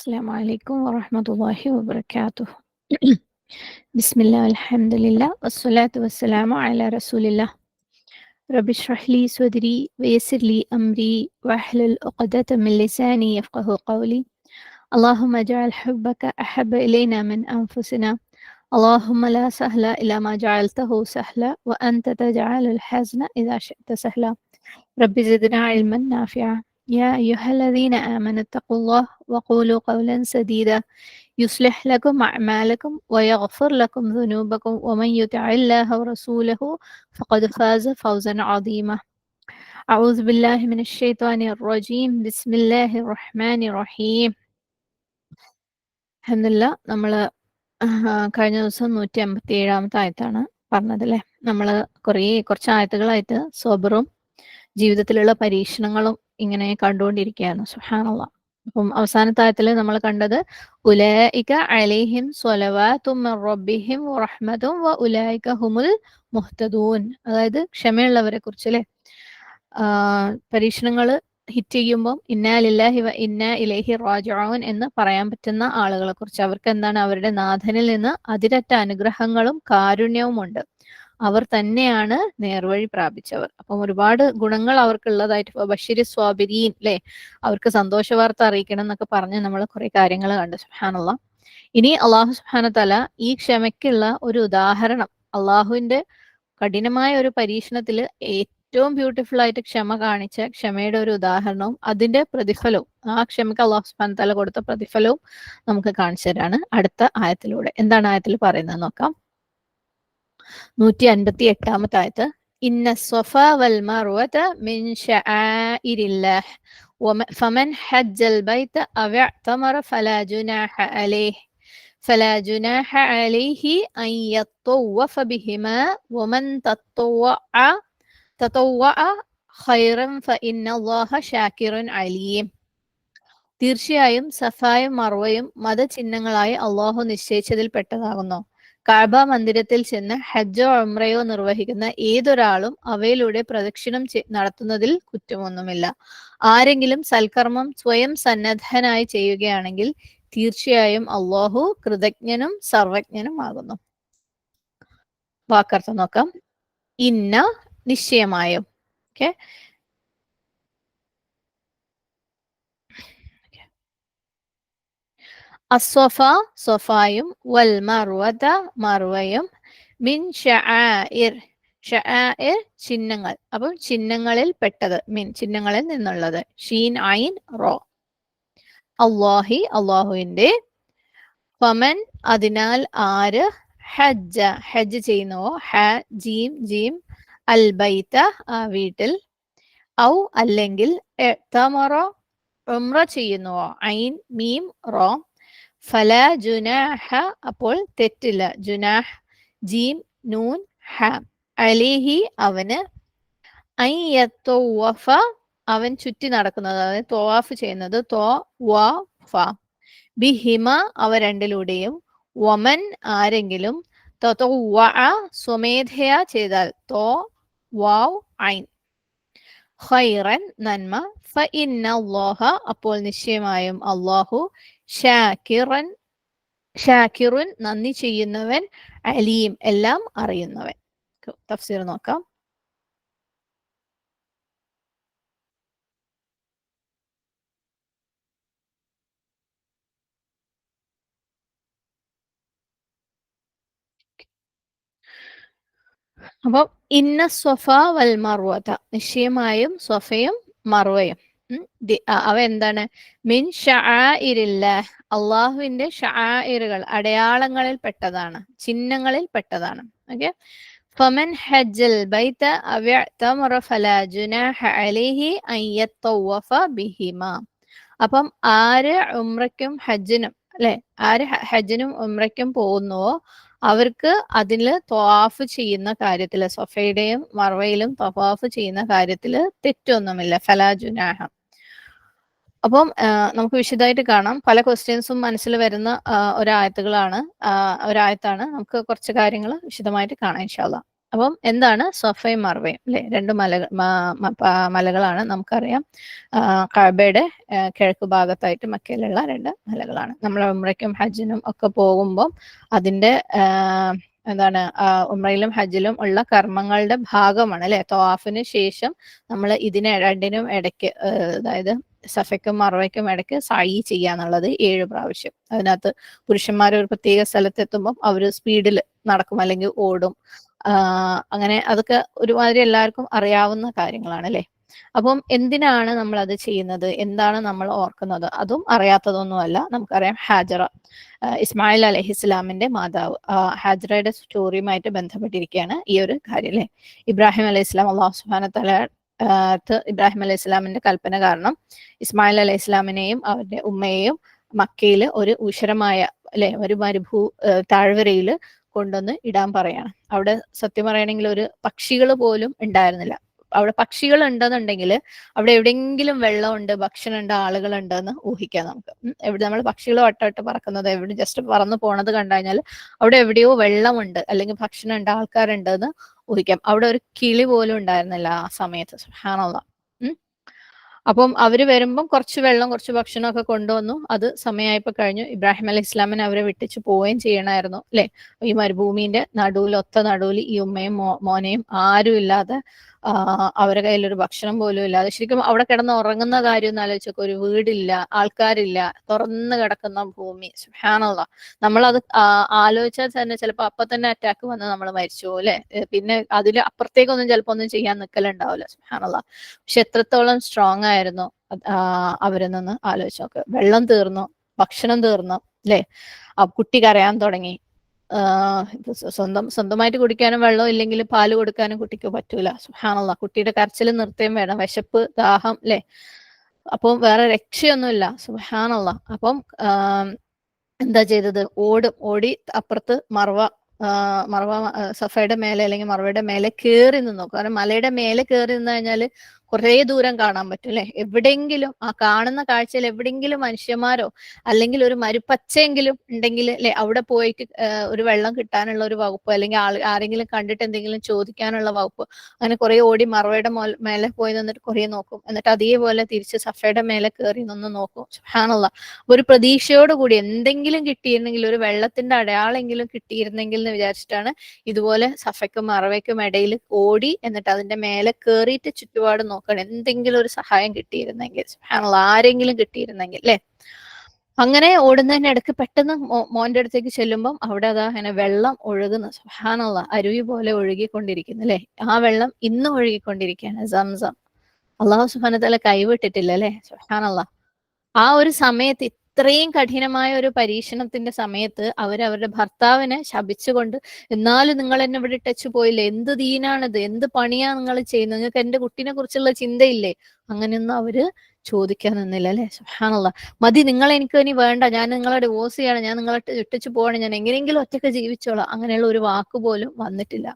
السلام عليكم ورحمة الله وبركاته. بسم الله والحمد لله والصلاة والسلام على رسول الله. رب اشرح لي صدري ويسر لي أمري واحلل عقدة من لساني يفقه قولي. اللهم اجعل حبك أحب إلينا من أنفسنا. اللهم لا سهل إلا ما جعلته سهلا وأنت تجعل الحزن إذا شئت سهلا. رب زدنا علما نافعا. يا أيها الذين آمنوا اتقوا الله وقولوا قولا سديدا يصلح لكم أعمالكم ويغفر لكم ذنوبكم ومن يطع الله ورسوله فقد فاز فوزا عظيما. أعوذ بالله من الشيطان الرجيم. بسم الله الرحمن الرحيم. അൽഹംദുലില്ലാ നമ്മൾ കഴിഞ്ഞ ദിവസം 157 ആയത്താണ് പറഞ്ഞതല്ലേ. നമ്മൾ കുറച്ച് ആയത്തുകളായിട്ട് സ്വബറും ജീവിതത്തിലുള്ള പരീക്ഷണങ്ങളും ഇങ്ങനെ കണ്ടുകൊണ്ടിരിക്കുകയാണ്. സുബ്ഹാനല്ലാഹ്. അപ്പം അവസാനത്തെ ആയത്തിൽ നമ്മൾ കണ്ടത് ഉലൈക അലൈഹിം സ്വലവാതും മിർ റബ്ബിഹിം വറഹ്മതും വ ഉലൈക ഹുമുൽ മുഹ്തദൂൻ. അതായത് ക്ഷമയുള്ളവരെ കുറിച്ച് അല്ലേ. പരീക്ഷണങ്ങൾ ഹിറ്റ് ചെയ്യുമ്പോൾ ഇന്നാ ലില്ലാഹി വ ഇന്നാ ഇലൈഹി റാജിഊൻ എന്ന് പറയാൻ പറ്റുന്ന ആളുകളെ കുറിച്ച്. അവർക്ക് എന്താണ്? അവരുടെ നാഥനിൽ നിന്ന് അതിരറ്റ അനുഗ്രഹങ്ങളും കാരുണ്യവും ഉണ്ട്. അവർ തന്നെയാണ് നേർവഴി പ്രാപിച്ചവർ. അപ്പം ഒരുപാട് ഗുണങ്ങൾ അവർക്കുള്ളതായിട്ട് ബഷീരി സ്വാബിരീൻ അല്ലേ, അവർക്ക് സന്തോഷ വാർത്ത അറിയിക്കണം എന്നൊക്കെ പറഞ്ഞ് നമ്മൾ കുറെ കാര്യങ്ങൾ കണ്ടു. സുബ്ഹാനല്ലാഹ്. ഇനി അള്ളാഹു സുബ്ഹാനഹു തആല ഈ ക്ഷമയ്ക്കുള്ള ഒരു ഉദാഹരണം, അള്ളാഹുവിന്റെ കഠിനമായ ഒരു പരീക്ഷണത്തിൽ ഏറ്റവും ബ്യൂട്ടിഫുൾ ആയിട്ട് ക്ഷമ കാണിച്ച ക്ഷമയുടെ ഒരു ഉദാഹരണവും അതിന്റെ പ്രതിഫലവും, ആ ക്ഷമയ്ക്ക് അള്ളാഹു സുബ്ഹാനഹു തആല കൊടുത്ത പ്രതിഫലവും നമുക്ക് കാണിച്ചു തരാണ് അടുത്ത ആയത്തിലൂടെ. എന്താണ് ആയത്തിൽ പറയുന്നത് നോക്കാം. 158 ആയത്ത്. ഇന്ന സ്വഫ വൽ മർവത മിൻ ശആഇരില്ലാഹ് ഫമൻ ഹജ്ജൽ ബൈത അവ ഇഅ്തമറ فلا جناح عليه أن يطوف بهما ومن تطوع خيرا فإن الله شاكر عليم. തീർച്ചയായും സഫായും മർവയും മതചിഹ്നങ്ങളായി അള്ളാഹു നിശ്ചയിച്ചതിൽ പെട്ടതാകുന്നു. കഅബ മന്ദിരത്തിൽ ചെന്ന് ഹജ്ജോ ഉംറയോ നിർവഹിക്കുന്ന ഏതൊരാളും അവയിലൂടെ പ്രദക്ഷിണം നടത്തുന്നതിൽ കുറ്റമൊന്നുമില്ല. ആരെങ്കിലും സൽക്കർമ്മം സ്വയം സന്നദ്ധനായി ചെയ്യുകയാണെങ്കിൽ തീർച്ചയായും അള്ളാഹു കൃതജ്ഞനും സർവജ്ഞനും ആകുന്നു. വാക്കർത്ഥം നോക്കാം. ഇന്ന നിശ്ചയമായും. ഓക്കെ, അസ്വഫ സ്വഫായും വൽ മർവത മർവയും മിൻ ശആഇർ ഷആഇർ ചിഹ്നങ്ങൾ. അപ്പം ചിഹ്നങ്ങളിൽ പെട്ടത്, മിൻ ചിഹ്നങ്ങളിൽ നിന്നുള്ളത്. ഷീൻ ഐൻ റോ. അല്ലാഹി അള്ളാഹുവിന്റെ. ഫമൻ അതിനാൽ ആര്, ഹജ്ജ ഹജ്ജ് ചെയ്യുന്നുവോ, ഹ ജീം ജീം അൽ ബൈത ആ വീട്ടിൽ, ഔ അല്ലെങ്കിൽ ഇഅ്തമറ ഉംറ ചെയ്യുന്നുവോ, ഐൻ മീം റോ, ഫല ജുനാഹ അപ്പോൾ തെറ്റില്ല, ജുനാഹ് ജീം നൂൻ ഹ, അലിഹി അവന്, ഐ യത്തവഫ അവൻ ചുറ്റി നടക്കുന്നത്, അതായത് ത്വവാഫ് ചെയ്യുന്നത്, തോ വ ഫ, ബിഹിമ അവ രണ്ടിലൂടെയും, വമൻ ആരെങ്കിലും, തതവ്വഅ സ്വമേധയാ ചെയ്താൽ, തോ വാവ് ഐൻ, ഖൈറൻ നന്മ, ഫഇന്നല്ലാഹ അപ്പോൾ നിശ്ചയമായും അല്ലാഹു, ഷാക്കിറുൻ നന്ദി ചെയ്യുന്നവൻ, അലീം എല്ലാം അറിയുന്നവൻ. തഫ്സീർ നോക്കാം. അപ്പം ഇന്ന സ്വഫ വൽ മർവത നിശ്ചയമായും സ്വഫയും മർവയും അവ എന്താണ്? മിൻ ശആഇരില്ലാഹ് അള്ളാഹുവിന്റെ ശആഇറുകൾ അടയാളങ്ങളിൽ പെട്ടതാണ്, ചിഹ്നങ്ങളിൽ പെട്ടതാണ്. ഓക്കെ. ഫമൻ ഹജ്ജൽ ബൈത അവ ഇഅ്തമറ ഫലാ ജുനാഹ അലൈഹി അൻ യത്തവഫ ബിഹിമാ. അപ്പം ആര് ഉംറയ്ക്കും ഹജ്ജിനും അല്ലെ, ആര് ഹജ്ജിനും ഉംറയ്ക്കും പോകുന്നുവോ അവർക്ക് അതിൽ ത്വാഫ് ചെയ്യുന്ന കാര്യത്തില്, സൊഫയുടെയും മർവയിലും ത്വാഫ് ചെയ്യുന്ന കാര്യത്തില് തെറ്റൊന്നുമില്ല. ഫലാ ജുനാഹ. അപ്പം നമുക്ക് വിശദമായിട്ട് കാണാം. പല ക്വസ്റ്റ്യൻസും മനസ്സിൽ വരുന്ന ഒരായത്താണ്. നമുക്ക് കുറച്ച് കാര്യങ്ങൾ വിശദമായിട്ട് കാണാം ഇൻഷാ അല്ലാഹ്. അപ്പം എന്താണ് സഫയും മർവയും അല്ലെ? രണ്ട് മലകളാണ് നമുക്കറിയാം. കഅബയുടെ കിഴക്ക് ഭാഗത്തായിട്ട് മക്കയിലുള്ള രണ്ട് മലകളാണ്. നമ്മൾ ഉംറയ്ക്കും ഹജ്ജിനും ഒക്കെ പോകുമ്പോൾ അതിന്റെ എന്താണ് ഉംറയിലും ഹജ്ജിലും ഉള്ള കർമ്മങ്ങളുടെ ഭാഗമാണ് അല്ലെ? തവാഫിന് ശേഷം നമ്മൾ ഇതിന് രണ്ടിനും ഇടയ്ക്ക് അതായത് സഫയ്ക്കും മർവയ്ക്കും ഇടയ്ക്ക് സഈ ചെയ്യാന്നുള്ളത് 7 പ്രാവശ്യം. അതിനകത്ത് പുരുഷന്മാർ ഒരു പ്രത്യേക സ്ഥലത്തെത്തുമ്പോൾ അവർ സ്പീഡിൽ നടക്കും അല്ലെങ്കിൽ ഓടും. അങ്ങനെ അതൊക്കെ ഒരുമാതിരി എല്ലാവർക്കും അറിയാവുന്ന കാര്യങ്ങളാണ് അല്ലെ? അപ്പം എന്തിനാണ് നമ്മൾ അത് ചെയ്യുന്നത്, എന്താണ് നമ്മൾ ഓർക്കുന്നത്, അതും അറിയാത്തതൊന്നുമല്ല. നമുക്കറിയാം ഹാജറ, ഇസ്മായിൽ അലൈഹിസ്ലാമിന്റെ മാതാവ്, ഹാജറയുടെ സ്റ്റോറിയുമായിട്ട് ബന്ധപ്പെട്ടിരിക്കുകയാണ് ഈ ഒരു കാര്യം അല്ലെ? ഇബ്രാഹിം അലൈഹി സ്വലാം, അള്ളാഹു സുബ്ഹാനഹു വ തആല ഇബ്രാഹിം അലൈഹി സ്വലാമിന്റെ കൽപ്പന കാരണം ഇസ്മായിൽ അലൈഹി സ്വലാമിനെയും അവരുടെ ഉമ്മയെയും മക്കയിൽ ഒരു ഉഷരമായ അല്ലെ ഒരു താഴ്വരയിൽ കൊണ്ടുവന്ന് ഇടാൻ പറയാണ്. അവിടെ സത്യം പറയണമെങ്കിൽ ഒരു പക്ഷികൾ പോലും ഉണ്ടായിരുന്നില്ല. അവിടെ പക്ഷികൾ ഉണ്ടെന്നുണ്ടെങ്കിൽ അവിടെ എവിടെയെങ്കിലും വെള്ളമുണ്ട്, ഭക്ഷണമുണ്ട്, ആളുകളുണ്ട് എന്ന് ഊഹിക്കാം നമുക്ക്. എവിടെ നമ്മൾ പക്ഷികൾ വട്ടമിട്ട് പറക്കുന്നത്, എവിടെ ജസ്റ്റ് പറന്നു പോണത് കണ്ടു കഴിഞ്ഞാൽ അവിടെ എവിടെയോ വെള്ളമുണ്ട് അല്ലെങ്കിൽ ഭക്ഷണമുണ്ട്, ആൾക്കാരുണ്ട് എന്ന് ഊഹിക്കാം. അവിടെ ഒരു കിളി പോലും ഉണ്ടായിരുന്നില്ല ആ സമയത്ത്. സുബ്ഹാനല്ലാഹ്. അപ്പം അവര് വരുമ്പം കുറച്ച് വെള്ളം കുറച്ച് ഭക്ഷണമൊക്കെ കൊണ്ടുവന്നു. അത് സമയമായപ്പോൾ കഴിഞ്ഞു. ഇബ്രാഹിം അലൈഹി ഇസ്ലാമിനെ അവരെ വിട്ടിച്ച് പോവുകയും ചെയ്യണമായിരുന്നു അല്ലെ? ഈ മരുഭൂമിന്റെ ഒത്ത നടുവിൽ ഈ ഉമ്മയും മോനെയും ആരും ഇല്ലാതെ, അവരുടെ കയ്യിലൊരു ഭക്ഷണം പോലും ഇല്ലാതെ, ശരിക്കും അവിടെ കിടന്ന് ഉറങ്ങുന്ന കാര്യം ഒന്ന് ആലോചിച്ചൊക്കെ, ഒരു വീടില്ല, ആൾക്കാരില്ല, തുറന്നു കിടക്കുന്ന ഭൂമി. സുബ്ഹാനല്ലാഹ്. നമ്മളത് ആലോചിച്ചാൽ തന്നെ ചിലപ്പോൾ അപ്പൊ തന്നെ അറ്റാക്ക് വന്ന് നമ്മൾ മരിച്ചു പോകും അല്ലെ? പിന്നെ അതിൽ അപ്പുറത്തേക്കൊന്നും ചിലപ്പോൾ ഒന്നും ചെയ്യാൻ നിൽക്കലുണ്ടാവില്ല. സുബ്ഹാനല്ലാഹ്. പക്ഷെ എത്രത്തോളം സ്ട്രോങ് ആയിരുന്നു അവരിൽ നിന്ന് ആലോചിച്ച് നോക്ക്. വെള്ളം തീർന്നു, ഭക്ഷണം തീർന്നു അല്ലെ? കുട്ടി കരയാൻ തുടങ്ങി. സ്വന്തമായിട്ട് കുടിക്കാനും വെള്ളം ഇല്ലെങ്കിൽ പാല് കൊടുക്കാനും കുട്ടിക്ക് പറ്റൂല. സുബ്ഹാനല്ലാഹ്. കുട്ടിയുടെ കരച്ചിൽ നിർത്തുകയും വേണം. വിശപ്പ്, ദാഹം അല്ലെ? അപ്പം വേറെ രക്ഷയൊന്നുമില്ല. സുബ്ഹാനല്ലാഹ്. അപ്പം എന്താ ചെയ്തത്? ഓടി അപ്പുറത്ത് സഫയുടെ മേലെ അല്ലെങ്കിൽ മർവയുടെ മേലെ കയറി നിന്നു. കാരണം മലയുടെ മേലെ കയറി നിന്ന് കഴിഞ്ഞാൽ കുറേ ദൂരം കാണാൻ പറ്റും അല്ലെ? എവിടെയെങ്കിലും ആ കാണുന്ന കാഴ്ചയിൽ എവിടെയെങ്കിലും മനുഷ്യന്മാരോ അല്ലെങ്കിൽ ഒരു മരുപ്പച്ചയെങ്കിലും ഉണ്ടെങ്കിൽ അല്ലെ, അവിടെ പോയിട്ട് ഒരു വെള്ളം കിട്ടാനുള്ള ഒരു വകുപ്പ്, അല്ലെങ്കിൽ ആരെങ്കിലും കണ്ടിട്ട് എന്തെങ്കിലും ചോദിക്കാനുള്ള വകുപ്പ്, അങ്ങനെ കുറെ ഓടി മറവയുടെ മേലെ പോയി നിന്നിട്ട് കുറെ നോക്കും. എന്നിട്ട് അതേപോലെ തിരിച്ച് സഫയുടെ മേലെ കയറി നിന്ന് നോക്കും. സുബ്ഹാനല്ലാഹ്. ഒരു പ്രതീക്ഷയോട് കൂടി എന്തെങ്കിലും കിട്ടിയിരുന്നെങ്കിൽ, ഒരു വെള്ളത്തിന്റെ അടയാളെങ്കിലും കിട്ടിയിരുന്നെങ്കിൽ എന്ന് വിചാരിച്ചിട്ടാണ് ഇതുപോലെ സഫയ്ക്കും മറവയ്ക്കും ഇടയിൽ ഓടി എന്നിട്ട് അതിന്റെ മേലെ കയറിയിട്ട് ചുറ്റുപാട് നോക്കണം, എന്തെങ്കിലും ഒരു സഹായം കിട്ടിയിരുന്നെങ്കിൽ. സുബ്ഹാനല്ലാഹ്. ആരെങ്കിലും കിട്ടിയിരുന്നെങ്കിൽ അല്ലെ? അങ്ങനെ ഓടുന്നതിന്റെ ഇടയ്ക്ക് പെട്ടെന്ന് മോന്റെ അടുത്തേക്ക് ചെല്ലുമ്പം അവിടെ അതാ അങ്ങനെ വെള്ളം ഒഴുകുന്നു. സുബ്ഹാനല്ലാഹ്. അരുവി പോലെ ഒഴുകിക്കൊണ്ടിരിക്കുന്നു അല്ലെ? ആ വെള്ളം ഇന്നും ഒഴുകിക്കൊണ്ടിരിക്കുകയാണ്, സംസം. അള്ളാഹു സുബ്ഹാനഹു വ തആല കൈവിട്ടിട്ടില്ല അല്ലെ? സുബ്ഹാനല്ലാഹ്. ആ ഒരു സമയത്ത്, ഇത്രയും കഠിനമായ ഒരു പരീക്ഷണത്തിന്റെ സമയത്ത് അവരുടെ ഭർത്താവിനെ ശപിച്ചുകൊണ്ട്, എന്നാലും നിങ്ങൾ എന്നെ ഇവിടെ ഇട്ടച്ചു പോയില്ലേ, എന്ത് ദീനാണിത്, എന്ത് പണിയാ നിങ്ങൾ ചെയ്യുന്നത്, നിങ്ങൾക്ക് എന്റെ കുട്ടീനെ കുറിച്ചുള്ള ചിന്തയില്ലേ? അങ്ങനെയൊന്നും അവര് ചോദിക്കാൻ നിന്നില്ല അല്ലെ? സുബ്ഹാനല്ലാഹ്. മതി, നിങ്ങൾ എനിക്ക് ഇനി വേണ്ട, ഞാൻ നിങ്ങളെ ഡിവോഴ്സ് ചെയ്യണം, ഞാൻ നിങ്ങളെ ഇട്ടിച്ചു പോകണം, ഞാൻ എങ്ങനെയെങ്കിലും ഒറ്റയ്ക്ക് ജീവിച്ചോളാം, അങ്ങനെയുള്ള ഒരു വാക്ക് പോലും വന്നിട്ടില്ല.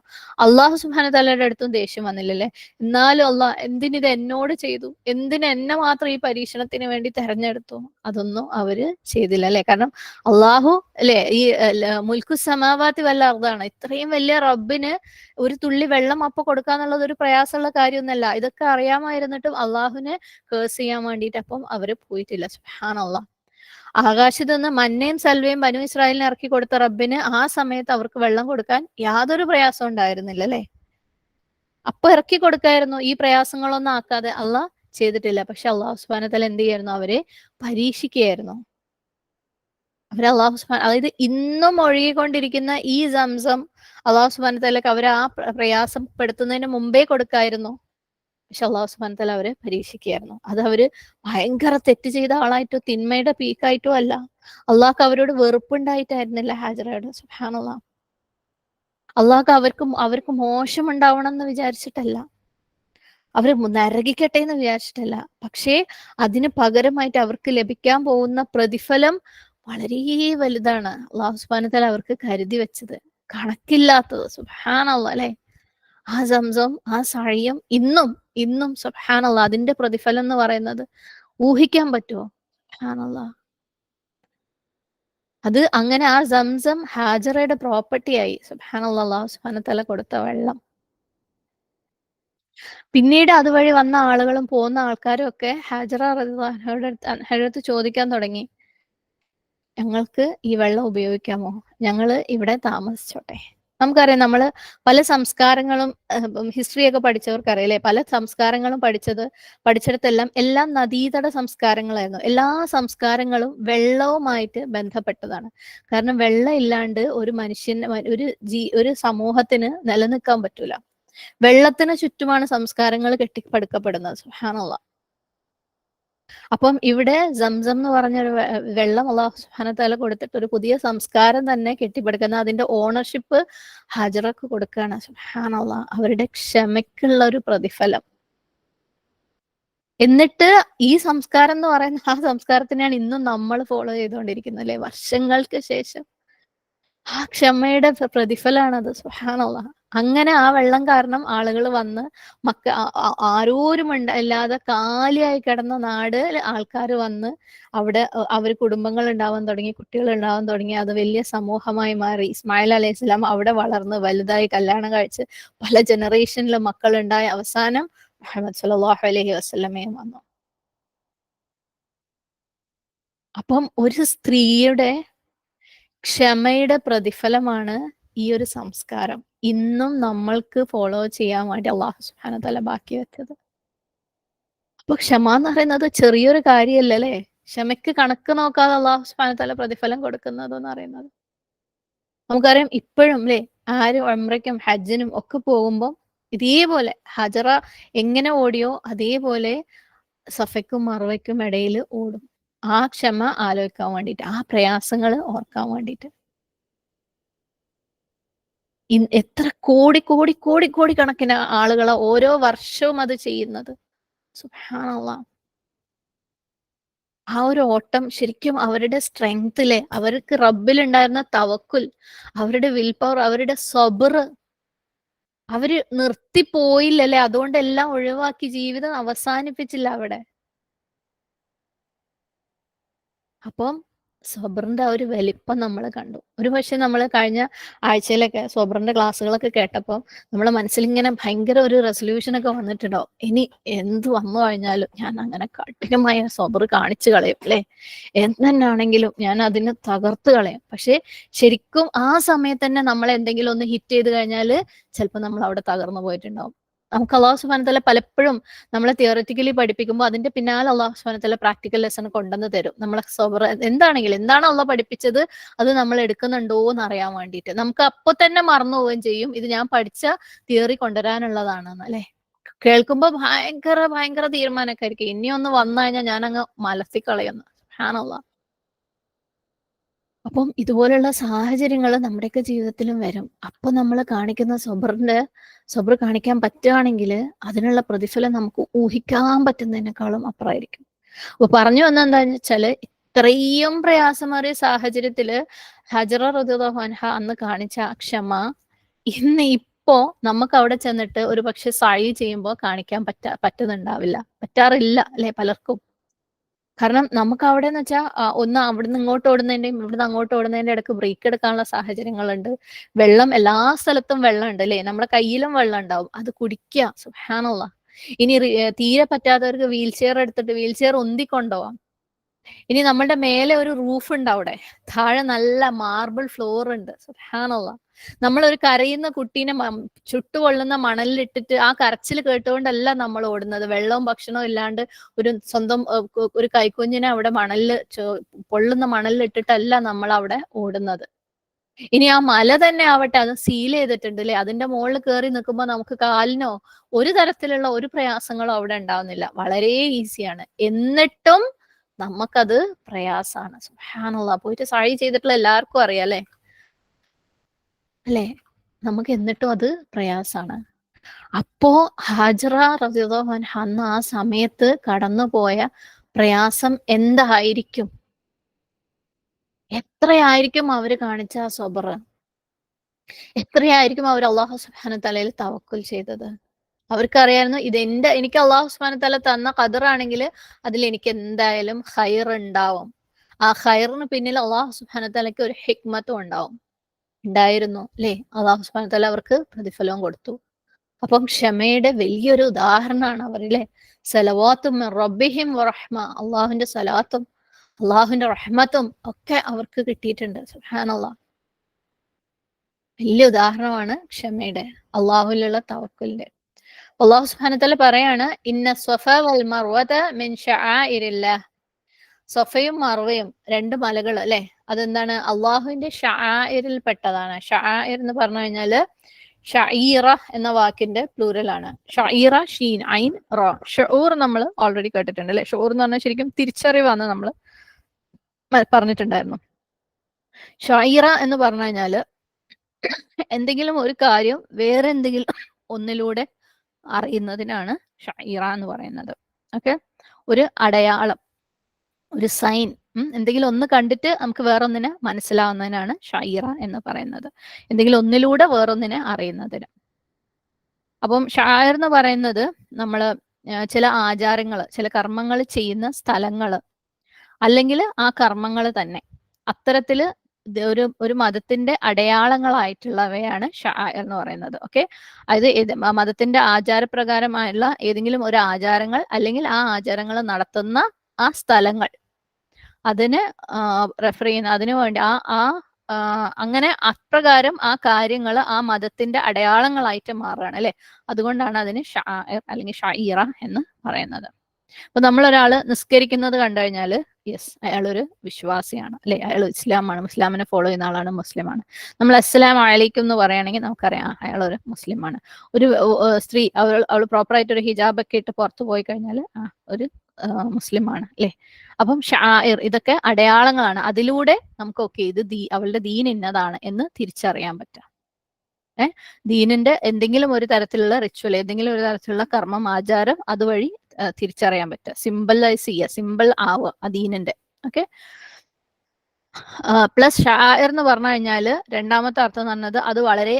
അള്ളാഹു സുബ്ഹാനഹു വ തആലയുടെ അടുത്തും ദേഷ്യം വന്നില്ലല്ലേ? എന്നാലും അള്ളാഹ് എന്തിനിത് എന്നോട് ചെയ്തു, എന്തിന് എന്നെ മാത്രം ഈ പരീക്ഷണത്തിന് വേണ്ടി തെരഞ്ഞെടുത്തു? അതൊന്നും അവര് ചെയ്തില്ല അല്ലെ? കാരണം അള്ളാഹു അല്ലെ, ഈ മുൽക്കു സമാവാത്തി വല്ല അർദാണ്. ഇത്രയും വലിയ റബ്ബിന് ഒരു തുള്ളി വെള്ളം അപ്പൊ കൊടുക്കാന്നുള്ളത് ഒരു പ്രയാസമുള്ള കാര്യമൊന്നുമല്ല. ഇതൊക്കെ അറിയാമായിരുന്നിട്ടും അള്ളാഹുവിനെ കേഴ്സ് ചെയ്യാൻ വേണ്ടിയിട്ട് അപ്പം അവര് പോയിട്ടില്ല. സുബ്ഹാനല്ലാഹ്. ആകാശത്ത് നിന്ന് മന്നയും സൽവയും ബനു ഇസ്രായേലിന് ഇറക്കി കൊടുത്ത റബ്ബിന് ആ സമയത്ത് അവർക്ക് വെള്ളം കൊടുക്കാൻ യാതൊരു പ്രയാസം ഉണ്ടായിരുന്നില്ല അല്ലെ? അപ്പൊ ഇറക്കി കൊടുക്കായിരുന്നു. ഈ പ്രയാസങ്ങളൊന്നും ആക്കാതെ അള്ളാഹ് ചെയ്തിട്ടില്ല. പക്ഷെ അള്ളാഹു സുബ്ഹാനഹു വ തആല എന്ത് ചെയ്യായിരുന്നു? അവരെ പരീക്ഷിക്കുകയായിരുന്നു. അതായത് ഇന്നും ഒഴുകിക്കൊണ്ടിരിക്കുന്ന ഈ സംസം അള്ളാഹു സുബ്ഹാനഹു വ തആലക്ക് അവരെ ആ പ്രയാസപ്പെടുത്തുന്നതിന് മുമ്പേ കൊടുക്കായിരുന്നു. പക്ഷെ അള്ളാഹു സുബ്ഹാനഹു വ തആല അവരെ പരീക്ഷിക്കുകയായിരുന്നു. അത് അവര് ഭയങ്കര തെറ്റ് ചെയ്ത ആളായിട്ടോ തിന്മയുടെ പീക്കായിട്ടോ അല്ല. അള്ളാഹ്ക്ക് അവരോട് വെറുപ്പുണ്ടായിട്ടായിരുന്നില്ല ഹാജറയോട്. സുബ്ഹാനല്ലാഹ്. അള്ളാഹ്ക്ക് അവർക്ക് മോശം ഉണ്ടാവണം എന്ന് വിചാരിച്ചിട്ടല്ല, അവര് നരകിക്കട്ടെ എന്ന് വിചാരിച്ചിട്ടല്ല. പക്ഷേ അതിന് പകരമായിട്ട് അവർക്ക് ലഭിക്കാൻ പോകുന്ന പ്രതിഫലം വളരെ വലുതാണ് അള്ളാഹു സുബ്ഹാനഹു വ തആല അവർക്ക് കരുതി വെച്ചത്, കണക്കില്ലാത്തത്. സുബ്ഹാനല്ലാഹ് അല്ലെ? ആ സംസം, ആ സഴിയും ഇന്നും സുബ്ഹാനല്ലാഹ് അതിന്റെ പ്രതിഫലം എന്ന് പറയുന്നത് ഊഹിക്കാൻ പറ്റുമോ? സുബ്ഹാനല്ലാഹ്. അത് അങ്ങനെ ആ സംസം ഹാജറയുടെ പ്രോപ്പർട്ടി ആയി. സുബ്ഹാനല്ലാഹ്, അല്ലാഹു സുബ്ഹാനഹു വ തആല കൊടുത്ത വെള്ളം. പിന്നീട് അതുവഴി വന്ന ആളുകളും പോകുന്ന ആൾക്കാരും ഒക്കെ ഹാജറ റളിയല്ലാഹു അൻഹയുടെ അടുത്ത് ചോദിക്കാൻ തുടങ്ങി, ഞങ്ങൾക്ക് ഈ വെള്ളം ഉപയോഗിക്കാമോ? ഞങ്ങള് ഇവിടെ താമസിച്ചോട്ടെ. നമുക്കറിയാം, നമ്മള് പല സംസ്കാരങ്ങളും ഹിസ്റ്ററി ഒക്കെ പഠിച്ചവർക്കറിയാലേ, പല സംസ്കാരങ്ങളും പഠിച്ചിടത്തെല്ലാം എല്ലാം നദീതട സംസ്കാരങ്ങളായിരുന്നു. എല്ലാ സംസ്കാരങ്ങളും വെള്ളവുമായിട്ട് ബന്ധപ്പെട്ടതാണ്. കാരണം വെള്ളം ഇല്ലാണ്ട് ഒരു മനുഷ്യന് ഒരു സമൂഹത്തിന് നിലനിൽക്കാൻ പറ്റൂല. വെള്ളത്തിന് ചുറ്റുമാണ് സംസ്കാരങ്ങൾ കെട്ടിപ്പടുക്കപ്പെടുന്നത്. സുബ്ഹാനല്ലാഹ്. അപ്പം ഇവിടെ സംസം എന്ന് പറഞ്ഞൊരു വെള്ളം അല്ലാഹു സുബ്ഹാനഹു വ തആല കൊടുത്തിട്ട് ഒരു പുതിയ സംസ്കാരം തന്നെ കെട്ടിപ്പടുക്കുന്ന അതിന്റെ ഓണർഷിപ്പ് ഹാജറക്ക് കൊടുക്കുകയാണ്. സുബ്ഹാനല്ലാഹ്. അവരുടെ ക്ഷമയ്ക്കുള്ള ഒരു പ്രതിഫലം. എന്നിട്ട് ഈ സംസ്കാരം എന്ന് പറയുന്ന ആ സംസ്കാരത്തിനെയാണ് ഇന്നും നമ്മൾ ഫോളോ ചെയ്തുകൊണ്ടിരിക്കുന്നത് അല്ലെ, വർഷങ്ങൾക്ക് ശേഷം. ആ ക്ഷമയുടെ പ്രതിഫലാണത്. സുബ്ഹാനല്ലാഹ്. അങ്ങനെ ആ വെള്ളം കാരണം ആളുകൾ വന്ന് ആരോരും ഇല്ലാതെ കാലിയായി കിടന്ന നാട് ആൾക്കാർ വന്ന് അവിടെ അവർ കുടുംബങ്ങൾ ഉണ്ടാവാൻ തുടങ്ങി, കുട്ടികൾ ഉണ്ടാവാൻ തുടങ്ങി. അത് വലിയ സമൂഹമായി മാറി. ഇസ്മായിൽ അലൈഹിസ്സലാം അവിടെ വളർന്ന് വലുതായി കല്യാണം കഴിച്ച് പല ജനറേഷനിലും മക്കളുണ്ടായി. അവസാനം മുഹമ്മദ് സല്ലല്ലാഹു അലൈഹി വസല്ലമയും വന്നു. അപ്പം ഒരു സ്ത്രീയുടെ ക്ഷമയുടെ പ്രതിഫലമാണ് ഈ ഒരു സംസ്കാരം ഇന്നും നമ്മൾക്ക് ഫോളോ ചെയ്യാൻ വേണ്ടി അല്ലാഹു സുബ്ഹാനഹു വ തആല ബാക്കി വെച്ചത്. അപ്പൊ ക്ഷമ എന്ന് പറയുന്നത് ചെറിയൊരു കാര്യമല്ല അല്ലേ? ക്ഷമയ്ക്ക് കണക്ക് നോക്കാതെ അല്ലാഹു സുബ്ഹാനഹു വ തആല പ്രതിഫലം കൊടുക്കുന്നത് എന്ന് പറയുന്നത്. നമുക്കറിയാം ഇപ്പോഴും അല്ലേ, ആര് ഉംറയ്ക്കും ഹജ്ജിനും ഒക്കെ പോകുമ്പോൾ ഇതേപോലെ ഹജറ എങ്ങനെ ഓടിയോ അതേപോലെ സഫയ്ക്കും മറുവയ്ക്കും ഇടയിൽ ഓടും. ആ ക്ഷമ ആലോചിക്കാൻ വേണ്ടിയിട്ട്, ആ പ്രയാസങ്ങൾ ഓർക്കാൻ വേണ്ടിയിട്ട്. എത്ര കോടി കോടി കോടി കോടി കണക്കിന് ആളുകളാ ഓരോ വർഷവും അത് ചെയ്യുന്നത്. സുബ്ഹാനല്ലാഹ്. ആ ഒരു ഓട്ടം ശരിക്കും അവരുടെ സ്ട്രെങ്ത്തിലെ അവർക്ക് റബ്ബിലുണ്ടായിരുന്ന തവക്കുൽ, അവരുടെ വിൽ പവർ, അവരുടെ സബറ്, അവര് നിർത്തിപ്പോയില്ലല്ലേ, അതുകൊണ്ട് എല്ലാം ഒഴിവാക്കി ജീവിതം അവസാനിപ്പിച്ചില്ല അവിടെ. അപ്പം സബറിന്റെ ആ ഒരു വലിപ്പം നമ്മൾ കണ്ടു. ഒരുപക്ഷെ നമ്മൾ കഴിഞ്ഞ ആഴ്ചയിലൊക്കെ സബറിന്റെ ക്ലാസ്സുകളൊക്കെ കേട്ടപ്പോൾ നമ്മളെ മനസ്സിലിങ്ങനെ ഭയങ്കര ഒരു റെസൊല്യൂഷനൊക്കെ വന്നിട്ടുണ്ടാവും. ഇനി എന്ത് വന്നു കഴിഞ്ഞാലും ഞാൻ അങ്ങനെ കഠിനമായ സബർ കാണിച്ചു കളയും അല്ലേ, എന്തെന്നാണെങ്കിലും ഞാൻ അതിനെ തകർത്ത് കളയും. പക്ഷെ ശരിക്കും ആ സമയത്ത് തന്നെ നമ്മളെ എന്തെങ്കിലും ഒന്ന് ഹിറ്റ് ചെയ്ത് കഴിഞ്ഞാൽ ചിലപ്പോൾ നമ്മൾ അവിടെ തകർന്നു പോയിട്ടുണ്ടാവും. നമുക്ക് അല്ലാഹു സുബ്ഹാനഹു വ തആല പലപ്പോഴും നമ്മളെ തിയററ്റിക്കലി പഠിപ്പിക്കുമ്പോൾ അതിന്റെ പിന്നാലെ അല്ലാഹു സുബ്ഹാനഹു വ തആല പ്രാക്ടിക്കൽ ലെസൺ കൊണ്ടുവന്ന് തരും. നമ്മളെ സബർ എന്താണെങ്കിലും, എന്താണോ അല്ലാഹ് പഠിപ്പിച്ചത് അത് നമ്മൾ എടുക്കുന്നുണ്ടോ എന്ന് അറിയാൻ വേണ്ടിയിട്ട്. നമുക്ക് അപ്പൊ തന്നെ മറന്നു പോവുകയും ചെയ്യും, ഇത് ഞാൻ പഠിച്ച തിയറി കൊണ്ടുവരാനുള്ളതാണെന്ന് അല്ലെ. കേൾക്കുമ്പോൾ ഭയങ്കര ഭയങ്കര തീരുമാനമൊക്കെ ആയിരിക്കും, ഇനി ഒന്ന് വന്നു കഴിഞ്ഞാൽ ഞാൻ അങ്ങ് മലത്തിക്കളയുന്നു. സുബ്ഹാനല്ലാഹ്. അപ്പം ഇതുപോലുള്ള സാഹചര്യങ്ങൾ നമ്മുടെയൊക്കെ ജീവിതത്തിലും വരും. അപ്പൊ നമ്മൾ കാണിക്കുന്ന സബർ കാണിക്കാൻ പറ്റുകയാണെങ്കിൽ അതിനുള്ള പ്രതിഫലം നമുക്ക് ഊഹിക്കാൻ പറ്റുന്നതിനേക്കാളും അപ്പുറമായിരിക്കും. അപ്പൊ പറഞ്ഞു വന്ന എന്താന്ന് വെച്ചാല്, ഇത്രയും പ്രയാസമേറിയ സാഹചര്യത്തില് ഹജറ റളിയല്ലാഹു അൻഹ അന്ന് കാണിച്ച ആ ക്ഷമ ഇപ്പൊ നമുക്ക് അവിടെ ചെന്നിട്ട് ഒരു പക്ഷെ സഅയ് ചെയ്യുമ്പോൾ കാണിക്കാൻ പറ്റുന്നുണ്ടാവില്ല, പറ്റാറില്ല അല്ലെ പലർക്കും. കാരണം നമുക്ക് അവിടെന്ന് വെച്ചാൽ ഒന്ന് അവിടുന്ന് ഇങ്ങോട്ട് ഓടുന്നതിന്റെയും ഇവിടുന്ന് അങ്ങോട്ട് ഓടുന്നതിന്റെ ഇടയ്ക്ക് ബ്രേക്ക് എടുക്കാനുള്ള സാഹചര്യങ്ങളുണ്ട്. വെള്ളം എല്ലാ സ്ഥലത്തും വെള്ളം ഉണ്ട് അല്ലേ, നമ്മുടെ കയ്യിലും വെള്ളം ഉണ്ടാവും, അത് കുടിക്കുക. സുബ്ഹാനല്ലാഹ്. ഇനി തീരെ പറ്റാത്തവർക്ക് വീൽ ചെയർ എടുത്തിട്ട് വീൽ ചെയർ ഉന്തിക്കൊണ്ടുപോവാം. ഇനി നമ്മളുടെ മേലെ ഒരു റൂഫ് ഉണ്ട്, അവിടെ താഴെ നല്ല മാർബിൾ ഫ്ലോർ ഉണ്ട്. സുബ്ഹാനല്ലാഹ്. നമ്മളൊരു കരയുന്ന കുട്ടീനെ ചുട്ടുപൊള്ളുന്ന മണലിലിട്ടിട്ട് ആ കരച്ചിൽ കേട്ടുകൊണ്ടല്ല നമ്മൾ ഓടുന്നത്. വെള്ളവും ഭക്ഷണവും ഇല്ലാണ്ട് ഒരു സ്വന്തം ഒരു കൈക്കുഞ്ഞിനെ അവിടെ പൊള്ളുന്ന മണലിലിട്ടിട്ടല്ല നമ്മൾ അവിടെ ഓടുന്നത്. ഇനി ആ മല തന്നെ ആവട്ടെ, അത് സീൽ ചെയ്തിട്ടുണ്ട് അല്ലെ, അതിന്റെ മുകളിൽ കയറി നിൽക്കുമ്പോൾ നമുക്ക് കാലിനോ ഒരു തരത്തിലുള്ള ഒരു പ്രയാസങ്ങളോ അവിടെ ഉണ്ടാവുന്നില്ല, വളരെ ഈസിയാണ്. എന്നിട്ടും നമുക്കത് പ്രയാസാണ്. സുബ്ഹാനല്ലാഹ്. പോയിട്ട് സഅയ് ചെയ്തിട്ടുള്ള എല്ലാവർക്കും അറിയാം അല്ലെ, നമുക്ക് എന്നിട്ടും അത് പ്രയാസാണ്. അപ്പോ ഹാജറ റളിയല്ലാഹു അൻഹ അന്ന് ആ സമയത്ത് കടന്നുപോയ പ്രയാസം എന്തായിരിക്കും? എത്രയായിരിക്കും അവര് കാണിച്ച ആ സബർ? എത്രയായിരിക്കും അവർ അല്ലാഹു സുബ്ഹാനഹു തആലയിൽ തവക്കുൽ ചെയ്തത്? അവർക്കറിയായിരുന്നു എനിക്ക് അല്ലാഹു സുബ്ഹാനഹു തആല തന്ന ഖദറാണെങ്കിൽ അതിൽ എനിക്ക് എന്തായാലും ഖൈർ ഉണ്ടാവും. ആ ഖൈറിന് പിന്നിൽ അള്ളാഹു സുബ്ഹാനഹു വതആലയ്ക്ക് ഒരു ഹിക്മത്തും ഉണ്ടായിരുന്നു അല്ലേ? അള്ളാഹു സുബ്ഹാനഹു വതആല അവർക്ക് പ്രതിഫലവും കൊടുത്തു. അപ്പം ക്ഷമയുടെ വലിയൊരു ഉദാഹരണമാണ് അവരിലെ സലവാത്തും മിൻ റബ്ബിഹിം വറഹ്മ, അള്ളാഹുവിന്റെ സലാത്തും അള്ളാഹുവിന്റെ റഹ്മത്തും ഒക്കെ അവർക്ക് കിട്ടിയിട്ടുണ്ട്. സുബ്ഹാനല്ലാഹ്, വലിയ ഉദാഹരണമാണ് ക്ഷമയുടെ, അള്ളാഹുവിലുള്ള തവക്കുലിന്റെ. അള്ളാഹു സുബ്ഹാനഹു വതആല പറയാണ്, ഇന്ന സ്വഫ വൽ മർവത മിൻ ശആഇരില്ലാഹ്. സൊഫയും മർവയും രണ്ട് മലകൾ അല്ലെ, അതെന്താണ്? അള്ളാഹുവിന്റെ ഷആഇറിൽ പെട്ടതാണ്. ഷആഇർ എന്ന് പറഞ്ഞു കഴിഞ്ഞാല് ഷഈറ എന്ന വാക്കിന്റെ പ്ലൂരൽ ആണ്. ഷഈറ, ഷീൻ, ഐൻ, റ. ഷഊർ നമ്മൾ ഓൾറെഡി കേട്ടിട്ടുണ്ട് അല്ലെ. ഷഊർ എന്ന് പറഞ്ഞാൽ ശരിക്കും തിരിച്ചറിവാന്ന് നമ്മൾ പറഞ്ഞിട്ടുണ്ടായിരുന്നു. ഷഈറ എന്ന് പറഞ്ഞു കഴിഞ്ഞാല് എന്തെങ്കിലും ഒരു കാര്യം വേറെ എന്തെങ്കിലും ഒന്നിലൂടെ അറിയുന്നതിനാണ് ഷഈറ എന്ന് പറയുന്നത്. ഓക്കെ, ഒരു അടയാളം, ഒരു സൈൻ, എന്തെങ്കിലും ഒന്ന് കണ്ടിട്ട് നമുക്ക് വേറൊന്നിനെ മനസ്സിലാവുന്നതിനാണ് ഷഈറ എന്ന് പറയുന്നത്. എന്തെങ്കിലും ഒന്നിലൂടെ വേറൊന്നിനെ അറിയുന്നതിന്. അപ്പം ഷായർ എന്ന് പറയുന്നത് നമ്മൾ ചില ആചാരങ്ങൾ, ചില കർമ്മങ്ങൾ ചെയ്യുന്ന സ്ഥലങ്ങൾ, അല്ലെങ്കിൽ ആ കർമ്മങ്ങൾ തന്നെ, അത്തരത്തില് ഒരു മതത്തിന്റെ അടയാളങ്ങളായിട്ടുള്ളവയാണ് ഷായർ എന്ന് പറയുന്നത്. ഓക്കെ, അതായത് മതത്തിന്റെ ആചാരപ്രകാരമായുള്ള ഏതെങ്കിലും ഒരു ആചാരങ്ങൾ അല്ലെങ്കിൽ ആ ആചാരങ്ങൾ നടത്തുന്ന ആ സ്ഥലങ്ങൾ, അതിന് റെഫർ ചെയ്യുന്ന, അതിനു വേണ്ടി അങ്ങനെ അപ്രകാരം ആ കാര്യങ്ങൾ ആ മതത്തിന്റെ അടയാളങ്ങളായിട്ട് മാറുകയാണ് അല്ലെ. അതുകൊണ്ടാണ് അതിന് ഷാഇർ അല്ലെങ്കിൽ ഷഈറ എന്ന് പറയുന്നത്. അപ്പൊ നമ്മളൊരാള് നിസ്കരിക്കുന്നത് കണ്ടു കഴിഞ്ഞാല് യെസ്, അയാളൊരു വിശ്വാസിയാണ് അല്ലെ, അയാൾ ഇസ്ലാമാണ്, ഇസ്ലാമിനെ ഫോളോ ചെയ്യുന്ന ആളാണ്, മുസ്ലിമാണ്. നമ്മൾ അസ്സലാമു അലൈക്കും എന്ന് പറയുകയാണെങ്കിൽ നമുക്കറിയാം അയാളൊരു മുസ്ലിമാണ്. ഒരു സ്ത്രീ അവൾ പ്രോപ്പറായിട്ട് ഒരു ഹിജാബ് ഒക്കെ ഇട്ട് പുറത്തു പോയി കഴിഞ്ഞാൽ ഒരു മുസ്ലിമാണ് അല്ലെ. അപ്പം ഷാഇർ, ഇതൊക്കെ അടയാളങ്ങളാണ്. അതിലൂടെ നമുക്ക് ഇത് അവളുടെ ദീൻ ഇന്നതാണ് എന്ന് തിരിച്ചറിയാൻ പറ്റാം. ദീനിന്റെ എന്തെങ്കിലും ഒരു തരത്തിലുള്ള റിച്വൽ, ഏതെങ്കിലും ഒരു തരത്തിലുള്ള കർമ്മം, ആചാരം അതുവഴി തിരിച്ചറിയാൻ പറ്റുക, സിമ്പിളൈസ് ചെയ്യുക, സിമ്പിൾ ആവുക ദീനിന്റെ. ഓക്കെ, പ്ലസ് ഷാഇർ എന്ന് പറഞ്ഞു കഴിഞ്ഞാൽ രണ്ടാമത്തെ അർത്ഥം എന്ന് പറഞ്ഞത് അത് വളരെ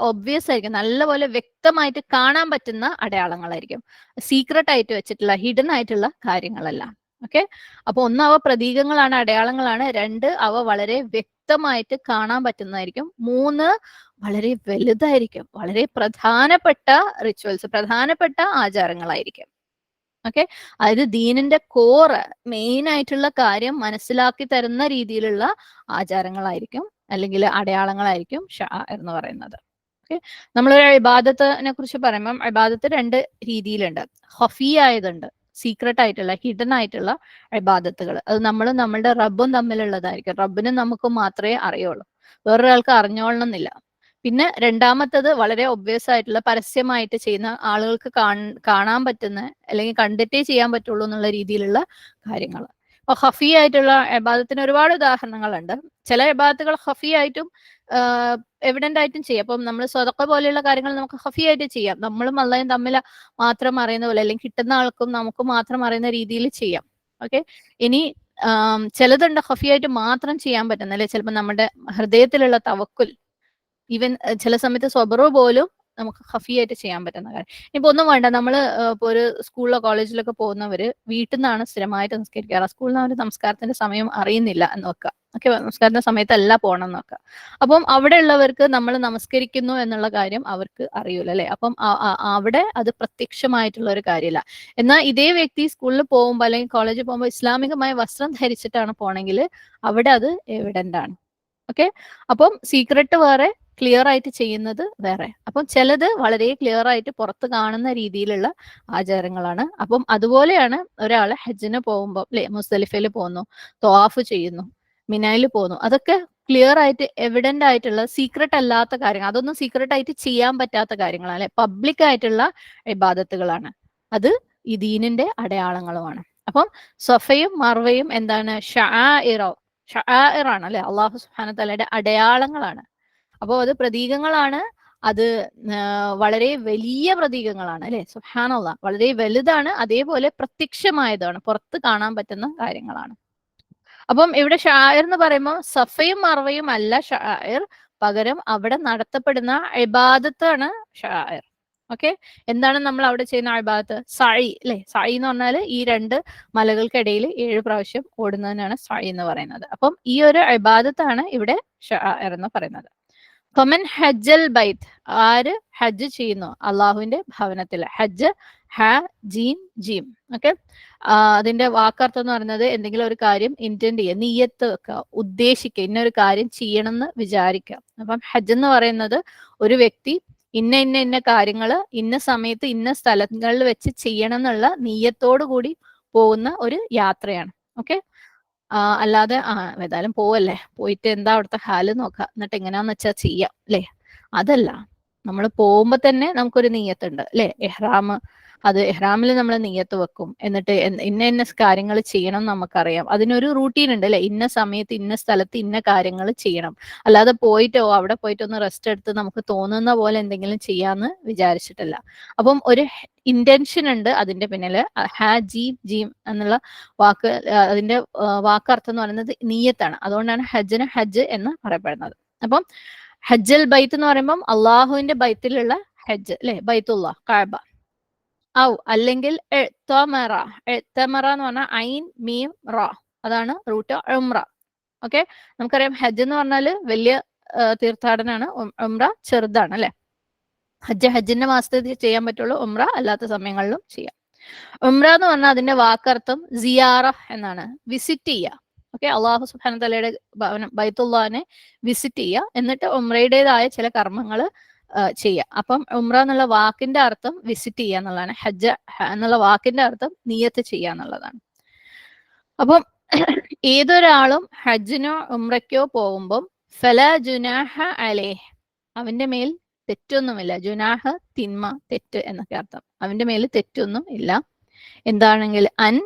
ഒബ്വിയസ് ആയിരിക്കും, നല്ലപോലെ വ്യക്തമായിട്ട് കാണാൻ പറ്റുന്ന അടയാളങ്ങളായിരിക്കും, സീക്രട്ട് ആയിട്ട് വെച്ചിട്ടുള്ള ഹിഡൻ ആയിട്ടുള്ള കാര്യങ്ങളല്ല. ഓക്കെ, അപ്പൊ ഒന്ന് അവ പ്രതീകങ്ങളാണ്, അടയാളങ്ങളാണ്. രണ്ട്, അവ വളരെ വ്യക്തമായിട്ട് കാണാൻ പറ്റുന്നതായിരിക്കും. മൂന്ന്, വളരെ വലുതായിരിക്കും, വളരെ പ്രധാനപ്പെട്ട റിച്വൽസ്, പ്രധാനപ്പെട്ട ആചാരങ്ങളായിരിക്കും. ഓക്കെ, അതായത് ദീനിന്റെ കോറ്, മെയിൻ ആയിട്ടുള്ള കാര്യം മനസ്സിലാക്കി തരുന്ന രീതിയിലുള്ള ആചാരങ്ങളായിരിക്കും അല്ലെങ്കിൽ അടയാളങ്ങളായിരിക്കും ഷാഇർ എന്ന് പറയുന്നത്. ഓക്കെ, നമ്മളൊരു ഇബാദത്തിനെ കുറിച്ച് പറയുമ്പം ഇബാദത്ത് രണ്ട് രീതിയിലുണ്ട്. ഖഫിയായതുണ്ട്, സീക്രട്ട് ആയിട്ടുള്ള, ഹിഡൻ ആയിട്ടുള്ള ഇബാദത്തുകൾ. അത് നമ്മളും നമ്മളുടെ റബ്ബും തമ്മിലുള്ളതായിരിക്കും. റബ്ബിനും നമുക്ക് മാത്രമേ അറിയുള്ളൂ, വേറൊരാൾക്ക് അറിഞ്ഞോളണമെന്നില്ല. പിന്നെ രണ്ടാമത്തത് വളരെ ഒബ്വിയസ് ആയിട്ടുള്ള, പരസ്യമായിട്ട് ചെയ്യുന്ന, ആളുകൾക്ക് കാണാൻ പറ്റുന്ന അല്ലെങ്കിൽ കണ്ടിട്ടേ ചെയ്യാൻ പറ്റുള്ളൂ എന്നുള്ള രീതിയിലുള്ള കാര്യങ്ങൾ. അപ്പൊ ഹഫി ആയിട്ടുള്ള ഇബാദത്തിന് ഒരുപാട് ഉദാഹരണങ്ങളുണ്ട്. ചില ഇബാദത്തുകൾ ഹഫി ആയിട്ടും എവിഡന്റ് ആയിട്ടും ചെയ്യാം. അപ്പം നമ്മൾ സ്വതക്ക പോലെയുള്ള കാര്യങ്ങൾ നമുക്ക് ഹഫി ആയിട്ട് ചെയ്യാം, നമ്മളും അള്ളയും തമ്മിൽ മാത്രം അറിയുന്ന പോലെ, അല്ലെങ്കിൽ കിട്ടുന്ന ആൾക്കും നമുക്ക് മാത്രം അറിയുന്ന രീതിയിൽ ചെയ്യാം. ഓക്കെ, ഇനി ചിലതുണ്ട് ഹഫി ആയിട്ട് മാത്രം ചെയ്യാൻ പറ്റുന്ന, അല്ലെ ചിലപ്പോൾ നമ്മുടെ ഹൃദയത്തിലുള്ള തവക്കുൽ, ഈവൻ ചില സമയത്ത് സ്വബറു പോലും നമുക്ക് ഹഫിയായിട്ട് ചെയ്യാൻ പറ്റുന്ന കാര്യം. ഇപ്പൊ ഒന്നും വേണ്ട, നമ്മൾ ഇപ്പൊ ഒരു സ്കൂളിലോ കോളേജിലൊക്കെ പോകുന്നവര് വീട്ടിൽ നിന്നാണ് സ്ഥിരമായിട്ട് നമസ്കരിക്കാറ്. സ്കൂളിൽ നിന്ന് അവർ നമസ്കാരത്തിന്റെ സമയം അറിയുന്നില്ല എന്ന് വെക്കുക. ഓക്കെ, നമസ്കാരത്തിന്റെ സമയത്തല്ല പോകണം എന്ന് വെക്കുക. അപ്പം അവിടെ ഉള്ളവർക്ക് നമ്മൾ നമസ്കരിക്കുന്നു എന്നുള്ള കാര്യം അവർക്ക് അറിയൂല അല്ലെ. അപ്പം അവിടെ അത് പ്രത്യക്ഷമായിട്ടുള്ള ഒരു കാര്യമില്ല. എന്നാൽ ഇതേ വ്യക്തി സ്കൂളിൽ പോകുമ്പോൾ അല്ലെങ്കിൽ കോളേജിൽ പോകുമ്പോൾ ഇസ്ലാമികമായ വസ്ത്രം ധരിച്ചിട്ടാണ് പോണെങ്കിൽ അവിടെ അത് എവിഡന്റ് ആണ്. ഓക്കെ, അപ്പം സീക്രട്ട് വേറെ, ക്ലിയർ ആയിട്ട് ചെയ്യുന്നത് വേറെ. അപ്പം ചിലത് വളരെ ക്ലിയർ ആയിട്ട് പുറത്ത് കാണുന്ന രീതിയിലുള്ള ആചാരങ്ങളാണ്. അപ്പം അതുപോലെയാണ് ഒരാൾ ഹജ്ജിന് പോകുമ്പോൾ അല്ലെ, മുസ്ദലിഫയിൽ പോകുന്നു, ത്വാഫ് ചെയ്യുന്നു, മിനായിൽ പോകുന്നു, അതൊക്കെ ക്ലിയർ ആയിട്ട് എവിഡന്റ് ആയിട്ടുള്ള, സീക്രട്ട് അല്ലാത്ത കാര്യങ്ങൾ, അതൊന്നും സീക്രട്ട് ആയിട്ട് ചെയ്യാൻ പറ്റാത്ത കാര്യങ്ങളാണ് അല്ലെ, പബ്ലിക് ആയിട്ടുള്ള ഇബാദത്തുകളാണ്. അത് ഈ ദീനിന്റെ അടയാളങ്ങളുമാണ്. അപ്പം സഫയും മർവയും എന്താണ്? ഷആഇറാണ് അല്ലെ, അള്ളാഹു സുബ്ഹാനഹു വതആലയുടെ അടയാളങ്ങളാണ്. അപ്പോൾ അത് പ്രതീകങ്ങളാണ്, അത് വളരെ വലിയ പ്രതീകങ്ങളാണ് അല്ലെ. സുബ്ഹാനല്ലാഹ്, വളരെ വലുതാണ്, അതേപോലെ പ്രത്യക്ഷമായതാണ്, പുറത്ത് കാണാൻ പറ്റുന്ന കാര്യങ്ങളാണ്. അപ്പം ഇവിടെ ഷാഇർ എന്ന് പറയുമ്പോൾ സഫയും മർവയും അല്ല ഷാഇർ, പകരം അവിടെ നടത്തപ്പെടുന്ന ഇബാദത്താണ് ഷാഇർ. ഓക്കെ, എന്താണ് നമ്മൾ അവിടെ ചെയ്യുന്ന ഇബാദത്ത്? സഈ അല്ലെ? സഈ എന്ന് പറഞ്ഞാൽ ഈ 2 മലകൾക്കിടയിൽ 7 പ്രാവശ്യം ഓടുന്നതിനാണ് സഈ എന്ന് പറയുന്നത്. അപ്പം ഈ ഒരു ഇബാദത്താണ് ഇവിടെ ശഅർ എന്ന് പറയുന്നത്. ഫമൻ ഹജ്ജൽ ബൈത്ത്, ആര് ഹജ്ജ് ചെയ്യുന്നു അള്ളാഹുവിന്റെ ഭവനത്തിൽ. ഹജ്ജ് ഹ ജീം ജീം. ഓക്കെ, അതിന്റെ വാക്കർത്ഥം എന്ന് പറയുന്നത് എന്തെങ്കിലും ഒരു കാര്യം ഇന്റന്റ് ചെയ്യുക, നിയ്യത്ത് വെക്കുക, ഉദ്ദേശിക്കുക, ഇന്നൊരു കാര്യം ചെയ്യണം എന്ന് വിചാരിക്കുക. അപ്പം ഹജ്ജ് എന്ന് പറയുന്നത് ഒരു വ്യക്തി ഇന്ന ഇന്ന ഇന്ന കാര്യങ്ങൾ ഇന്ന സമയത്ത് ഇന്ന സ്ഥലങ്ങളിൽ വെച്ച് ചെയ്യണം എന്നുള്ള നിയ്യത്തോടു കൂടി പോകുന്ന ഒരു യാത്രയാണ്. ഓക്കെ, അല്ലാതെ ഏതായാലും പോവല്ലേ, പോയിട്ട് എന്താ അവിടുത്തെ ഹാല് നോക്കാം, എന്നിട്ട് എങ്ങനെയാന്ന് വെച്ചാൽ ചെയ്യാം അല്ലെ, അതല്ല. നമ്മൾ പോകുമ്പോ തന്നെ നമുക്കൊരു നിയ്യത്തുണ്ട് അല്ലെ, എഹ്റാം. അത് എഹ്റാമിൽ നമ്മൾ നിയ്യത്ത് വെക്കും, എന്നിട്ട് ഇന്ന ഇന്ന കാര്യങ്ങൾ ചെയ്യണം നമുക്കറിയാം. അതിനൊരു റൂട്ടീൻ ഉണ്ട് അല്ലെ, ഇന്ന സമയത്ത് ഇന്ന സ്ഥലത്ത് ഇന്ന കാര്യങ്ങൾ ചെയ്യണം. അല്ലാതെ പോയിട്ടോ അവിടെ പോയിട്ട് ഒന്ന് റെസ്റ്റ് എടുത്ത് നമുക്ക് തോന്നുന്ന പോലെ എന്തെങ്കിലും ചെയ്യാന്ന് വിചാരിച്ചിട്ടല്ല. അപ്പം ഒരു ഇന്റൻഷൻ ഉണ്ട് അതിന്റെ പിന്നില്. ജീം ജീം എന്നുള്ള വാക്ക്, അതിന്റെ വാക്കർത്ഥം എന്ന് പറയുന്നത് നീയത്താണ്. അതുകൊണ്ടാണ് ഹജ്ജിന് ഹജ്ജ് എന്ന് പറയപ്പെടുന്നത്. അപ്പം ഹജ്ജൽ ബൈത്ത് എന്ന് പറയുമ്പോൾ അള്ളാഹുവിന്റെ ബൈത്തിലുള്ള ഹജ്ജ് അല്ലെ, ബൈത്തുള്ള കഅബ. ഔ അല്ലെങ്കിൽ എഴുത്തമറ എന്ന് പറഞ്ഞാൽ ഐൻ മീം റ, അതാണ് റൂട്ട് ഉംറ. ഓക്കെ, നമുക്കറിയാം ഹജ്ജ് എന്ന് പറഞ്ഞാല് വലിയ തീർത്ഥാടനാണ്, ഉംറ ചെറുതാണ് അല്ലെ. ഹജ്ജിന്റെ മാസത്തിൽ ചെയ്യാൻ പറ്റുള്ളൂ, ഉംറ അല്ലാത്ത സമയങ്ങളിലും ചെയ്യാം. ഉംറ എന്ന് പറഞ്ഞാൽ അതിന്റെ വാക്കർത്ഥം സിയാറ എന്നാണ്, വിസിറ്റ് ചെയ്യുക. ഓക്കെ, അള്ളാഹു സുബ്ഹാനഹു തആലയുടെ ഭവനം ബൈത്തുല്ലാഹിനെ വിസിറ്റ് ചെയ്യുക, എന്നിട്ട് ഉംറയുടേതായ ചില കർമ്മങ്ങൾ ചെയ്യുക. അപ്പം ഉംറ എന്നുള്ള വാക്കിന്റെ അർത്ഥം വിസിറ്റ് ചെയ്യുക എന്നുള്ളതാണ്. ഹജ്ജ് എന്നുള്ള വാക്കിന്റെ അർത്ഥം നിയത്ത് ചെയ്യുക എന്നുള്ളതാണ്. അപ്പം ഏതൊരാളും ഹജ്ജിനോ ഉംറയ്ക്കോ പോകുമ്പം ഫല ജുനാഹ അലൈഹ്, അവന്റെ മേൽ തെറ്റൊന്നുമില്ല. ജുനാഹ് തിന്മ, തെറ്റ് എന്നൊക്കെ അർത്ഥം. അവന്റെ മേൽ തെറ്റൊന്നും ഇല്ല. എന്താണെങ്കിൽ അൻ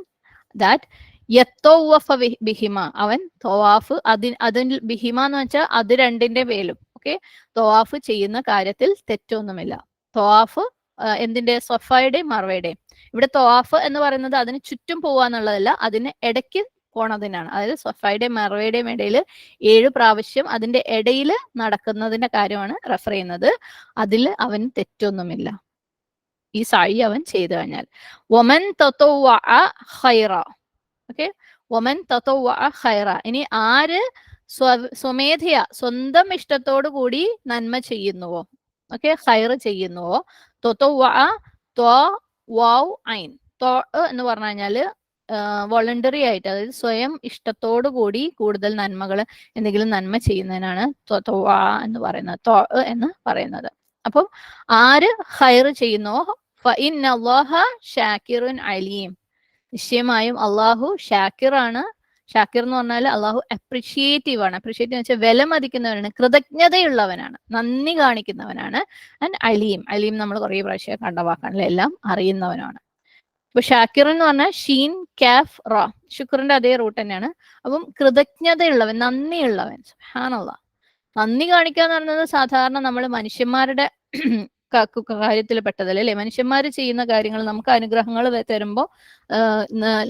ദാറ്റ് യത്തോവഫ ബിഹിമ, അവൻ തൊവാഫ് അതിൽ ബിഹിമ എന്ന് വെച്ചാൽ അത് രണ്ടിന്റെ മേലും. ഓക്കെ, തൊവാഫ് ചെയ്യുന്ന കാര്യത്തിൽ തെറ്റൊന്നുമില്ല. തൊവാഫ് എന്തിന്റെ? സഫയുടെയും മർവയുടെയും. ഇവിടെ തൊവാഫ് എന്ന് പറയുന്നത് അതിന് ചുറ്റും പോവാന്നുള്ളതല്ല, അതിന് ഇടയ്ക്ക് പോണതിനാണ്. അതായത് സഫയുടെയും മർവയുടെയും ഇടയിൽ 7 പ്രാവശ്യം അതിന്റെ ഇടയിൽ നടക്കുന്നതിന്റെ കാര്യമാണ് റെഫർ ചെയ്യുന്നത്. അതിൽ അവന് തെറ്റൊന്നുമില്ല ഈ സഈ അവൻ ചെയ്തു കഴിഞ്ഞാൽ. വമൻ തതവ്വഅ ഖൈറ. ഓക്കെ, വമൻ തതവ്വഅ ഖൈറ, ഇനി ആര് സ്വമേധയ സ്വന്തം ഇഷ്ടത്തോടു കൂടി നന്മ ചെയ്യുന്നുവോ, ഓക്കെ, ഖൈർ ചെയ്യുന്നുവോ. തതവ്വഅ ത്വ വൗ ഐൻ, ത്വ എന്ന് പറഞ്ഞു കഴിഞ്ഞാല് വോളണ്ടറി ആയിട്ട്, അതായത് സ്വയം ഇഷ്ടത്തോടു കൂടി കൂടുതൽ നന്മകൾ, എന്തെങ്കിലും നന്മ ചെയ്യുന്നതിനാണ് തതവ്വഅ എന്ന് പറയുന്നത്, ത്വ എന്ന് പറയുന്നത്. അപ്പം ആര് ഖൈർ ചെയ്യുന്നോ ഫഇന്നല്ലാഹ ഷാക്കിറുൻ അലീം, നിശ്ചയമായും അള്ളാഹു ഷാക്കിർ ആണ്. ഷാക്കിർ എന്ന് പറഞ്ഞാൽ അള്ളാഹു അപ്രിഷിയേറ്റീവ് ആണ്. അപ്രിഷിയേറ്റീവ് എന്ന് വെച്ചാൽ വില മതിക്കുന്നവനാണ്, കൃതജ്ഞതയുള്ളവനാണ്, നന്ദി കാണിക്കുന്നവനാണ്. ആൻഡ് അലീം, അലീം നമ്മൾ കുറേ പ്രാവശ്യം കണ്ട വാക്കാണല്ലോ, എല്ലാം അറിയുന്നവനാണ്. ഇപ്പൊ ഷാക്കിർ എന്ന് പറഞ്ഞാൽ ഷീൻ കാഫ് റ, ശുക്രിന്റെ അതേ റൂട്ട് തന്നെയാണ്. അപ്പം കൃതജ്ഞതയുള്ളവൻ, നന്ദിയുള്ളവൻ. സുബ്ഹാനല്ലാഹ്, നന്ദി കാണിക്കുക എന്ന് പറയുന്നത് സാധാരണ നമ്മൾ മനുഷ്യന്മാരുടെ കാര്യത്തിൽ പെട്ടതല്ലേ അല്ലെ. മനുഷ്യന്മാർ ചെയ്യുന്ന കാര്യങ്ങൾ, നമുക്ക് അനുഗ്രഹങ്ങൾ തരുമ്പോൾ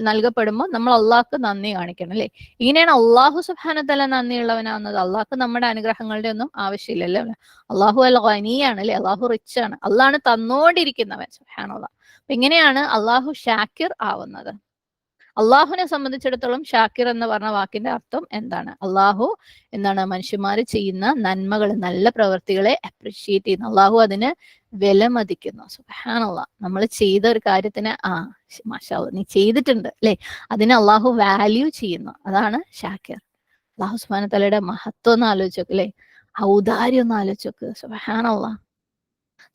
നൽകപ്പെടുമ്പോൾ നമ്മൾ അള്ളാഹ്ക്ക് നന്ദി കാണിക്കണം അല്ലെ. ഇങ്ങനെയാണ് അള്ളാഹു സുബ്ഹാനഹു തആല നന്ദിയുള്ളവനാവുന്നത്. അള്ളാഹ്ക്ക് നമ്മുടെ അനുഗ്രഹങ്ങളുടെ ഒന്നും ആവശ്യമില്ലല്ലോ. അള്ളാഹു അൽ ഗനിയാണ് അല്ലെ, അള്ളാഹു റിച്ച് ആണ്, അള്ളാഹാണ് തന്നോണ്ടിരിക്കുന്നവൻ. സുബ്ഹാനല്ലാഹ്. അപ്പൊ ഇങ്ങനെയാണ് അള്ളാഹു ഷാക്കിർ ആവുന്നത്. അള്ളാഹുവിനെ സംബന്ധിച്ചിടത്തോളം ഷാക്കിർ എന്ന് പറഞ്ഞ വാക്കിന്റെ അർത്ഥം എന്താണ്? അള്ളാഹു എന്താണ്? മനുഷ്യന്മാർ ചെയ്യുന്ന നന്മകൾ, നല്ല പ്രവൃത്തികളെ അപ്രിഷിയേറ്റ് ചെയ്യുന്നു. അള്ളാഹു അതിന് വില മതിക്കുന്നു. സുബ്ഹാനല്ലാഹ്, നമ്മൾ ചെയ്ത ഒരു കാര്യത്തിന് മാഷാ അല്ലാഹ് നീ ചെയ്തിട്ടുണ്ട് അല്ലെ, അതിന് അള്ളാഹു വാല്യൂ ചെയ്യുന്നു. അതാണ് ഷാക്കിർ. അള്ളാഹു സുബ്ഹാനഹു തആലയുടെ മഹത്വം ഒന്ന് ആലോചിച്ച് നോക്ക് അല്ലെ, ഔദാര്യം ഒന്ന് ആലോചിച്ച് നോക്ക്. സുബ്ഹാനല്ലാഹ്,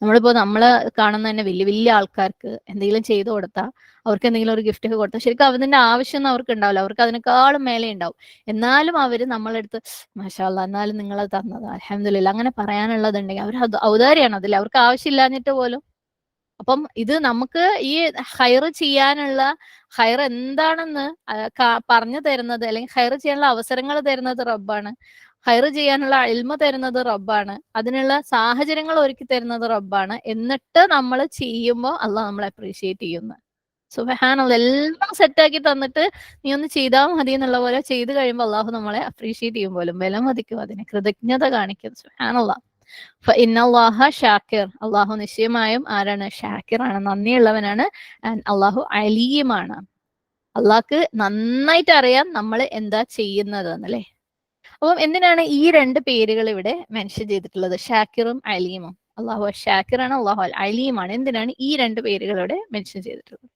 നമ്മളിപ്പോ നമ്മള് കാണുന്ന തന്നെ വലിയ വലിയ ആൾക്കാർക്ക് എന്തെങ്കിലും ചെയ്തു കൊടുത്താൽ, അവർക്ക് എന്തെങ്കിലും ഒരു ഗിഫ്റ്റ് ഒക്കെ കൊടുത്താൽ ശരിക്കും അതിന്റെ ആവശ്യമൊന്നും അവർക്ക് ഉണ്ടാവില്ല, അവർക്ക് അതിനേക്കാളും മേലെ ഉണ്ടാവും. എന്നാലും അവര് നമ്മളെടുത്ത് മാഷാ അല്ലാഹ് എന്നാലും നിങ്ങൾ തന്നത് അൽഹംദുലില്ലാഹ് അങ്ങനെ പറയാനുള്ളതുണ്ടെങ്കിൽ അവർ ഔദാര്യാണ് അതിൽ, അവർക്ക് ആവശ്യമില്ലാഞ്ഞിട്ട് പോലും. അപ്പം ഇത് നമുക്ക് ഈ ഹൈർ ചെയ്യാനുള്ള, ഹൈർ എന്താണെന്ന് പറഞ്ഞു തരുന്നത്, അല്ലെങ്കിൽ ഹൈർ ചെയ്യാനുള്ള അവസരങ്ങൾ തരുന്നത് റബ്ബാണ്. ഹൈർ ചെയ്യാനുള്ള ഇൽമ തരുന്നത് റബ്ബാണ്. അതിനുള്ള സാഹചര്യങ്ങൾ ഒരുക്കി തരുന്നത് റബ്ബാണ്. എന്നിട്ട് നമ്മൾ ചെയ്യുമ്പോൾ അള്ളാഹ് നമ്മളെ അപ്രീഷിയേറ്റ് ചെയ്യുന്നു. സുബ്ഹാനല്ലാഹ്, എല്ലാം സെറ്റാക്കി തന്നിട്ട് നീ ഒന്ന് ചെയ്താൽ മതി എന്നുള്ള പോലെ ചെയ്ത് കഴിയുമ്പോൾ അള്ളാഹു നമ്മളെ അപ്രീഷിയേറ്റ് ചെയ്യും പോലും, വില മതിക്കും, അതിന് കൃതജ്ഞത കാണിക്കും. സുബ്ഹാനല്ലാഹ്. ഫഇന്നല്ലാഹ ഷാക്കിർ, അള്ളാഹു നിശ്ചയമായും ആരാണ്? ഷാക്കിറാണ്, നന്ദിയുള്ളവനാണ്. ആൻഡ് അള്ളാഹു അലീമാണ്, അള്ളാഹ്ക്ക് നന്നായിട്ട് അറിയാം നമ്മൾ എന്താ ചെയ്യുന്നത് എന്നല്ലേ. അപ്പം എന്തിനാണ് ഈ രണ്ട് പേരുകൾ ഇവിടെ മെൻഷൻ ചെയ്തിട്ടുള്ളത്, ഷാക്കിറും അലീമും? അള്ളാഹു ഷാക്കിറാണ്, അള്ളാഹു അലീമാണ്. എന്തിനാണ് ഈ രണ്ട് പേരുകൾ ഇവിടെ മെൻഷൻ ചെയ്തിട്ടുള്ളത്?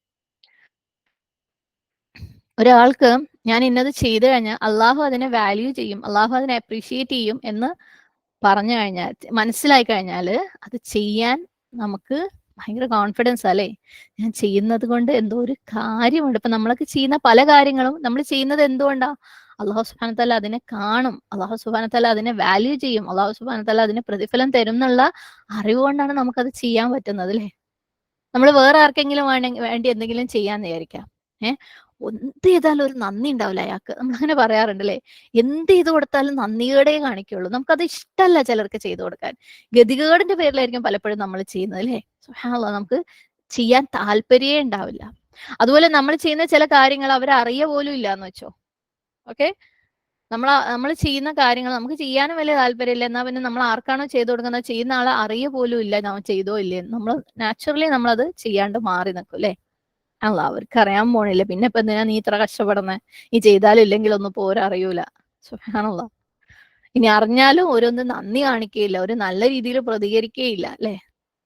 ഒരാൾക്ക് ഞാൻ ഇന്നത് ചെയ്തു കഴിഞ്ഞാൽ അള്ളാഹു അതിനെ വാല്യൂ ചെയ്യും, അള്ളാഹു അതിനെ അപ്രീഷിയേറ്റ് ചെയ്യും എന്ന് പറഞ്ഞു കഴിഞ്ഞാൽ, മനസ്സിലായി കഴിഞ്ഞാൽ അത് ചെയ്യാൻ നമുക്ക് ഭയങ്കര കോൺഫിഡൻസ് അല്ലേ. ഞാൻ ചെയ്യുന്നത് കൊണ്ട് എന്തോ ഒരു കാര്യമുണ്ട്. ഇപ്പൊ നമ്മളൊക്കെ ചെയ്യുന്ന പല കാര്യങ്ങളും നമ്മൾ ചെയ്യുന്നത് എന്തുകൊണ്ടാ? അള്ളാഹു സുബ്ഹാനഹു വതആല അതിനെ കാണും, അള്ളാഹു സുബ്ഹാനഹു വതആല അതിനെ വാല്യൂ ചെയ്യും, അള്ളാഹു സുബ്ഹാനഹു വതആല അതിന് പ്രതിഫലം തരും എന്നുള്ള അറിവ് കൊണ്ടാണ് നമുക്കത് ചെയ്യാൻ പറ്റുന്നത് അല്ലേ. നമ്മൾ വേറെ ആർക്കെങ്കിലും വേണ്ടി എന്തെങ്കിലും ചെയ്യാന്ന് വിചാരിക്കാം. ഏഹ് എന്ത് ചെയ്താലും ഒരു നന്ദി ഉണ്ടാവില്ല അയാൾക്ക്, നമ്മളങ്ങനെ പറയാറുണ്ട് അല്ലേ. എന്ത് ചെയ്ത് കൊടുത്താലും നന്ദികേടേ കാണിക്കുള്ളൂ. നമുക്കത് ഇഷ്ടമല്ല ചിലർക്ക് ചെയ്തു കൊടുക്കാൻ, ഗതികേടിന്റെ പേരിലായിരിക്കും പലപ്പോഴും നമ്മൾ ചെയ്യുന്നത് അല്ലേ. സുബ്ഹാനല്ലാഹ്, നമുക്ക് ചെയ്യാൻ താല്പര്യമേ ഉണ്ടാവില്ല. അതുപോലെ നമ്മൾ ചെയ്യുന്ന ചില കാര്യങ്ങൾ അവരറിയ പോലും ഇല്ല എന്ന് വെച്ചോ. ഓക്കെ, നമ്മൾ ചെയ്യുന്ന കാര്യങ്ങൾ നമുക്ക് ചെയ്യാനും വലിയ താല്പര്യമില്ല, എന്നാൽ പിന്നെ നമ്മൾ ആർക്കാണോ ചെയ്തു കൊടുക്കുന്നത് ചെയ്യുന്ന ആളെ അറിയ പോലും ഇല്ല നമ്മൾ ചെയ്തോ ഇല്ലേ, നമ്മൾ നാച്ചുറലി നമ്മളത് ചെയ്യാണ്ട് മാറി നിൽക്കും അല്ലേ. അല്ല, അവർക്ക് അറിയാൻ പോണില്ല, പിന്നെ ഇപ്പൊ എന്തിനാ നീ ഇത്ര കഷ്ടപ്പെടുന്നത്, നീ ചെയ്താലും ഇല്ലെങ്കിൽ ഒന്നും പോരാ അറിയൂല. സുബ്ഹാനല്ലാഹ്, ഇനി അറിഞ്ഞാലും ഓരോന്നും നന്ദി കാണിക്കുകയില്ല, ഒരു നല്ല രീതിയിൽ പ്രതികരിക്കുകയില്ല അല്ലെ.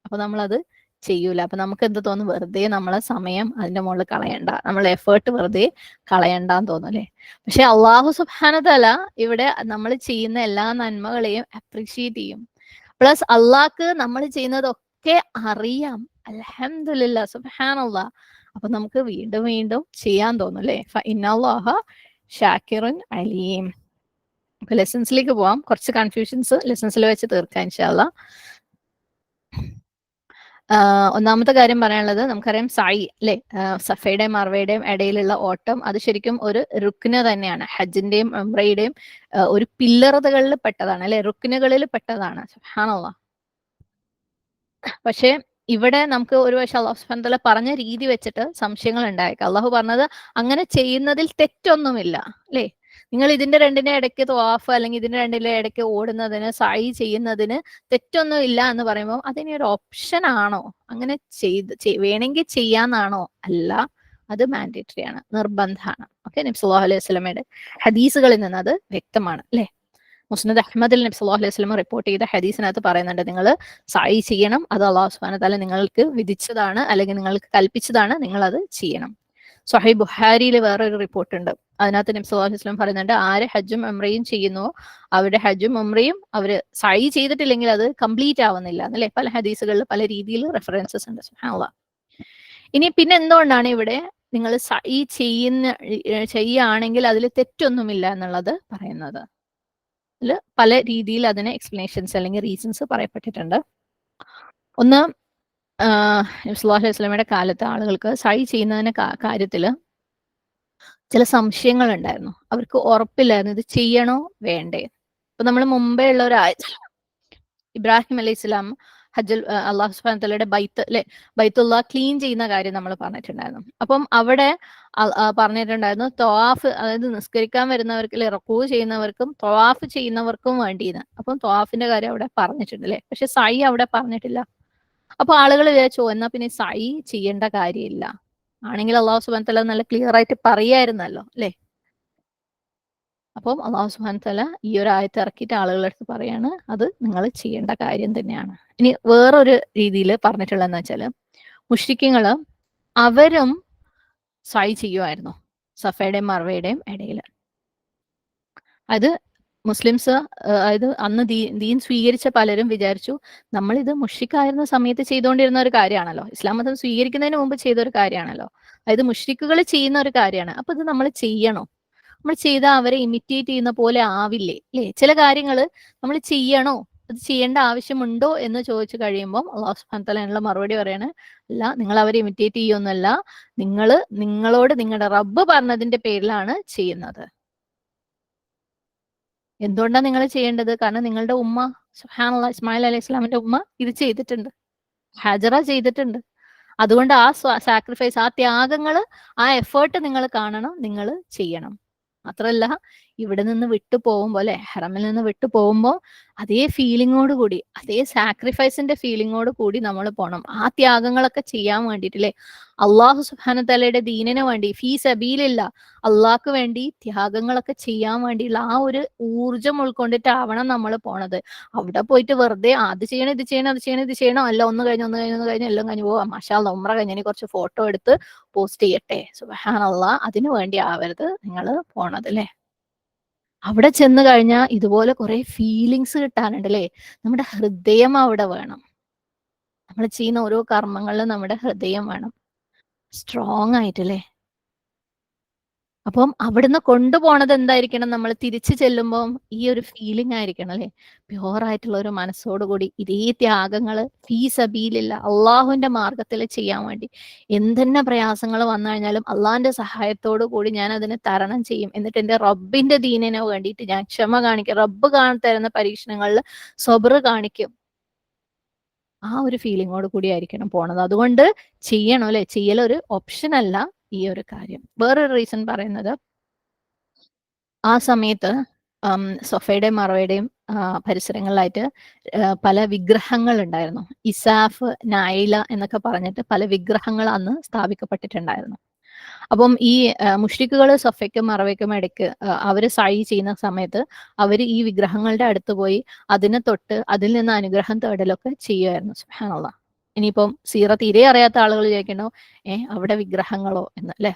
അപ്പൊ നമ്മളത് ചെയ്യൂല. അപ്പൊ നമുക്ക് എന്ത് തോന്നും, വെറുതെ നമ്മളെ സമയം അതിന്റെ മുകളിൽ കളയണ്ട, നമ്മളെ എഫേർട്ട് വെറുതെ കളയണ്ടാന്ന് തോന്നും അല്ലെ. പക്ഷെ അള്ളാഹു സുബ്ഹാനഹു വതആല ഇവിടെ നമ്മൾ ചെയ്യുന്ന എല്ലാ നന്മകളെയും അപ്രീഷിയേറ്റ് ചെയ്യും. പ്ലസ് അള്ളാഹ്ക്ക് നമ്മൾ ചെയ്യുന്നതൊക്കെ അറിയാം. അൽഹംദുലില്ലാ, സുബ്ഹാനല്ലാഹ്. അപ്പൊ നമുക്ക് വീണ്ടും വീണ്ടും ചെയ്യാൻ തോന്നും അല്ലെ. ഫഇന്നല്ലാഹ ഷാക്കിറുൻ അലീം. അപ്പൊ ലെസൺസിലേക്ക് പോവാം. കുറച്ച് കൺഫ്യൂഷൻസ് ലെസൺസിൽ വെച്ച് തീർക്കാം ഇൻഷാ അല്ലാഹ്. ഒന്നാമത്തെ കാര്യം പറയാനുള്ളത്, നമുക്കറിയാം സായി അല്ലെ, സഫയുടെയും മർവയുടെയും ഇടയിലുള്ള ഓട്ടം, അത് ശരിക്കും ഒരു റുക്ന തന്നെയാണ്. ഹജ്ജിന്റെയും ഉംറയുടെയും ഒരു പില്ലറുകളിൽ പെട്ടതാണ് അല്ലെ, റുക്നുകളിൽ പെട്ടതാണ്. സുബ്ഹാനല്ലാഹ്. പക്ഷെ ഇവിടെ നമുക്ക് ഒരു പക്ഷെ അള്ളാഹു സുബ്ഹാനഹു വതആല പറഞ്ഞ രീതി വെച്ചിട്ട് സംശയങ്ങൾ ഉണ്ടായേക്കാം. അള്ളാഹു പറഞ്ഞത് അങ്ങനെ ചെയ്യുന്നതിൽ തെറ്റൊന്നുമില്ല അല്ലേ. നിങ്ങൾ ഇതിന്റെ രണ്ടിന്റെ ഇടയ്ക്ക് ത്വാഫ് അല്ലെങ്കിൽ ഇതിന്റെ രണ്ടിന്റെ ഇടയ്ക്ക് ഓടുന്നതിന്, സഅയ് ചെയ്യുന്നതിന് തെറ്റൊന്നും ഇല്ല എന്ന് പറയുമ്പോൾ അതിന് ഒരു ഓപ്ഷൻ ആണോ, അങ്ങനെ വേണമെങ്കിൽ ചെയ്യാന്നാണോ? അല്ല, അത് മാൻഡേറ്ററി ആണ്, നിർബന്ധമാണ്. ഓക്കെ, നബി സല്ലല്ലാഹു അലൈഹി വസല്ലമയുടെ ഹദീസുകളിൽ നിന്ന് അത് വ്യക്തമാണ് അല്ലേ. മുസ്നദ് അഹ്മദിൽ നബി സല്ലല്ലാഹു അലൈഹി വസല്ലം റിപ്പോർട്ട് ചെയ്ത ഹദീസിനകത്ത് പറയുന്നുണ്ട്, നിങ്ങൾ സഅയ് ചെയ്യണം, അത് അല്ലാഹു സുബ്ഹാനഹു വതആല നിങ്ങൾക്ക് വിധിച്ചതാണ് അല്ലെങ്കിൽ നിങ്ങൾക്ക് കൽപ്പിച്ചതാണ്, നിങ്ങൾ അത് ചെയ്യണം. സ്വഹീഹ് ബുഖാരിയിൽ വേറൊരു റിപ്പോർട്ട് ഉണ്ട്, അതിനകത്ത് നബി സല്ലല്ലാഹു അലൈഹി വസല്ലം പറയുന്നുണ്ട്, ആര് ഹജ്ജും ഉംറയും ചെയ്യുന്നുവോ അവരുടെ ഹജ്ജും ഉംറയും അവര് സഅയ് ചെയ്തിട്ടില്ലെങ്കിൽ അത് കംപ്ലീറ്റ് ആവുന്നില്ല എന്നല്ലേ. പല ഹദീസുകളിൽ പല രീതിയിൽ റെഫറൻസസ് ഉണ്ട്. സുബ്ഹാനല്ലാഹ്. ഇനി പിന്നെ എന്തുകൊണ്ടാണ് ഇവിടെ നിങ്ങൾ സഅയ് ചെയ്യുകയാണെങ്കിൽ അതിൽ തെറ്റൊന്നുമില്ല എന്നുള്ളത് പറയുന്നത്? പല രീതിയിൽ അതിന് എക്സ്പ്ലനേഷൻസ് അല്ലെങ്കിൽ റീസൺസ് പറയപ്പെട്ടിട്ടുണ്ട്. ഒന്ന്, നബി സല്ലല്ലാഹു അലൈഹി വസല്ലമയുടെ കാലത്ത് ആളുകൾക്ക് സഅയ് ചെയ്യുന്നതിന്റെ കാര്യത്തിൽ ചില സംശയങ്ങൾ ഉണ്ടായിരുന്നു. അവർക്ക് ഉറപ്പില്ലായിരുന്നു ഇത് ചെയ്യണോ വേണ്ടേ. ഇപ്പൊ നമ്മൾ മുമ്പേ ഉള്ള ഒരു ഇബ്രാഹിം അലൈഹി സ്വലാം ഹജ്ജൽ അള്ളാഹു സുബ്ഹാനഹു വതആലയുടെ ബൈത്ത് അല്ലെ, ബൈത്തുള്ള ക്ലീൻ ചെയ്യുന്ന കാര്യം നമ്മൾ പറഞ്ഞിട്ടുണ്ടായിരുന്നു. അപ്പം അവിടെ പറഞ്ഞിട്ടുണ്ടായിരുന്നു ത്വവാഫ്, അതായത് നിസ്കരിക്കാൻ വരുന്നവർക്ക് അല്ലെ, റുക്കൂ ചെയ്യുന്നവർക്കും ത്വവാഫ് ചെയ്യുന്നവർക്കും വേണ്ടിയെന്ന്. അപ്പം ത്വവാഫിന്റെ കാര്യം അവിടെ പറഞ്ഞിട്ടുണ്ട് അല്ലെ, പക്ഷെ സഅയ് അവിടെ പറഞ്ഞിട്ടില്ല. അപ്പൊ ആളുകൾ വിചാരിച്ചു എന്നാ പിന്നെ സഅയ് ചെയ്യേണ്ട കാര്യമില്ല, ആണെങ്കിൽ അള്ളാഹു സുബ്ഹാനഹു വതആല നല്ല ക്ലിയർ ആയിട്ട് പറയായിരുന്നല്ലോ അല്ലെ. അപ്പം അള്ളാഹു സുബ്ഹാനഹു വതആല ഈ ഒരു ആയത്ത് ഇറക്കിയിട്ട് ആളുകളുടെ അടുത്ത് പറയാണ്, അത് നിങ്ങൾ ചെയ്യേണ്ട കാര്യം തന്നെയാണ്. ഇനി വേറൊരു രീതിയിൽ പറഞ്ഞിട്ടുള്ളതെന്ന് വെച്ചാല്, മുശ്രിക്കുകള് അവരും സഅയ് ചെയ്യുമായിരുന്നു സഫയുടെയും മർവയുടെയും ഇടയിൽ. അത് മുസ്ലിംസ്, അതായത് അന്ന് ദീൻ സ്വീകരിച്ച പലരും വിചാരിച്ചു നമ്മൾ ഇത് മുഷ്രിക്കായിരുന്ന സമയത്ത് ചെയ്തുകൊണ്ടിരുന്ന ഒരു കാര്യമാണല്ലോ, ഇസ്ലാം മതം സ്വീകരിക്കുന്നതിന് മുമ്പ് ചെയ്ത ഒരു കാര്യമാണല്ലോ, അതായത് മുഷ്രിക്കുകൾ ചെയ്യുന്ന ഒരു കാര്യമാണ്, അപ്പൊ ഇത് നമ്മൾ ചെയ്യണോ, നമ്മൾ ചെയ്താൽ അവരെ ഇമിറ്റേറ്റ് ചെയ്യുന്ന പോലെ ആവില്ലേ അല്ലേ. ചില കാര്യങ്ങൾ നമ്മൾ ചെയ്യണോ, അത് ചെയ്യേണ്ട ആവശ്യമുണ്ടോ എന്ന് ചോദിച്ചു കഴിയുമ്പോൾ അള്ളാഹു സുബ്ഹാനഹു വതആല അതിനുള്ള മറുപടി പറയാണ്, അല്ല, നിങ്ങൾ അവരെ ഇമിറ്റേറ്റ് ചെയ്യൊന്നുമല്ല, നിങ്ങളോട് നിങ്ങളുടെ റബ്ബ് പറഞ്ഞതിന്റെ പേരിലാണ് ചെയ്യുന്നത്. എന്തുകൊണ്ടാണ് നിങ്ങൾ ചെയ്യേണ്ടത്? കാരണം നിങ്ങളുടെ ഉമ്മ, സുബ്ഹാനല്ലാഹ്, ഇസ്മായിൽ അലൈഹി ഇസ്ലാമിന്റെ ഉമ്മ ഇത് ചെയ്തിട്ടുണ്ട്, ഹാജറ ചെയ്തിട്ടുണ്ട്. അതുകൊണ്ട് ആ സാക്രിഫൈസ്, ആ ത്യാഗങ്ങൾ, ആ എഫേർട്ട് നിങ്ങൾ കാണണം, നിങ്ങൾ ചെയ്യണം. മാത്രമല്ല ഇവിടെ നിന്ന് വിട്ടു പോകുമ്പോൾ അല്ലെ, ഹറമിൽ നിന്ന് വിട്ടു പോകുമ്പോൾ അതേ ഫീലിങ്ങോട് കൂടി, അതേ സാക്രിഫൈസിന്റെ ഫീലിങ്ങോട് കൂടി നമ്മൾ പോണം. ആ ത്യാഗങ്ങളൊക്കെ ചെയ്യാൻ വേണ്ടിയിട്ടില്ലേ, അള്ളാഹു സുബ്ഹാനഹു വതആലയുടെ ദീനിന് വേണ്ടി, ഫീ സബീലില്ല, അള്ളാഹ്ക്ക് വേണ്ടി ത്യാഗങ്ങളൊക്കെ ചെയ്യാൻ വേണ്ടിയുള്ള ആ ഒരു ഊർജം ഉൾക്കൊണ്ടിട്ടാവണം നമ്മൾ പോണത്. അവിടെ പോയിട്ട് വെറുതെ അത് ചെയ്യണം ഇത് ചെയ്യണം അത് ചെയ്യണം ഇത് ചെയ്യണം, അല്ല ഒന്ന് കഴിഞ്ഞ് ഒന്ന് കഴിഞ്ഞ് ഒന്ന് കഴിഞ്ഞ് എല്ലാം കഴിഞ്ഞ് പോവാം, മാഷാ അല്ലാഹ് ഉംറ കഴിഞ്ഞ് ഇനി കുറച്ച് ഫോട്ടോ എടുത്ത് പോസ്റ്റ് ചെയ്യട്ടെ, സുബ്ഹാനല്ലാഹ്, അതിനു വേണ്ടി ആവരുത് നിങ്ങൾ പോണത് അല്ലേ. അവിടെ ചെന്ന് കഴിഞ്ഞാൽ ഇതുപോലെ കുറെ ഫീലിങ്സ് കിട്ടാനുണ്ട് അല്ലേ. നമ്മുടെ ഹൃദയം അവിടെ വേണം. നമ്മൾ ചെയ്യുന്ന ഓരോ കർമ്മങ്ങളിലും നമ്മുടെ ഹൃദയം വേണം, സ്ട്രോങ് ആയിട്ടല്ലേ. അപ്പം അവിടുന്ന് കൊണ്ടുപോണത് എന്തായിരിക്കണം, നമ്മൾ തിരിച്ചു ചെല്ലുമ്പോൾ ഈ ഒരു ഫീലിംഗ് ആയിരിക്കണം അല്ലെ. പ്യുവർ ആയിട്ടുള്ള ഒരു മനസ്സോടുകൂടി ഇതേ ത്യാഗങ്ങൾ ഫീ സബീലില്ല, അള്ളാഹുവിന്റെ മാർഗത്തിൽ ചെയ്യാൻ വേണ്ടി എന്തെന്നെ പ്രയാസങ്ങൾ വന്നു കഴിഞ്ഞാലും അള്ളാഹിന്റെ സഹായത്തോടു കൂടി ഞാൻ അതിനെ തരണം ചെയ്യും, എന്നിട്ട് എന്റെ റബ്ബിന്റെ ദീനിന് വേണ്ടിയിട്ട് ഞാൻ ക്ഷമ കാണിക്കും, റബ്ബ് തരുന്ന പരീക്ഷണങ്ങളിൽ സബറ് കാണിക്കും. ആ ഒരു ഫീലിങ്ങോട് കൂടി ആയിരിക്കണം പോണത്. അതുകൊണ്ട് ചെയ്യണം അല്ലെ, ചെയ്യലൊരു ഓപ്ഷൻ അല്ല ഈ ഒരു കാര്യം. വേറൊരു റീസൺ പറയുന്നത്, ആ സമയത്ത് സൊഫയുടെ മറവയുടെയും പരിസരങ്ങളിലായിട്ട് പല വിഗ്രഹങ്ങൾ ഉണ്ടായിരുന്നു. ഇസാഫ്, നായില എന്നൊക്കെ പറഞ്ഞിട്ട് പല വിഗ്രഹങ്ങൾ അന്ന് സ്ഥാപിക്കപ്പെട്ടിട്ടുണ്ടായിരുന്നു. അപ്പം ഈ മുഷ്രിക്കുകൾ സൊഫയ്ക്കും മറവയ്ക്കും ഇടയ്ക്ക് അവര് സഅയ് ചെയ്യുന്ന സമയത്ത് അവര് ഈ വിഗ്രഹങ്ങളുടെ അടുത്ത് പോയി അതിനെ തൊട്ട് അതിൽ നിന്ന് അനുഗ്രഹം തേടലൊക്കെ ചെയ്യുമായിരുന്നു. സുബ്ഹാനല്ലാഹ്. ഇനിയിപ്പം സീറ തീരെ അറിയാത്ത ആളുകൾ ചോദിക്കണോ, അവിടെ വിഗ്രഹങ്ങളോ എന്ന് അല്ലെ.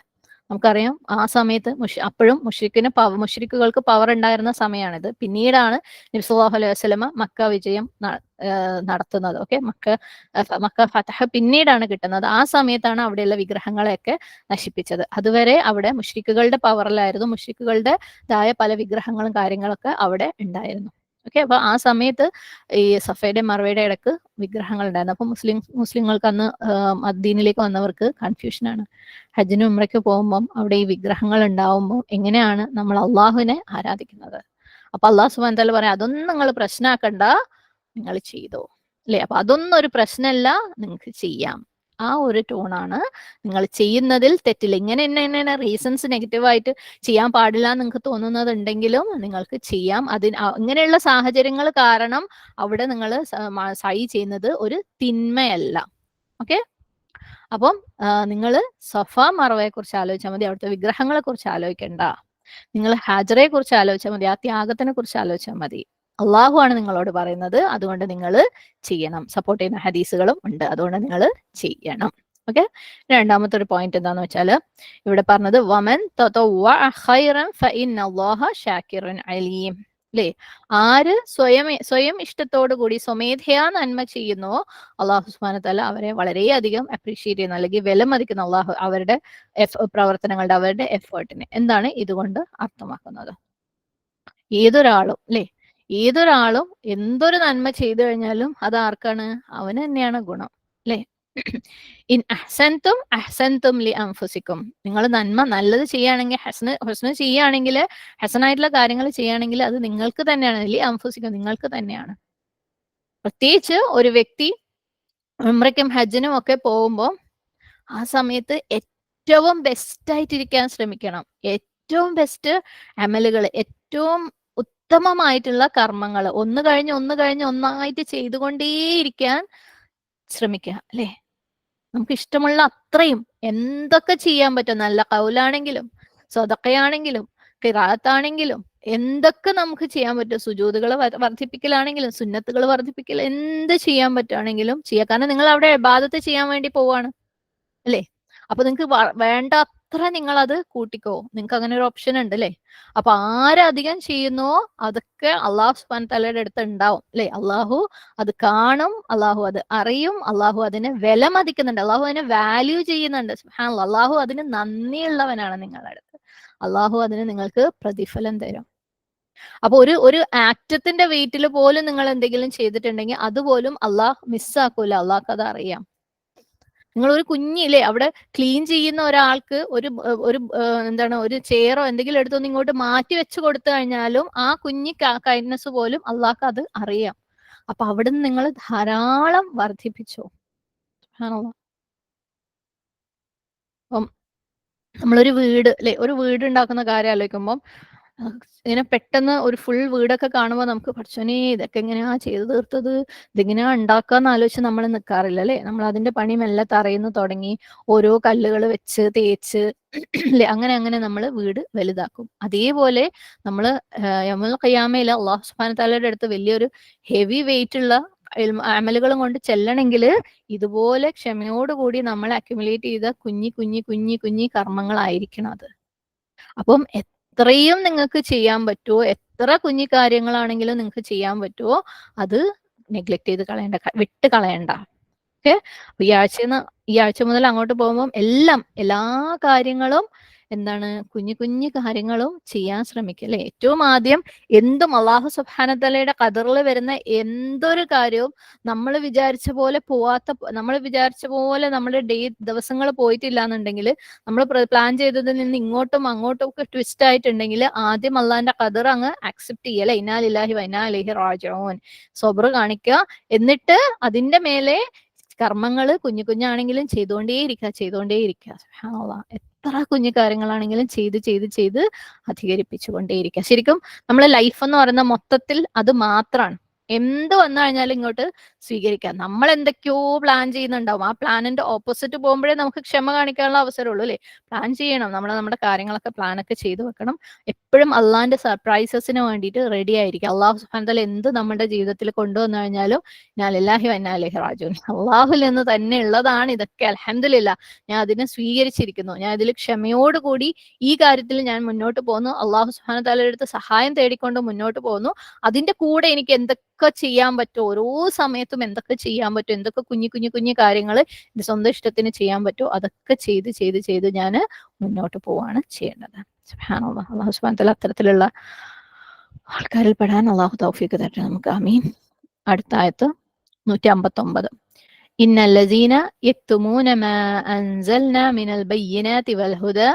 നമുക്കറിയാം ആ സമയത്ത് അപ്പോഴും മുഷ്രിക്കുകൾക്ക് പവർ ഉണ്ടായിരുന്ന സമയമാണിത്. പിന്നീടാണ് നബി സല്ലല്ലാഹു അലൈഹി വസല്ലമ മക്ക വിജയം നടത്തുന്നത്. ഓക്കെ, മക്ക ഫതഹ് പിന്നീടാണ് കിട്ടുന്നത്. ആ സമയത്താണ് അവിടെയുള്ള വിഗ്രഹങ്ങളെയൊക്കെ നശിപ്പിച്ചത്. അതുവരെ അവിടെ മുഷ്രിക്കുകളുടെ പവറിലായിരുന്നു, മുഷ്രിക്കുകളുടേതായ പല വിഗ്രഹങ്ങളും കാര്യങ്ങളൊക്കെ അവിടെ ഉണ്ടായിരുന്നു. ഓക്കെ, അപ്പൊ ആ സമയത്ത് ഈ സഫയുടെ മറവയുടെ ഇടക്ക് വിഗ്രഹങ്ങൾ ഉണ്ടായിരുന്നു. അപ്പൊ മുസ്ലിങ്ങൾക്ക് അന്ന് ദീനിലേക്ക് വന്നവർക്ക് കൺഫ്യൂഷനാണ്. ഹജ്ജിനും ഉംറയ്ക്ക് പോകുമ്പം അവിടെ ഈ വിഗ്രഹങ്ങൾ ഉണ്ടാവുമ്പോൾ എങ്ങനെയാണ് നമ്മൾ അള്ളാഹുവിനെ ആരാധിക്കുന്നത്? അപ്പൊ അള്ളാഹു സുബ്ഹാനഹു വ തആല പറയാം, അതൊന്നും നിങ്ങൾ പ്രശ്നമാക്കണ്ട, നിങ്ങൾ ചെയ്തോ അല്ലെ. അപ്പൊ അതൊന്നും ഒരു പ്രശ്നമല്ല, നിങ്ങൾക്ക് ചെയ്യാം. ആ ഒരു ടോണാണ്. നിങ്ങൾ ചെയ്യുന്നതിൽ തെറ്റില്ല. ഇങ്ങനെ ഇന്ന റീസൺസ് നെഗറ്റീവായിട്ട് ചെയ്യാൻ പാടില്ല എന്ന് നിങ്ങൾക്ക് തോന്നുന്നതുണ്ടെങ്കിലും നിങ്ങൾക്ക് ചെയ്യാം. ഇങ്ങനെയുള്ള സാഹചര്യങ്ങൾ കാരണം അവിടെ നിങ്ങൾ സഅയ് ചെയ്യുന്നത് ഒരു തിന്മയല്ല. ഓക്കെ, അപ്പം നിങ്ങൾ സഫ മറവയെ കുറിച്ച് ആലോചിച്ചാൽ മതി, അവിടുത്തെ വിഗ്രഹങ്ങളെ കുറിച്ച് ആലോചിക്കണ്ട. നിങ്ങൾ ഹാജറയെ കുറിച്ച് ആലോചിച്ചാൽ മതി, ആ ത്യാഗത്തിനെ കുറിച്ച് ആലോചിച്ചാൽ മതി. അള്ളാഹു ആണ് നിങ്ങളോട് പറയുന്നത്, അതുകൊണ്ട് നിങ്ങൾ ചെയ്യണം. സപ്പോർട്ട് ചെയ്യുന്ന ഹദീസുകളും ഉണ്ട്, അതുകൊണ്ട് നിങ്ങൾ ചെയ്യണം. ഓക്കെ, രണ്ടാമത്തെ ഒരു പോയിന്റ് എന്താന്ന് വെച്ചാൽ ഇവിടെ പറഞ്ഞത് വമൻ തതവ്വഅ ഖൈറൻ ഫഇന്നല്ലാഹ ശാകിറുൻ അലീം അല്ലേ. ആര് സ്വയം ഇഷ്ടത്തോടു കൂടി സ്വമേധയാ നന്മ ചെയ്യുന്നോ അള്ളാഹു സുബ്ഹാനഹു വ തആല അവരെ വളരെയധികം അപ്രീഷിയേറ്റ് ചെയ്യുന്നു, അല്ലെങ്കിൽ വിലമതിക്കുന്ന അള്ളാഹു അവരുടെ പ്രവർത്തനങ്ങളുടെ, അവരുടെ എഫേർട്ടിനെ. എന്താണ് ഇതുകൊണ്ട് അർത്ഥമാക്കുന്നത്? ഏതൊരാളും അല്ലെ, ഏതൊരാളും എന്തൊരു നന്മ ചെയ്തു കഴിഞ്ഞാലും അത് ആർക്കാണ്? അവന് തന്നെയാണ് ഗുണം അല്ലെ. ഇൻ അഹ്സൻതും അഹ്സൻതും ലി അൻഫുസിക്കും. നിങ്ങൾ നന്മ നല്ലത് ചെയ്യുകയാണെങ്കിൽ, ഹസ്ന ചെയ്യുകയാണെങ്കിൽ, ഹസനായിട്ടുള്ള കാര്യങ്ങൾ ചെയ്യുകയാണെങ്കിൽ അത് നിങ്ങൾക്ക് തന്നെയാണ്. ലി അൻഫുസിക്കും, നിങ്ങൾക്ക് തന്നെയാണ്. പ്രത്യേകിച്ച് ഒരു വ്യക്തി ഉംറയ്ക്കും ഹജ്ജിനും ഒക്കെ പോകുമ്പോൾ ആ സമയത്ത് ഏറ്റവും ബെസ്റ്റ് ആയിട്ടിരിക്കാൻ ശ്രമിക്കണം. ഏറ്റവും ബെസ്റ്റ് അമലുകൾ, ഏറ്റവും ഉത്തമമായിട്ടുള്ള കർമ്മങ്ങൾ ഒന്ന് കഴിഞ്ഞ് ഒന്ന് കഴിഞ്ഞ് ഒന്നായിട്ട് ചെയ്തുകൊണ്ടേയിരിക്കാൻ ശ്രമിക്കുക അല്ലെ. നമുക്ക് ഇഷ്ടമുള്ള അത്രയും എന്തൊക്കെ ചെയ്യാൻ പറ്റും, നല്ല കൗലാണെങ്കിലും സ്വതക്കയാണെങ്കിലും ഖിറാഅത്താണെങ്കിലും എന്തൊക്കെ നമുക്ക് ചെയ്യാൻ പറ്റും, സുജൂദുകൾ വർദ്ധിപ്പിക്കലാണെങ്കിലും സുന്നത്തുകൾ വർദ്ധിപ്പിക്കൽ, എന്ത് ചെയ്യാൻ പറ്റുകയാണെങ്കിലും ചെയ്യുക. കാരണം നിങ്ങൾ അവിടെ ഇബാദത്ത് ചെയ്യാൻ വേണ്ടി പോവാണ് അല്ലേ. അപ്പൊ നിങ്ങൾക്ക് വേണ്ട അത്ര നിങ്ങൾ അത് കൂട്ടിക്കോ, നിങ്ങൾക്ക് അങ്ങനെ ഒരു ഓപ്ഷൻ ഉണ്ട് അല്ലേ. അപ്പൊ ആരധികം ചെയ്യുന്നോ അതൊക്കെ അള്ളാഹു സുബ്ഹാനഹു വ തആലയുടെ അടുത്ത് ഉണ്ടാവും അല്ലെ. അള്ളാഹു അത് കാണും, അള്ളാഹു അത് അറിയും, അള്ളാഹു അതിനെ വിലമതിക്കുന്നുണ്ട്, അള്ളാഹു അതിനെ വാല്യൂ ചെയ്യുന്നുണ്ട്. സുബ്ഹാനല്ലാഹ്, അള്ളാഹു അതിന് നന്ദിയുള്ളവനാണ് നിങ്ങളുടെ അടുത്ത്. അള്ളാഹു അതിന് നിങ്ങൾക്ക് പ്രതിഫലം തരും. അപ്പൊ ഒരു ആക്റ്റത്തിന്റെ വെയിറ്റിൽ പോലും നിങ്ങൾ എന്തെങ്കിലും ചെയ്തിട്ടുണ്ടെങ്കിൽ അതുപോലും അള്ളാഹ് മിസ്സാക്കൂല, അള്ളാഹ്ക്ക് അത് അറിയാം. നിങ്ങൾ ഒരു കുഞ്ഞില്ലേ അവിടെ ക്ലീൻ ചെയ്യുന്ന ഒരാൾക്ക് ഒരു എന്താണ് ഒരു ചെയറോ എന്തെങ്കിലും എടുത്തൊന്ന് ഇങ്ങോട്ട് മാറ്റി വെച്ച് കൊടുത്തു കഴിഞ്ഞാലും ആ കുഞ്ഞി കൈൻഡ്നെസ് പോലും അള്ളാഹ്ക്ക് അത് അറിയാം. അപ്പൊ അവിടുന്ന് നിങ്ങൾ ധാരാളം വർദ്ധിപ്പിച്ചോ. സുബ്ഹാനല്ലാഹ്. അപ്പം നമ്മളൊരു വീട് അല്ലെ, ഒരു വീട് ഉണ്ടാക്കുന്ന കാര്യം ആലോചിക്കുമ്പോൾ ഇങ്ങനെ പെട്ടെന്ന് ഒരു ഫുൾ വീടൊക്കെ കാണുമ്പോൾ നമുക്ക് പഠിച്ചോനെ ഇതൊക്കെ എങ്ങനെയാ ചെയ്തു തീർത്തത്, ഇതെങ്ങനെയാ ഉണ്ടാക്കാന്ന് ആലോചിച്ച് നമ്മൾ നിൽക്കാറില്ല അല്ലെ. നമ്മൾ അതിന്റെ പണി മെല്ലെ തറയുന്നു തുടങ്ങി ഓരോ കല്ലുകൾ വെച്ച് തേച്ച് അല്ലെ, അങ്ങനെ അങ്ങനെ നമ്മൾ വീട് വലുതാക്കും. അതേപോലെ നമ്മൾ യൗമുൽ ഖിയാമയിൽ അള്ളാഹു സുബ്ഹാനഹു തആലയുടെ അടുത്ത് വലിയൊരു ഹെവി വെയിറ്റ് ഉള്ള അമലുകളും കൊണ്ട് ചെല്ലണമെങ്കിൽ ഇതുപോലെ ക്ഷമയോടുകൂടി നമ്മൾ അക്യുമുലേറ്റ് ചെയ്ത കുഞ്ഞി കുഞ്ഞി കുഞ്ഞി കുഞ്ഞി കർമ്മങ്ങളായിരിക്കണം അത്. അപ്പം എത്രയും നിങ്ങൾക്ക് ചെയ്യാൻ പറ്റുമോ, എത്ര കുഞ്ഞി കാര്യങ്ങളാണെങ്കിലും നിങ്ങൾക്ക് ചെയ്യാൻ പറ്റുമോ, അത് നെഗ്ലക്ട് ചെയ്ത് കളയണ്ട, വിട്ട് കളയണ്ട. ഓക്കെ. ഈ ആഴ്ച മുതൽ അങ്ങോട്ട് പോകുമ്പോൾ എല്ലാ കാര്യങ്ങളും എന്താണ്, കുഞ്ഞു കുഞ്ഞു കാര്യങ്ങളും ചെയ്യാൻ ശ്രമിക്കുക അല്ലെ. ഏറ്റവും ആദ്യം എന്തും അള്ളാഹു സുബ്ഹാനഹു തആലയുടെ ഖദറിൽ വരുന്ന എന്തൊരു കാര്യവും നമ്മൾ വിചാരിച്ച പോലെ നമ്മൾ വിചാരിച്ച പോലെ നമ്മുടെ ദിവസങ്ങൾ പോയിട്ടില്ല എന്നുണ്ടെങ്കിൽ, നമ്മൾ പ്ലാൻ ചെയ്തതിൽ നിന്ന് ഇങ്ങോട്ടും അങ്ങോട്ടും ഒക്കെ ട്വിസ്റ്റ് ആയിട്ടുണ്ടെങ്കിൽ, ആദ്യം അള്ളാഹിന്റെ ഖദർ അങ്ങ് അക്സെപ്റ്റ് ചെയ്യല്ലേ. ഇന്നാ ലില്ലാഹി വ ഇന്നാ ഇലൈഹി റാജിഊൻ. സബ്ർ കാണിക്കുക. എന്നിട്ട് അതിന്റെ മേലെ കർമ്മങ്ങൾ കുഞ്ഞു കുഞ്ഞാണെങ്കിലും ചെയ്തുകൊണ്ടേയിരിക്കുക. സുബ്ഹാനല്ലാഹ്. എത്ര കുഞ്ഞു കാര്യങ്ങളാണെങ്കിലും ചെയ്ത് അധികരിപ്പിച്ചുകൊണ്ടേയിരിക്കുക. ശരിക്കും നമ്മളെ ലൈഫ് എന്ന് പറയുന്ന മൊത്തത്തിൽ അത് മാത്രമാണ്. എന്ത് വന്നു കഴിഞ്ഞാലും ഇങ്ങോട്ട് സ്വീകരിക്കാം. നമ്മൾ എന്തൊക്കെയോ പ്ലാൻ ചെയ്യുന്നുണ്ടാവും, ആ പ്ലാനിന്റെ ഓപ്പോസിറ്റ് പോകുമ്പോഴേ നമുക്ക് ക്ഷമ കാണിക്കാനുള്ള അവസരമുള്ളൂ അല്ലെ. പ്ലാൻ ചെയ്യണം, നമ്മുടെ കാര്യങ്ങളൊക്കെ പ്ലാനൊക്കെ ചെയ്തു വെക്കണം. എപ്പോഴും അള്ളാഹിന്റെ സർപ്രൈസസിന് വേണ്ടിയിട്ട് റെഡി ആയിരിക്കും. അള്ളാഹു സുബ്ഹാനഹു തആല എന്ത് നമ്മുടെ ജീവിതത്തിൽ കൊണ്ടുവന്നു കഴിഞ്ഞാലും ഇന്നാ ലില്ലാഹി വ ഇന്നാ ഇലൈഹി റാജിഊൻ, അള്ളാഹുൽ നിന്ന് തന്നെ ഉള്ളതാണ് ഇതൊക്കെ, അൽഹംദുലില്ലാഹ് ഞാൻ അതിനെ സ്വീകരിച്ചിരിക്കുന്നു, ഞാൻ ഇതിൽ ക്ഷമയോടുകൂടി ഈ കാര്യത്തിൽ ഞാൻ മുന്നോട്ട് പോകുന്നു, അള്ളാഹു സുബ്ഹാനഹു തആലയുടെ അടുത്ത് സഹായം തേടിക്കൊണ്ട് മുന്നോട്ട് പോകുന്നു. അതിന്റെ കൂടെ എനിക്ക് എന്തൊക്കെ ചെയ്യാൻ പറ്റും, ഓരോ സമയത്തും എന്തൊക്കെ ചെയ്യാൻ പറ്റും, എന്തൊക്കെ കുഞ്ഞു കാര്യങ്ങൾ എന്റെ സ്വന്തം ഇഷ്ടത്തിന് ചെയ്യാൻ പറ്റുമോ അതൊക്കെ ചെയ്ത് ഞാൻ മുന്നോട്ട് പോവാണ് ചെയ്യേണ്ടത്. സുബ്ഹാനല്ലാഹ്. അള്ളാഹു സുബ്ഹാനഹു തആല അത്തരത്തിലുള്ള ആൾക്കാരിൽ പെടാൻ അള്ളാഹു തൗഫീഖ് തരട്ടെ നമുക്ക്. ആമീൻ. അടുത്ത ആയത്ത് 159. ഇന്നല്ലദീന യക്തുമൂന മാ അൻസൽനാ മിനൽ ബയ്യിനാതി വൽ ഹുദാ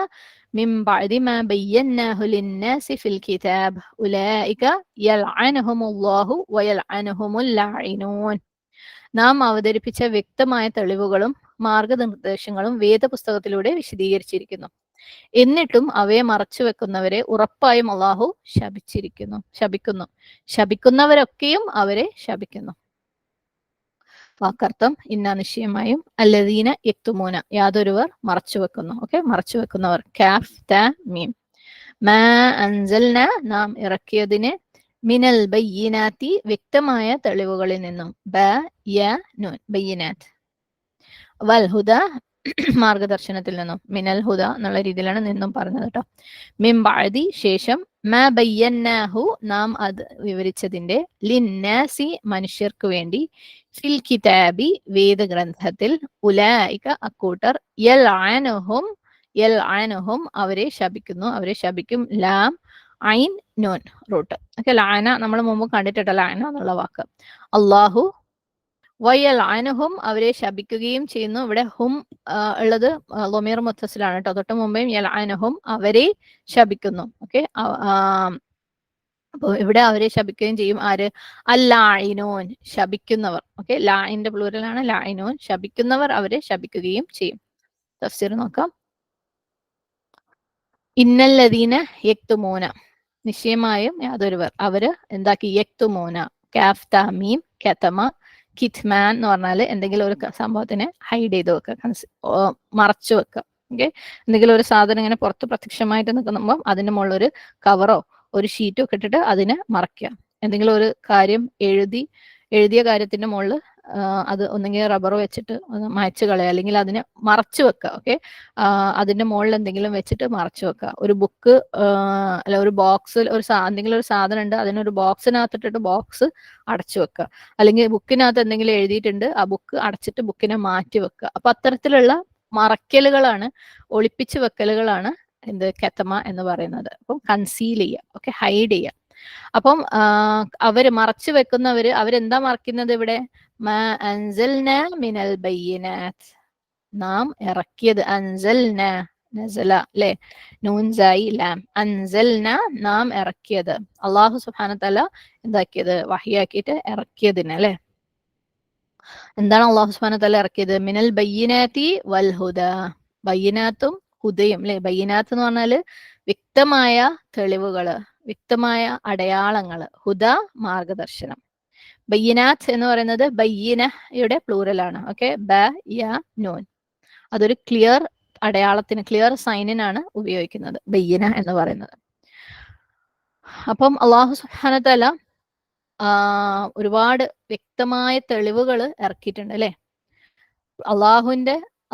മിൻ ബഅദി മാ ബയ്യന്നാഹു ലിന്നാസി ഫിൽ കിതാബ് ഉലൈക യൽഅനുഹുമുല്ലാഹു വയൽഅനുഹുമുൽ ലാഇനൂൻ. നാം അവതരിപ്പിച്ച വ്യക്തമായ തെളിവുകളും മാർഗനിർദ്ദേശങ്ങളും വേദപുസ്തകത്തിലൂടെ വിശദീകരിച്ചിരിക്കുന്നു. എന്നിട്ടും അവയെ മറച്ചു വെക്കുന്നവരെ ഉറപ്പായും അള്ളാഹു ശപിക്കുന്നു. ശപിക്കുന്നവരൊക്കെയും അവരെ ശപിക്കുന്നു. വാക്കർത്ഥം ഇന്ന നിശ്ചയമായും അല്ലദീന യക്തുമൂന യാതൊരുവർ മറച്ചു വെക്കുന്നു. ഓക്കെ, മറച്ചു വെക്കുന്നവർ. കാഫ് ത മീം. മാ അൻസൽന നാം ഇറക്കിയതിനെ, മിനൽ ബയ്യിനാത്തി വ്യക്തമായ തെളിവുകളിൽ നിന്നും, ബ യ നൂൻ ബയ്യിനാത്ത്, വൽ ഹുദ മാർഗദർശനത്തിൽ നിന്നും, മിനൽ ഹുദ എന്നുള്ള രീതിയിലാണ് നിന്നും പറഞ്ഞത് കേട്ടോ. മിൻ ബഅദി ശേഷം, മാ ബയ്യന്നാഹു നാം അത് വിവരിച്ചതിന്റെ, ലിന്നാസി മനുഷ്യർക്ക് വേണ്ടി, ഫിൽ കിതാബി വേദഗ്രന്ഥത്തിൽ, ഉലൈക അക്കൂട്ടർ, യൽഅനുഹും അവരെ ശപിക്കും. ലാം ഐൻ നൂൻ റൂട്ട്. ഓക്കെ, ലാന നമ്മൾ മുമ്പ് കണ്ടിട്ടുണ്ട്, ലാന എന്നുള്ള വാക്ക്. അള്ളാഹു വയൽഅനുഹും അവരെ ശപിക്കുകയും ചെയ്യുന്നു. ഇവിടെ ഹും ഉള്ളത് ലൊമീർ മുത്തസിലാണ് കേട്ടോ. തൊട്ട് മുമ്പേയും യൽഅനുഹും അവരെ ശപിക്കുന്നു. ഓക്കെ, അപ്പോൾ ഇവിടെ അവരെ ശപിക്കുകയും ചെയ്യും. ആര്? അല്ലാഇനൂൻ, ശപിക്കുന്നവർ. ഓക്കെ, ലാഇന്റെ പ്ലൂറലാണ് ലാഇനൂൻ, ശപിക്കുന്നവർ അവരെ ശപിക്കുകയും ചെയ്യും. തഫ്സീർ നോക്കാം. ഇന്നല്ലദീന യക്തുമൂന നിശ്ചയമായും യാതൊരുവർ അവര് എന്താക്കി, യക്തുമൂന കാഫ് ത മീം കതമ കിത്മാൻ എന്ന് പറഞ്ഞാൽ എന്തെങ്കിലും ഒരു സംഭവത്തിനെ ഹൈഡ് ചെയ്ത് വെക്കുക, മറച്ചു വെക്കുക. ഓക്കെ, എന്തെങ്കിലും ഒരു സാധനം ഇങ്ങനെ പുറത്ത് പ്രത്യക്ഷമായിട്ട് നിൽക്കുമ്പോൾ അതിന്റെ മുകളിൽ ഒരു കവറോ ഒരു ഷീറ്റോ ഒക്കെ ഇട്ടിട്ട് അതിനെ മറയ്ക്കുക. എന്തെങ്കിലും ഒരു കാര്യം എഴുതിയ കാര്യത്തിന്റെ മുകളിൽ അത് ഒന്നെങ്കിൽ റബ്ബർ വെച്ചിട്ട് മായ്ച്ചു കളയുക, അല്ലെങ്കിൽ അതിനെ മറച്ചു വെക്കുക. ഓക്കെ, അതിന്റെ മുകളിൽ എന്തെങ്കിലും വെച്ചിട്ട് മറച്ചു വെക്കുക. ഒരു ബുക്ക് അല്ല ഒരു ബോക്സിൽ എന്തെങ്കിലും ഒരു സാധനം ഉണ്ട്, അതിനൊരു ബോക്സിനകത്തിട്ടിട്ട് ബോക്സ് അടച്ചു വെക്കുക. അല്ലെങ്കിൽ ബുക്കിനകത്ത് എന്തെങ്കിലും എഴുതിയിട്ടുണ്ട്, ആ ബുക്ക് അടച്ചിട്ട് ബുക്കിനെ മാറ്റി വെക്കുക. അപ്പൊ അത്തരത്തിലുള്ള മറയ്ക്കലുകളാണ്, ഒളിപ്പിച്ചു വെക്കലുകളാണ് എന്ത് കെത്തമ എന്ന് പറയുന്നത്. അപ്പം കൺസീൽ ചെയ്യുക, ഓക്കെ, ഹൈഡ് ചെയ്യുക. അപ്പം അവര് മറച്ചു വെക്കുന്നവര് അവരെന്താ മറയ്ക്കുന്നത് ഇവിടെ? മാ അൻസൽന മിനൽ ബയ്യിനാത്ത് നാം ഇറക്കിയത്, അൻസൽന നസല അല്ലെ, നൂൻ സായി ലാം, അൻസൽന നാം ഇറക്കിയത്, അള്ളാഹു സുബ്ഹാനഹു തആല എന്താക്കിയത്? വഹിയാക്കിയിട്ട് ഇറക്കിയതിന് അല്ലെ. എന്താണ് അള്ളാഹു സുബ്ഹാനഹു തആല ഇറക്കിയത്? മിനൽ ബയ്യിനാത്തി വൽ ഹുദ, ബയ്യിനാത്തും ഹുദയും അല്ലെ. ബയ്യിനാത്ത് എന്ന് പറഞ്ഞാല് വ്യക്തമായ തെളിവുകള്, വ്യക്തമായ അടയാളങ്ങൾ. ഹുദ മാർഗദർശനം. ബയ്യനാത്ത് എന്ന് പറയുന്നത് ബയ്യനയുടെ പ്ലൂറലാണ്. ഓക്കെ, ബ-യ-നൂൻ. അതൊരു ക്ലിയർ അടയാളത്തിന്, ക്ലിയർ സൈനിനാണ് ഉപയോഗിക്കുന്നത് ബയ്യന എന്ന് പറയുന്നത്. അപ്പം അള്ളാഹു സുബ്ഹാനഹു വ തആല ഒരുപാട് വ്യക്തമായ തെളിവുകൾ ഇറക്കിയിട്ടുണ്ട് അല്ലെ.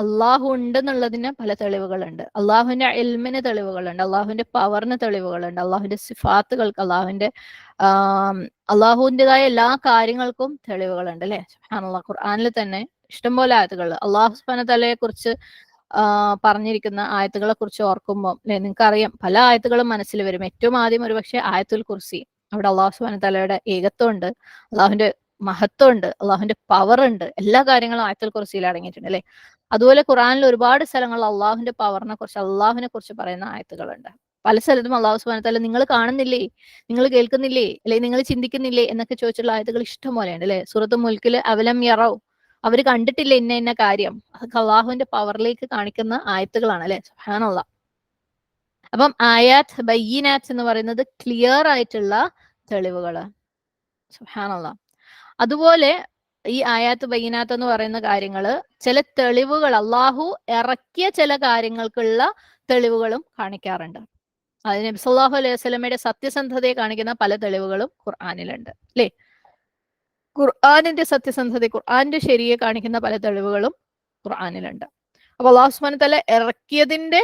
അള്ളാഹു ഉണ്ടെന്നുള്ളതിന് പല തെളിവുകളുണ്ട്. അള്ളാഹുവിന്റെ ഇൽമിന് തെളിവുകളുണ്ട്. അള്ളാഹുവിന്റെ പവറിന് തെളിവുകളുണ്ട്. അള്ളാഹുവിന്റെ സിഫാത്തുകൾക്ക്, അള്ളാഹുവിൻ്റെതായ എല്ലാ കാര്യങ്ങൾക്കും തെളിവുകളുണ്ട് അല്ലെ. സുബ്ഹാനല്ലാഹ്, ഖുർആനിൽ തന്നെ ഇഷ്ടംപോലെ ആയത്തുകൾ അള്ളാഹു സുബ്ഹാനഹു വ തആലയെ കുറിച്ച് പറഞ്ഞിരിക്കുന്ന ആയത്തുകളെ കുറിച്ച് ഓർക്കുമ്പോൾ അല്ലെ, നിങ്ങൾക്കറിയാം പല ആയത്തുകളും മനസ്സിൽ വരും. ഏറ്റവും ആദ്യം ഒരുപക്ഷെ ആയത്തുൽ കുർസി. അവിടെ അള്ളാഹു സുബ്ഹാനഹു വ തആലയുടെ ഏകത്വമുണ്ട്, അള്ളാഹുവിന്റെ മഹത്വമുണ്ട്, അള്ളാഹുവിന്റെ പവർ ഉണ്ട്. എല്ലാ കാര്യങ്ങളും ആയത്തുൽ കുർസിയിൽ അടങ്ങിയിട്ടുണ്ട് അല്ലെ. അതുപോലെ ഖുർആനിൽ ഒരുപാട് സ്ഥലങ്ങളിൽ അള്ളാഹുവിന്റെ പവറിനെ കുറിച്ച്, അള്ളാഹുവിനെ കുറിച്ച് പറയുന്ന ആയത്തുകളുണ്ട്. പല സ്ഥലത്തും അള്ളാഹു സുബ്ഹാനഹു വ തആല നിങ്ങൾ കാണുന്നില്ലേ, നിങ്ങൾ കേൾക്കുന്നില്ലേ, അല്ലെങ്കിൽ നിങ്ങൾ ചിന്തിക്കുന്നില്ലേ എന്നൊക്കെ ചോദിച്ചുള്ള ആയത്തുകൾ ഇഷ്ടം പോലെയുണ്ട് അല്ലെ. സൂറത്തുൽ മുൽക്കിൽ അവലം യറൗ, അവര് കണ്ടിട്ടില്ല ഇന്ന ഇന്ന കാര്യം, അതൊക്കെ അള്ളാഹുവിന്റെ പവറിലേക്ക് കാണിക്കുന്ന ആയത്തുകളാണ് അല്ലെ. സുബ്ഹാനല്ലാഹ്. അപ്പം ആയാത്ത് ബയ്യിനാത്ത് എന്ന് പറയുന്നത് ക്ലിയർ ആയിട്ടുള്ള തെളിവുകള്. സുബ്ഹാനല്ലാഹ്. അതുപോലെ ഈ ആയാത്ത് ബയ്യിനാത്ത് എന്ന് പറയുന്ന കാര്യങ്ങള് ചില തെളിവുകൾ, അള്ളാഹു ഇറക്കിയ ചില കാര്യങ്ങൾക്കുള്ള തെളിവുകളും കാണിക്കാറുണ്ട്. അത് നബി സല്ലല്ലാഹു അലൈഹി വസല്ലമയുടെ സത്യസന്ധതയെ കാണിക്കുന്ന പല തെളിവുകളും ഖുർആനിലുണ്ട് അല്ലേ. ഖുർആനിന്റെ സത്യസന്ധത, ഖുർആന്റെ ശരിയെ കാണിക്കുന്ന പല തെളിവുകളും ഖുർആനിലുണ്ട്. അപ്പൊ അല്ലാഹു സുബ്ഹാനഹു വ തആല ഇറക്കിയതിന്റെ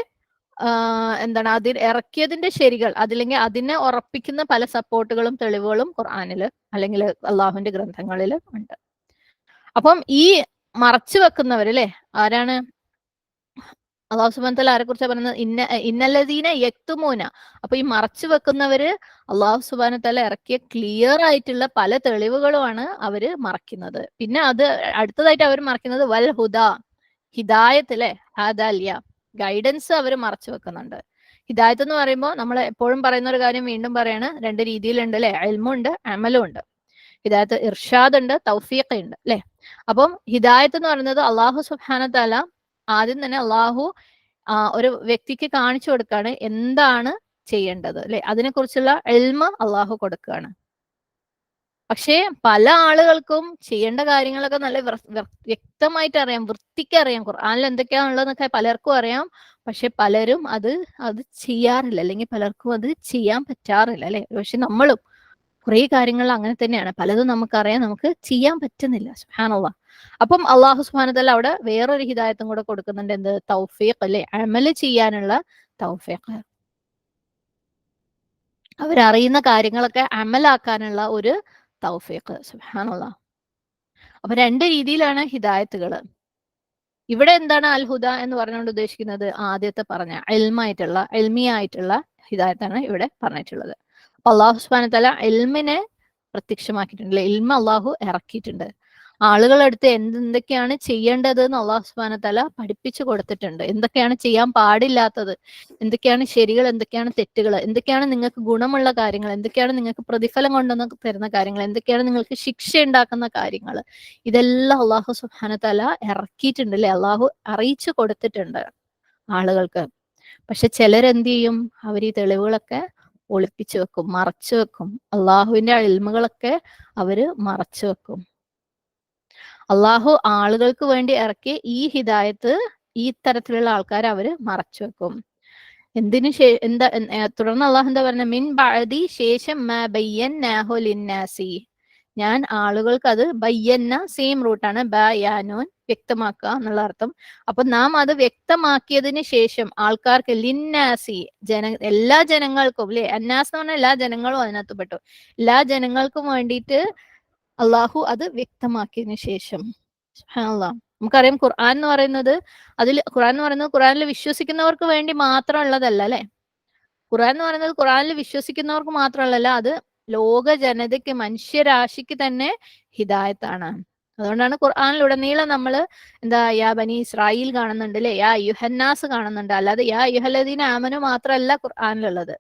ഇറക്കിയതിന്റെ ശരികൾ, അതില്ലെങ്കിൽ അതിനെ ഉറപ്പിക്കുന്ന പല സപ്പോർട്ടുകളും തെളിവുകളും ഖുർആനില് അല്ലെങ്കിൽ അള്ളാഹുവിന്റെ ഗ്രന്ഥങ്ങളിൽ ഉണ്ട്. അപ്പം ഈ മറച്ചു വെക്കുന്നവരല്ലേ ആരാണ്? അല്ലാഹു സുബ്ഹാനഹു വ തആല ആരെ കുറിച്ചാണ് പറയുന്നത്? ഇന്നല്ലദീന യക്തുമൂന. അപ്പൊ ഈ മറച്ചു വെക്കുന്നവര് അല്ലാഹു സുബ്ഹാനഹു വ തആല ഇറക്കിയ ക്ലിയർ ആയിട്ടുള്ള പല തെളിവുകളുമാണ് അവര് മറക്കുന്നത്. പിന്നെ അത് അടുത്തതായിട്ട് അവർ മറക്കുന്നത് വൽ ഹുദ, ഹിദായത്ത് അല്ലെ, ഹാദാലിയ, ഗൈഡൻസ് അവർ മറച്ചു വെക്കുന്നുണ്ട്. ഹിദായത്ത് എന്ന് പറയുമ്പോൾ നമ്മൾ എപ്പോഴും പറയുന്ന ഒരു കാര്യം വീണ്ടും പറയാണ്, രണ്ട് രീതിയിലുണ്ട് അല്ലെ, ഇൽമുണ്ട് അമലും ഉണ്ട്. ഹിദായത്ത് ഇർഷാദ് ഉണ്ട്, തൗഫീഖ് ഉണ്ട് അല്ലെ. അപ്പം ഹിദായത്ത് എന്ന് പറയുന്നത് അല്ലാഹു സുബ്ഹാനഹു വ തആല ആദ്യം തന്നെ അള്ളാഹു ഒരു വ്യക്തിക്ക് കാണിച്ചു കൊടുക്കുകയാണ് എന്താണ് ചെയ്യേണ്ടത് അല്ലെ, അതിനെക്കുറിച്ചുള്ള ഇൽമ് അള്ളാഹു കൊടുക്കുകയാണ്. പക്ഷേ പല ആളുകൾക്കും ചെയ്യേണ്ട കാര്യങ്ങളൊക്കെ നല്ല വ്യക്തമായിട്ട് അറിയാം, വൃത്തിക്ക് അറിയാം, ഖുർആനിൽ എന്തൊക്കെയാണുള്ളതെന്നൊക്കെ പലർക്കും അറിയാം. പക്ഷെ പലരും അത് ചെയ്യാറില്ല, അല്ലെങ്കിൽ പലർക്കും അത് ചെയ്യാൻ പറ്റാറില്ല അല്ലെ. പക്ഷെ നമ്മളും കുറെ കാര്യങ്ങൾ അങ്ങനെ തന്നെയാണ്, പലതും നമുക്കറിയാം, നമുക്ക് ചെയ്യാൻ പറ്റുന്നില്ല. സുബ്ഹാനല്ലാഹ്. അപ്പം അല്ലാഹു സുബ്ഹാനഹു വ തആല അവിടെ വേറൊരു ഹിദായത്തും കൂടെ കൊടുക്കുന്നുണ്ട്, എന്ത്? തൗഫീഖ് അല്ലെ, അമല് ചെയ്യാനുള്ള തൗഫീഖ്. അവരറിയുന്ന കാര്യങ്ങളൊക്കെ അമലാക്കാനുള്ള ഒരു തൗഫീഖ്. സുബ്ഹാനല്ലാഹ്. അപ്പൊ രണ്ട് രീതിയിലാണ് ഹിദായത്തുകള്. ഇവിടെ എന്താണ് അൽ ഹുദ എന്ന് പറഞ്ഞുകൊണ്ട് ഉദ്ദേശിക്കുന്നത്? ആദ്യത്തെ പറഞ്ഞ ഇൽമിയായിട്ടുള്ള ഹിദായത്താണ് ഇവിടെ പറഞ്ഞിട്ടുള്ളത്. അപ്പൊ അല്ലാഹു സുബ്ഹാനഹു വ തആല ഇൽമിനെ പ്രത്യക്ഷമാക്കിയിട്ടുണ്ട്, ഇൽമ അള്ളാഹു ഇറക്കിയിട്ടുണ്ട്. ആളുകളടുത്ത് എന്തൊക്കെയാണ് ചെയ്യേണ്ടത് എന്ന് അല്ലാഹു സുബ്ഹാനഹു വ തആല പഠിപ്പിച്ചു കൊടുത്തിട്ടുണ്ട്. എന്തൊക്കെയാണ് ചെയ്യാൻ പാടില്ലാത്തത്, എന്തൊക്കെയാണ് ശരികൾ, എന്തൊക്കെയാണ് തെറ്റുകൾ, എന്തൊക്കെയാണ് നിങ്ങൾക്ക് ഗുണമുള്ള കാര്യങ്ങൾ, എന്തൊക്കെയാണ് നിങ്ങൾക്ക് പ്രതിഫലം കൊണ്ടുവന്ന് തരുന്ന കാര്യങ്ങൾ, എന്തൊക്കെയാണ് നിങ്ങൾക്ക് ശിക്ഷ ഉണ്ടാക്കുന്ന കാര്യങ്ങൾ, ഇതെല്ലാം അല്ലാഹു സുബ്ഹാനഹു വ തആല ഇറക്കിയിട്ടുണ്ട് അല്ലെ, അള്ളാഹു അറിയിച്ചു കൊടുത്തിട്ടുണ്ട് ആളുകൾക്ക്. പക്ഷെ ചിലരെന്ത് ചെയ്യും? അവർ ഈ തെളിവുകളൊക്കെ ഒളിപ്പിച്ചു വെക്കും, മറച്ചു വെക്കും. അള്ളാഹുവിന്റെ ഇൽമുകളൊക്കെ അവര് മറച്ചു വെക്കും. അള്ളാഹു ആളുകൾക്ക് വേണ്ടി ഇറക്കിയ ഈ ഹിദായത്ത് ഈ തരത്തിലുള്ള ആൾക്കാർ അവര് മറച്ചു വെക്കും. തുടർന്ന് അള്ളാഹു എന്താ പറഞ്ഞ? മിൻ ബഅദി, ശേഷം, മാ ബയ്യന്നാഹു ലിന്നാസി, ഞാൻ ആളുകൾക്ക് അത് ബയ്യന്ന, സെയിം റൂട്ടാണ്, ബയാനൂൻ, വ്യക്തമാക്കുക എന്നുള്ള അർത്ഥം. അപ്പൊ നാം അത് വ്യക്തമാക്കിയതിന് ശേഷം ആൾക്കാർക്ക്, ലിന്നാസി, എല്ലാ ജനങ്ങൾക്കും അല്ലെ, അന്നാസ് എന്ന് പറഞ്ഞാൽ എല്ലാ ജനങ്ങളും അതിനകത്ത് പെട്ടു, എല്ലാ ജനങ്ങൾക്കും വേണ്ടിയിട്ട് അള്ളാഹു അത് വ്യക്തമാക്കിയതിനു ശേഷം. സുബ്ഹാനല്ലാഹ്. നമുക്കറിയാം ഖുർആൻ എന്ന് പറയുന്നത് ഖുർആനിൽ വിശ്വസിക്കുന്നവർക്ക് വേണ്ടി മാത്രമുള്ളതല്ല അല്ലെ. ഖുർആൻ എന്ന് പറയുന്നത് ഖുർആനിൽ വിശ്വസിക്കുന്നവർക്ക് മാത്രമല്ല, അത് ലോക ജനതയ്ക്ക്, മനുഷ്യരാശിക്ക് തന്നെ ഹിദായത്താണ്. അതുകൊണ്ടാണ് ഖുർആനിലുടനീളം നമ്മൾ യാ ബനി ഇസ്രായേൽ കാണുന്നുണ്ട് അല്ലെ, യാ യുഹന്നാസ് കാണുന്നുണ്ട്, അല്ലാതെ യാ യുഹല്ലദീന ആമനു മാത്രമല്ല ഖുർആനിലുള്ളത്.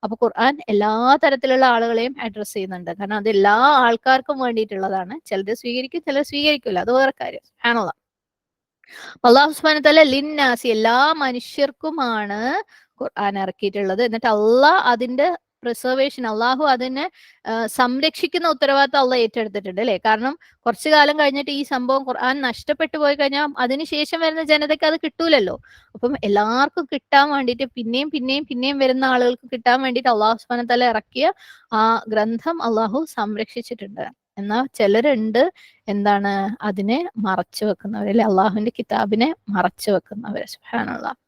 അപ്പൊ ഖുർആൻ എല്ലാ തരത്തിലുള്ള ആളുകളെയും അഡ്രസ് ചെയ്യുന്നുണ്ട്, കാരണം അത് എല്ലാ ആൾക്കാർക്കും വേണ്ടിയിട്ടുള്ളതാണ്. ചിലർ സ്വീകരിക്കും, ചിലർ സ്വീകരിക്കില്ല, അത് വേറെ കാര്യം. സുബ്ഹാനല്ലാഹ്. അല്ലാഹു സുബ്ഹാനഹു വ തആല ലിന്നാസി, എല്ലാ മനുഷ്യർക്കുമാണ് ഖുർആൻ ഇറക്കിയിട്ടുള്ളത്. എന്നിട്ട് അള്ളാഹ് അതിന്റെ പ്രിസർവേഷൻ, അള്ളാഹു അതിനെ സംരക്ഷിക്കുന്ന ഉത്തരവാദിത്തം അള്ളാഹ് ഏറ്റെടുത്തിട്ടുണ്ട് അല്ലെ. കാരണം കുറച്ചു കാലം കഴിഞ്ഞിട്ട് ഈ സംഭവം ഖുർആൻ നഷ്ടപ്പെട്ടു പോയി കഴിഞ്ഞാൽ അതിനുശേഷം വരുന്ന ജനതയ്ക്ക് അത് കിട്ടൂലല്ലോ. അപ്പം എല്ലാവർക്കും കിട്ടാൻ വേണ്ടിയിട്ട് പിന്നെയും പിന്നെയും പിന്നെയും വരുന്ന ആളുകൾക്ക് കിട്ടാൻ വേണ്ടിയിട്ട് അള്ളാഹു സുബ്ഹാനഹു വ തആല ഇറക്കിയ ആ ഗ്രന്ഥം അള്ളാഹു സംരക്ഷിച്ചിട്ടുണ്ട്. എന്നാൽ ചിലരുണ്ട് എന്താണ് അതിനെ മറച്ചു വെക്കുന്നവർ അല്ലെ, അള്ളാഹുവിന്റെ കിതാബിനെ മറച്ചു വെക്കുന്നവർ. സുബ്ഹാനല്ലാഹ്.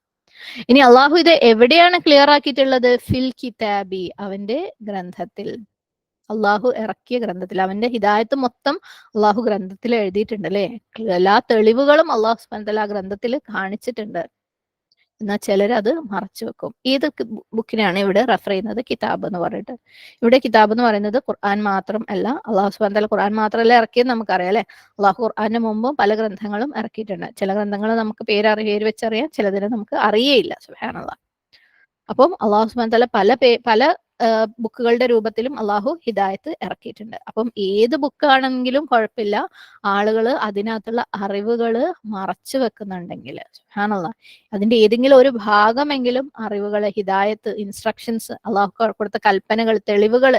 ഇനി അള്ളാഹു ഇത് എവിടെയാണ് ക്ലിയർ ആക്കിയിട്ടുള്ളത്? ഫിൽ കിതാബി, അവന്റെ ഗ്രന്ഥത്തിൽ, അള്ളാഹു ഇറക്കിയ ഗ്രന്ഥത്തിൽ. അവന്റെ ഹിദായത്ത് മൊത്തം അള്ളാഹു ഗ്രന്ഥത്തിൽ എഴുതിയിട്ടുണ്ട് അല്ലെ. എല്ലാ തെളിവുകളും അള്ളാഹു സുബ്ഹാനഹു വ തആല ആ ഗ്രന്ഥത്തിൽ കാണിച്ചിട്ടുണ്ട്. എന്നാൽ ചിലരത് മറച്ചു വെക്കും. ഏത് ബുക്കിനെയാണ് ഇവിടെ റെഫർ ചെയ്യുന്നത് കിതാബ് എന്ന് പറഞ്ഞിട്ട്? ഇവിടെ കിതാബ് എന്ന് പറയുന്നത് ഖുർആൻ മാത്രം അല്ല, അള്ളാഹു സുബ്ഹാനഹു വ തആല ഖുർആൻ മാത്രമല്ല ഇറക്കിയെന്ന് നമുക്കറിയാം അല്ലെ. അള്ളാഹു ഖുർആന്റെ മുമ്പും പല ഗ്രന്ഥങ്ങളും ഇറക്കിയിട്ടുണ്ട്. ചില ഗ്രന്ഥങ്ങൾ നമുക്ക് പേര് വെച്ചറിയാം, ചിലതിനെ നമുക്ക് അറിയേയില്ല. സുബ്ഹാനല്ലാഹ്. അപ്പം അള്ളാഹു സുബ്ഹാനഹു വ തആല പല ബുക്കുകളുടെ രൂപത്തിലും അള്ളാഹു ഹിദായത്ത് ഇറക്കിയിട്ടുണ്ട്. അപ്പം ഏത് ബുക്കാണെങ്കിലും കുഴപ്പമില്ല, ആളുകൾ അതിനകത്തുള്ള അറിവുകൾ മറച്ചു വെക്കുന്നുണ്ടെങ്കിൽ, സുബ്ഹാനല്ലാഹ്, അതിന്റെ ഏതെങ്കിലും ഒരു ഭാഗമെങ്കിലും അറിവുകൾ, ഹിദായത്ത്, ഇൻസ്ട്രക്ഷൻസ്, അള്ളാഹു കൊടുത്ത കൽപ്പനകൾ, തെളിവുകൾ,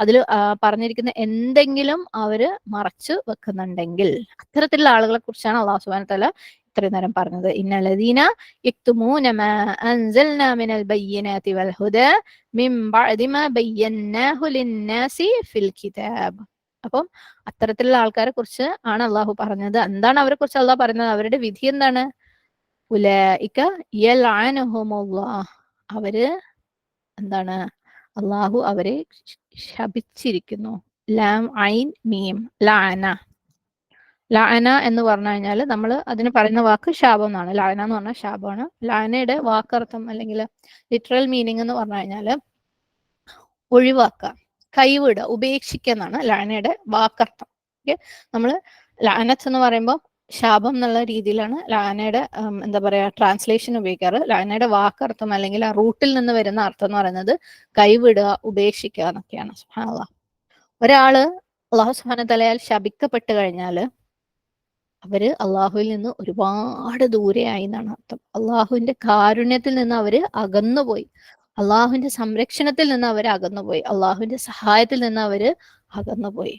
അതിൽ പറഞ്ഞിരിക്കുന്ന എന്തെങ്കിലും അവര് മറച്ചു വെക്കുന്നുണ്ടെങ്കിൽ അത്തരത്തിലുള്ള ആളുകളെ കുറിച്ചാണ് അള്ളാഹു സുബ്ഹാനഹു വ തആല ഇത്രയും നേരം പറഞ്ഞത്. ഇന്നല്ലദീന യക്തുമൂന മാ അൻസൽനാ മിനൽ ബയ്യിനാതി വൽ ഹുദാ മിൻ ബഅദി മാ ബയ്യനാഹു ലിന്നാസി ഫിൽ കിതാബ്. അപ്പം അത്തരത്തിലുള്ള ആൾക്കാരെ കുറിച്ച് ആണ് അള്ളാഹു പറഞ്ഞത്. എന്താണ് അവരെ കുറിച്ച് അള്ളാഹു പറയുന്നത്? അവരുടെ വിധി എന്താണ്? ഉലൈക യൽഅനുഹുമുല്ലാഹ്, അവര് എന്താണ്? അള്ളാഹു അവരെ ശപിച്ചിരിക്കുന്നു. ലാം ഐൻ മീം, ലഅന. ലഅന എന്ന് പറഞ്ഞു കഴിഞ്ഞാൽ നമ്മൾ അതിന് പറയുന്ന വാക്ക് ശാപം എന്നാണ്. ലഅന എന്ന് പറഞ്ഞാൽ ശാപമാണ്. ലഅനയുടെ വാക്കർത്ഥം അല്ലെങ്കിൽ ലിറ്ററൽ മീനിങ് എന്ന് പറഞ്ഞു കഴിഞ്ഞാൽ ഒഴിവാക്കുക, കൈവിടുക, ഉപേക്ഷിക്കുക എന്നാണ് ലഅനയുടെ വാക്കർത്ഥം. ഓക്കെ, നമ്മൾ ലഅനത്ത് എന്ന് പറയുമ്പോൾ ശാപം എന്നുള്ള രീതിയിലാണ് ലഅനയുടെ എന്താ പറയാ ട്രാൻസ്ലേഷൻ ഉപയോഗിക്കാറ്. ലഅനയുടെ വാക്കർത്ഥം അല്ലെങ്കിൽ ആ റൂട്ടിൽ നിന്ന് വരുന്ന അർത്ഥം എന്ന് പറയുന്നത് കൈവിടുക, ഉപേക്ഷിക്കുക എന്നൊക്കെയാണ്. സുബ്ഹാനല്ലാഹ്. ഒരാള് അള്ളാഹു സുബ്ഹാനഹു വ തആലയാൽ ശപിക്കപ്പെട്ട് കഴിഞ്ഞാൽ അവര് അള്ളാഹുവിൽ നിന്ന് ഒരുപാട് ദൂരെയായി എന്നാണ് അർത്ഥം. അള്ളാഹുവിന്റെ കാരുണ്യത്തിൽ നിന്ന് അവര് അകന്നുപോയി, അള്ളാഹുവിന്റെ സംരക്ഷണത്തിൽ നിന്ന് അവർ അകന്നുപോയി, അള്ളാഹുവിന്റെ സഹായത്തിൽ നിന്ന് അവര് അകന്നുപോയി.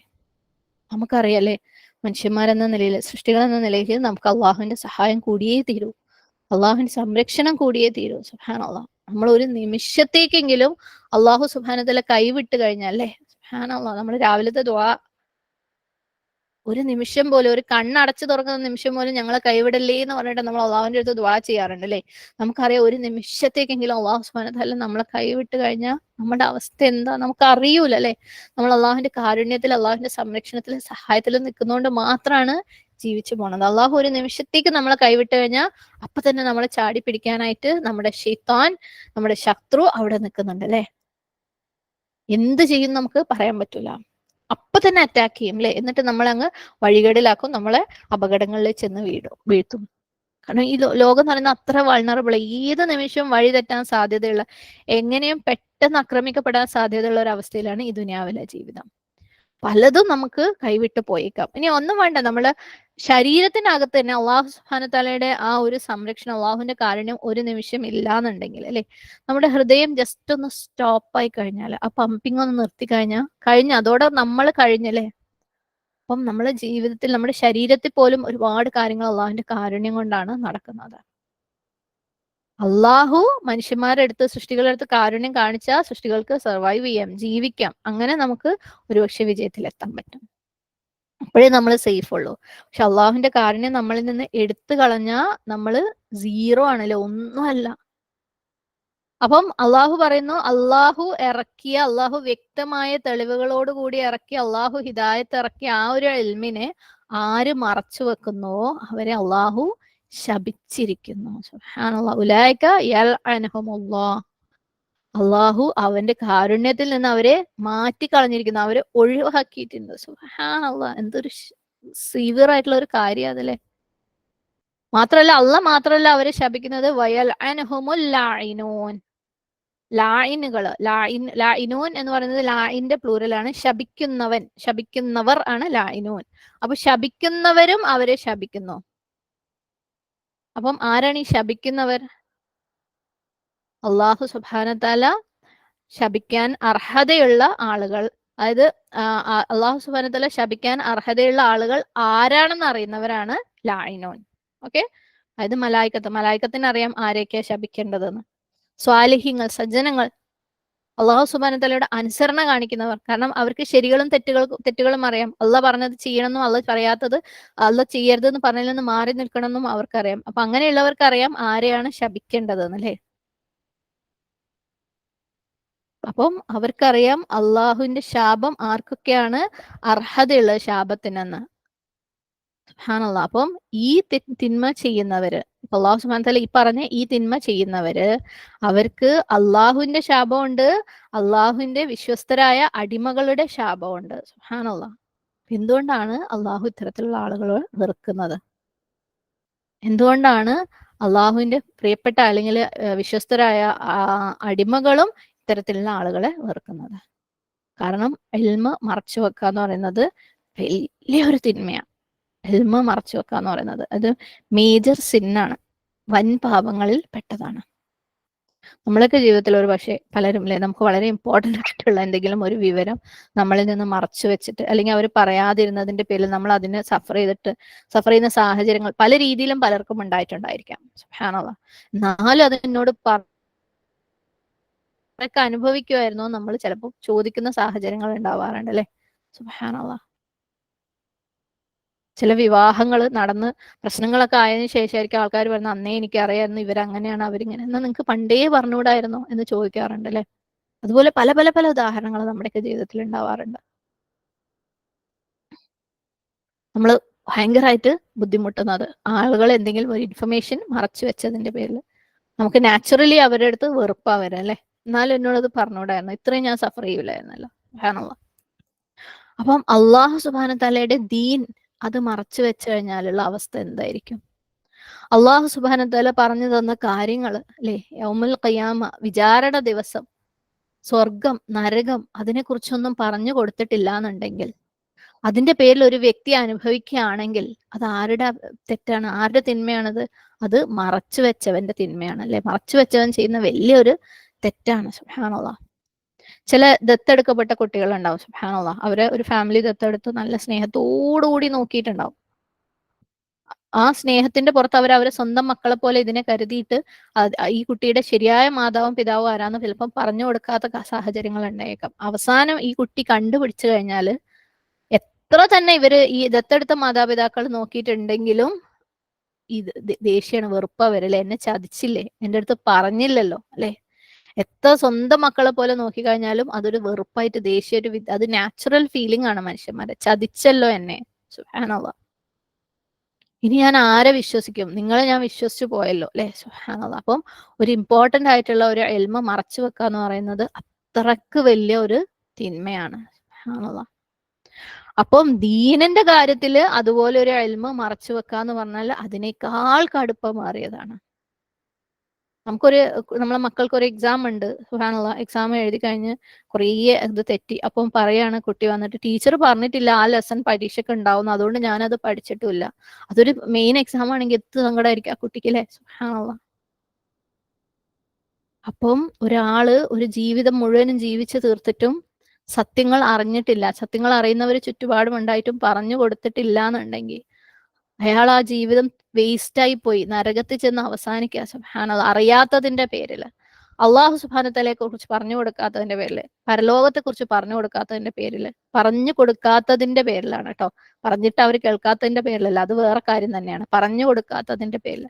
നമുക്കറിയാലേ, മനുഷ്യന്മാരെന്ന നിലയിൽ, സൃഷ്ടികൾ എന്ന നിലയിൽ നമുക്ക് അള്ളാഹുവിന്റെ സഹായം കൂടിയേ തീരൂ, അള്ളാഹുവിന്റെ സംരക്ഷണം കൂടിയേ തീരൂ. സുബ്ഹാനല്ലാഹ്. നമ്മൾ ഒരു നിമിഷത്തേക്കെങ്കിലും അള്ളാഹു സുബ്ഹാനഹു വ തആല കൈവിട്ട് കഴിഞ്ഞാൽ അല്ലേ, സുബ്ഹാനല്ലാഹ്, നമ്മൾ രാവിലത്തെ ദുആ, ഒരു നിമിഷം പോലും, ഒരു കണ്ണടച്ചു തുറക്കുന്ന നിമിഷം പോലും ഞങ്ങളെ കൈവിടല്ലേ എന്ന് പറഞ്ഞിട്ട് നമ്മൾ അള്ളാഹുവിന്റെ അടുത്ത് ദുആ ചെയ്യാറുണ്ട് അല്ലേ. നമുക്കറിയാം ഒരു നിമിഷത്തേക്കെങ്കിലും അള്ളാഹു സുബ്ഹാനഹു വ തആല നമ്മളെ കൈവിട്ട് കഴിഞ്ഞാൽ നമ്മുടെ അവസ്ഥ എന്താ നമുക്ക് അറിയൂല അല്ലെ. നമ്മൾ അള്ളാഹുവിന്റെ കാരുണ്യത്തിൽ, അള്ളാഹുവിന്റെ സംരക്ഷണത്തിൽ, സഹായത്തിൽ നിൽക്കുന്നതുകൊണ്ട് മാത്രമാണ് ജീവിച്ചു പോണത്. അള്ളാഹു ഒരു നിമിഷത്തേക്ക് നമ്മളെ കൈവിട്ട് കഴിഞ്ഞാൽ അപ്പൊ തന്നെ നമ്മളെ ചാടി പിടിക്കാനായിട്ട് നമ്മുടെ ശൈത്താൻ, നമ്മുടെ ശത്രു അവിടെ നിൽക്കുന്നുണ്ട് അല്ലെ. എന്ത് ചെയ്യും നമുക്ക് പറയാൻ പറ്റൂല. അപ്പൊ തന്നെ അറ്റാക്ക് ചെയ്യും അല്ലെ. എന്നിട്ട് നമ്മളങ്ങ് വഴികേടിലാക്കും, നമ്മളെ അപകടങ്ങളിൽ ചെന്ന് വീഴ്ത്തും. കാരണം ഈ ലോകം എന്ന് പറയുന്നത് അത്ര വൾണറബിൾ, ഏത് നിമിഷവും വഴി തെറ്റാൻ സാധ്യതയുള്ള, എങ്ങനെയും പെട്ടെന്ന് ആക്രമിക്കപ്പെടാൻ സാധ്യതയുള്ള ഒരു അവസ്ഥയിലാണ് ഈ ദുനിയാവിലെ ജീവിതം. പലതും നമുക്ക് കൈവിട്ട് പോയേക്കാം. ഇനി ഒന്നും വേണ്ട, നമ്മള് ശരീരത്തിനകത്ത് തന്നെ അള്ളാഹു സുബ്ഹാനഹു വ തആലയുടെ ആ ഒരു സംരക്ഷണം, അള്ളാഹുവിന്റെ കാരുണ്യം ഒരു നിമിഷം ഇല്ലാന്നുണ്ടെങ്കിൽ അല്ലെ, നമ്മുടെ ഹൃദയം ജസ്റ്റ് ഒന്ന് സ്റ്റോപ്പായി കഴിഞ്ഞാൽ, ആ പമ്പിങ് ഒന്ന് നിർത്തി കഴിഞ്ഞ അതോടെ നമ്മൾ കഴിഞ്ഞല്ലേ. അപ്പം നമ്മുടെ ജീവിതത്തിൽ, നമ്മുടെ ശരീരത്തിൽ പോലും ഒരുപാട് കാര്യങ്ങൾ അള്ളാഹുവിന്റെ കാരുണ്യം കൊണ്ടാണ് നടക്കുന്നത്. അള്ളാഹു മനുഷ്യന്മാരുടെ അടുത്ത്, സൃഷ്ടികളുടെ അടുത്ത് കാരുണ്യം കാണിച്ചാൽ സൃഷ്ടികൾക്ക് സർവൈവ് ചെയ്യാം, ജീവിക്കാം. അങ്ങനെ നമുക്ക് ഒരുപക്ഷെ വിജയത്തിലെത്താൻ പറ്റും. അപ്പോഴേ നമ്മൾ സേഫ് ഉള്ളൂ. പക്ഷെ അള്ളാഹുവിന്റെ കാരുണ്യം നമ്മളിൽ നിന്ന് എടുത്തു കളഞ്ഞാൽ നമ്മള് സീറോ ആണല്ലോ, ഒന്നുമല്ല. അപ്പം അള്ളാഹു പറയുന്നു, അള്ളാഹു വ്യക്തമായ തെളിവുകളോട് കൂടി ഇറക്കി, അള്ളാഹു ഹിദായത്ത് ഇറക്കി ആ ഒരു ഇൽമിനെ ആര് മറച്ചു വെക്കുന്നുവോ അവരെ അള്ളാഹു ശപിച്ചിരിക്കുന്നു. സുബ്ഹാനല്ലാഹ്. ഉലൈക യൽഅൻഹുമുല്ലാഹ്, അള്ളാഹു അവന്റെ കാരുണ്യത്തിൽ നിന്ന് അവരെ മാറ്റിക്കളഞ്ഞിരിക്കുന്നു, അവരെ ഒഴിവാക്കിയിട്ടുണ്ട്. സുബ്ഹാനല്ലാഹ്. എന്തൊരു സീവിയർ ആയിട്ടുള്ള ഒരു കാര്യം അതല്ലേ. മാത്രമല്ല അവരെ ശപിക്കുന്നത് വയൽഅൻഹുമുൽ ലാഇനൂൻ, ലായിനുകള്, ലായിനൂൻ എന്ന് പറയുന്നത് ലായിന്റെ പ്ലൂരലാണ്. ശപിക്കുന്നവർ ആണ് ലായിനൂൻ. അപ്പൊ ശപിക്കുന്നവരും അവരെ ശപിക്കുന്നു. അപ്പം ആരാണ് ഈ ശപിക്കുന്നവർ? അള്ളാഹു സുബ്ഹാനഹു വ തആല ശപിക്കാൻ അർഹതയുള്ള ആളുകൾ, അതായത് അള്ളാഹു സുബ്ഹാനഹു വ തആല ശപിക്കാൻ അർഹതയുള്ള ആളുകൾ ആരാണെന്ന് അറിയുന്നവരാണ് ലായിനോൻ. ഓക്കെ, അതായത് മലായിക്കത്തിന് അറിയാം ആരെയൊക്കെയാ ശപിക്കേണ്ടതെന്ന്. സ്വാലിഹ്യങ്ങൾ, സജ്ജനങ്ങൾ, അള്ളാഹു സുബ്ഹാനഹു വ തആലയുടെ അനുസരണ കാണിക്കുന്നവർ, കാരണം അവർക്ക് ശരികളും തെറ്റുകളും അറിയാം. അള്ളാഹ് പറഞ്ഞത് ചെയ്യണമെന്നും അള്ളാഹ് പറയാത്തത് അള്ളാഹ് ചെയ്യരുതെന്ന് പറഞ്ഞതിൽ നിന്ന് മാറി നിൽക്കണമെന്നും അവർക്കറിയാം. അപ്പൊ അങ്ങനെയുള്ളവർക്ക് അറിയാം ആരെയാണ് ശപിക്കേണ്ടതെന്ന്, അല്ലേ? അപ്പം അവർക്കറിയാം അള്ളാഹുവിന്റെ ശാപം ആർക്കൊക്കെയാണ് അർഹതയുള്ളത് ശാപത്തിനെന്ന്. സുബ്ഹാനല്ലാഹ്. അപ്പം ഈ തിന്മ ചെയ്യുന്നവര്, അള്ളാഹു സുബ്ഹാനഹു വ തആല ഈ പറഞ്ഞ ഈ തിന്മ ചെയ്യുന്നവര്, അവർക്ക് അള്ളാഹുവിന്റെ ശാപമുണ്ട്, അള്ളാഹുവിന്റെ വിശ്വസ്തരായ അടിമകളുടെ ശാപമുണ്ട്. സുബ്ഹാനല്ലാഹ്. എന്തുകൊണ്ടാണ് അള്ളാഹു ഇത്തരത്തിലുള്ള ആളുകളെ വെറുക്കുന്നത്? എന്തുകൊണ്ടാണ് അള്ളാഹുവിന്റെ പ്രിയപ്പെട്ട അല്ലെങ്കിൽ വിശ്വസ്തരായ അടിമകളും ഇത്തരത്തിലുള്ള ആളുകളെ വെറുക്കുന്നത്? കാരണം ഇൽമ് മറച്ചു വെക്കുക എന്ന് പറയുന്നത് വലിയൊരു തിന്മയാണ്. ഇൽമ മറച്ചു വെക്കുക എന്ന് പറയുന്നത് അത് മേജർ സിന്നാണ്, വൻ പാപങ്ങളിൽ പെട്ടതാണ്. നമ്മളൊക്കെ ജീവിതത്തിൽ ഒരു പക്ഷേ പലരും, അല്ലെ, നമുക്ക് വളരെ ഇമ്പോർട്ടൻ്റ് ആയിട്ടുള്ള എന്തെങ്കിലും ഒരു വിവരം നമ്മളിൽ നിന്ന് മറച്ചു വെച്ചിട്ട്, അല്ലെങ്കിൽ അവർ പറയാതിരുന്നതിന്റെ പേരിൽ നമ്മൾ അതിന് സഫർ ചെയ്യുന്ന സാഹചര്യങ്ങൾ പല രീതിയിലും പലർക്കും ഉണ്ടായിട്ടുണ്ടായിരിക്കാം. സുബ്ഹാനല്ലാഹ്. എന്നാലും അത് എന്നോട് ഒക്കെ അനുഭവിക്കുമായിരുന്നോ നമ്മൾ ചിലപ്പോൾ ചോദിക്കുന്ന സാഹചര്യങ്ങൾ ഉണ്ടാവാറുണ്ട്, അല്ലെ? സുബ്ഹാനല്ലാഹ്. ചില വിവാഹങ്ങൾ നടന്ന് പ്രശ്നങ്ങളൊക്കെ ആയതിനു ശേഷമായിരിക്കും ആൾക്കാർ പറയുന്നത് അന്നേ എനിക്ക് അറിയായിരുന്നു ഇവരങ്ങനെയാണ് അവരിങ്ങനെ, എന്നാൽ നിങ്ങൾക്ക് പണ്ടേ പറഞ്ഞുകൂടായിരുന്നോ എന്ന് ചോദിക്കാറുണ്ട്, അല്ലെ? അതുപോലെ പല പല പല ഉദാഹരണങ്ങൾ നമ്മുടെയൊക്കെ ജീവിതത്തിൽ ഉണ്ടാവാറുണ്ട്. നമ്മൾ ഭയങ്കരമായിട്ട് ബുദ്ധിമുട്ടുന്നത് ആളുകൾ എന്തെങ്കിലും ഒരു ഇൻഫർമേഷൻ മറച്ചു വെച്ചതിന്റെ പേരിൽ. നമുക്ക് നാച്ചുറലി അവരുടെ അടുത്ത് വെറുപ്പാ വരാം, അല്ലെ? എന്നാലും എന്നോടത് പറഞ്ഞുകൂടായിരുന്നു, ഇത്രയും ഞാൻ സഫർ ചെയ്യില്ലായിരുന്നല്ലോ. സുബ്ഹാനല്ലാഹ്. അപ്പം അള്ളാഹു സുബ്ഹാനഹു വ തആലയുടെ ദീൻ അത് മറച്ചു വെച്ചു കഴിഞ്ഞാലുള്ള അവസ്ഥ എന്തായിരിക്കും? അള്ളാഹു സുബ്ഹാനഹു വ തആല പറഞ്ഞു തന്ന കാര്യങ്ങൾ, അല്ലെ, യൗമുൽ ഖിയാമ, വിചാരണ ദിവസം, സ്വർഗം, നരകം, അതിനെക്കുറിച്ചൊന്നും പറഞ്ഞു കൊടുത്തിട്ടില്ല എന്നുണ്ടെങ്കിൽ, അതിന്റെ പേരിൽ ഒരു വ്യക്തി അനുഭവിക്കുകയാണെങ്കിൽ അത് ആരുടെ തെറ്റാണ്, ആരുടെ തിന്മയാണത്? അത് മറച്ചു വെച്ചവന്റെ തിന്മയാണ്, അല്ലെ? മറച്ചു വെച്ചവൻ ചെയ്യുന്ന വലിയൊരു തെറ്റാണ്. സുബ്ഹാനല്ലാഹ്. ചില ദത്തെടുക്കപ്പെട്ട കുട്ടികളുണ്ടാവും. സുബ്ഹാനല്ലാഹ്. അവരെ ഒരു ഫാമിലി ദത്തെടുത്ത് നല്ല സ്നേഹത്തോടുകൂടി നോക്കിയിട്ടുണ്ടാവും. ആ സ്നേഹത്തിന്റെ പുറത്ത് അവരെ സ്വന്തം മക്കളെ പോലെ ഇതിനെ കരുതിയിട്ട് ഈ കുട്ടിയുടെ ശരിയായ മാതാവും പിതാവും ആരാന്ന് ചിലപ്പം പറഞ്ഞു കൊടുക്കാത്ത സാഹചര്യങ്ങൾ ഉണ്ടായേക്കാം. അവസാനം ഈ കുട്ടി കണ്ടുപിടിച്ചു കഴിഞ്ഞാല് എത്ര തന്നെ ഇവര് ഈ ദത്തെടുത്ത മാതാപിതാക്കൾ നോക്കിയിട്ടുണ്ടെങ്കിലും ഈ ദേഷ്യാണ്, വെറുപ്പാ വരല്ലേ, എന്നെ ചതിച്ചില്ലേ, എന്റെ അടുത്ത് പറഞ്ഞില്ലല്ലോ, അല്ലെ? എത്ര സ്വന്തം മക്കളെ പോലെ നോക്കിക്കഴിഞ്ഞാലും അതൊരു വെറുപ്പായിട്ട്, ദേഷ്യ, അത് നാച്ചുറൽ ഫീലിംഗ് ആണ് മനുഷ്യന്മാരെ. ചതിച്ചല്ലോ എന്നെ. സുബ്ഹാനല്ലാഹ്. ഇനി ഞാൻ ആരെ വിശ്വസിക്കും? നിങ്ങളെ ഞാൻ വിശ്വസിച്ചു പോയല്ലോ, അല്ലെ? സുബ്ഹാനല്ലാഹ്. അപ്പം ഒരു ഇമ്പോർട്ടന്റ് ആയിട്ടുള്ള ഒരു എൽമ മറച്ചു വെക്കുക എന്ന് പറയുന്നത് അത്രക്ക് വലിയ ഒരു തിന്മയാണ്. സുബ്ഹാനല്ലാഹ്. അപ്പം ദീനിന്റെ കാര്യത്തില് അതുപോലെ ഒരു എൽമ മറച്ചു വെക്കുക എന്ന് പറഞ്ഞാൽ അതിനേക്കാൾ കടുപ്പമേറിയതാണ്. നമ്മളെ മക്കൾക്ക് ഒരു എക്സാം ഉണ്ട്. സുബ്ഹാനല്ലാഹ്. എക്സാം എഴുതി കഴിഞ്ഞ് കുറേ ഇത് തെറ്റി. അപ്പം പറയാണ് കുട്ടി വന്നിട്ട്, ടീച്ചർ പറഞ്ഞിട്ടില്ല ആ ലെസൺ പരീക്ഷയ്ക്ക് ഉണ്ടാവും, അതുകൊണ്ട് ഞാനത് പഠിച്ചിട്ടുമില്ല. അതൊരു മെയിൻ എക്സാം ആണെങ്കിൽ എന്ത് സങ്കടമായിരിക്കും ആ കുട്ടിക്ക്, അല്ലെ? സുബ്ഹാനല്ലാഹ്. അപ്പം ഒരാള് ഒരു ജീവിതം മുഴുവനും ജീവിച്ചു തീർത്തിട്ടും സത്യങ്ങൾ അറിഞ്ഞിട്ടില്ല, സത്യങ്ങൾ അറിയുന്നവര് ചുറ്റുപാടും ഉണ്ടായിട്ടും പറഞ്ഞു കൊടുത്തിട്ടില്ല എന്നുണ്ടെങ്കിൽ അയാൾ ആ ജീവിതം വേസ്റ്റായി പോയി, നരകത്തിൽ ചെന്ന് അവസാനിക്കുക. സുബ്ഹാനല്ലാഹ്. അറിയാത്തതിന്റെ പേരില്, അള്ളാഹു സുബ്ഹാനഹു വതആലയെ കുറിച്ച് പറഞ്ഞു കൊടുക്കാത്തതിന്റെ പേരില്, പരലോകത്തെ കുറിച്ച് പറഞ്ഞു കൊടുക്കാത്തതിന്റെ പേരില്, പറഞ്ഞു കൊടുക്കാത്തതിന്റെ പേരിലാണ് കേട്ടോ, പറഞ്ഞിട്ട് അവർ കേൾക്കാത്തതിന്റെ പേരിലല്ല, അത് വേറെ കാര്യം തന്നെയാണ്. പറഞ്ഞു കൊടുക്കാത്തതിന്റെ പേരിൽ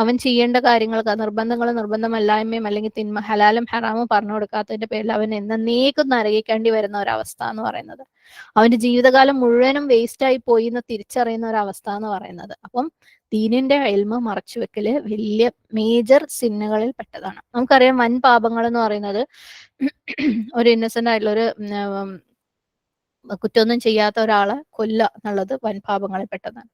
അവൻ ചെയ്യേണ്ട കാര്യങ്ങൾക്ക് നിർബന്ധങ്ങളും നിർബന്ധമല്ലായ്മയും അല്ലെങ്കിൽ തിന്മ ഹലാലും ഹറാമും പറഞ്ഞു കൊടുക്കാത്തതിന്റെ പേരിൽ അവൻ എന്നേക്കും നരകിക്കേണ്ടി വരുന്ന ഒരവസ്ഥ എന്ന് പറയുന്നത്, അവന്റെ ജീവിതകാലം മുഴുവനും വേസ്റ്റ് ആയി പോയി എന്ന് തിരിച്ചറിയുന്ന ഒരവസ്ഥ എന്ന് പറയുന്നത്. അപ്പം ദീനിന്റെ ഇൽമ മറച്ചു വെക്കല് വലിയ മേജർ സിന്നുകളിൽ പെട്ടതാണ്. നമുക്കറിയാം വൻ പാപങ്ങൾ എന്ന് പറയുന്നത് ഒരു ഇന്നസെന്റ് ആയിട്ടുള്ള ഒരു കുറ്റമൊന്നും ചെയ്യാത്ത ഒരാളെ കൊല്ലുക എന്നുള്ളത് വൻ പാപങ്ങളിൽ പെട്ടതാണ്.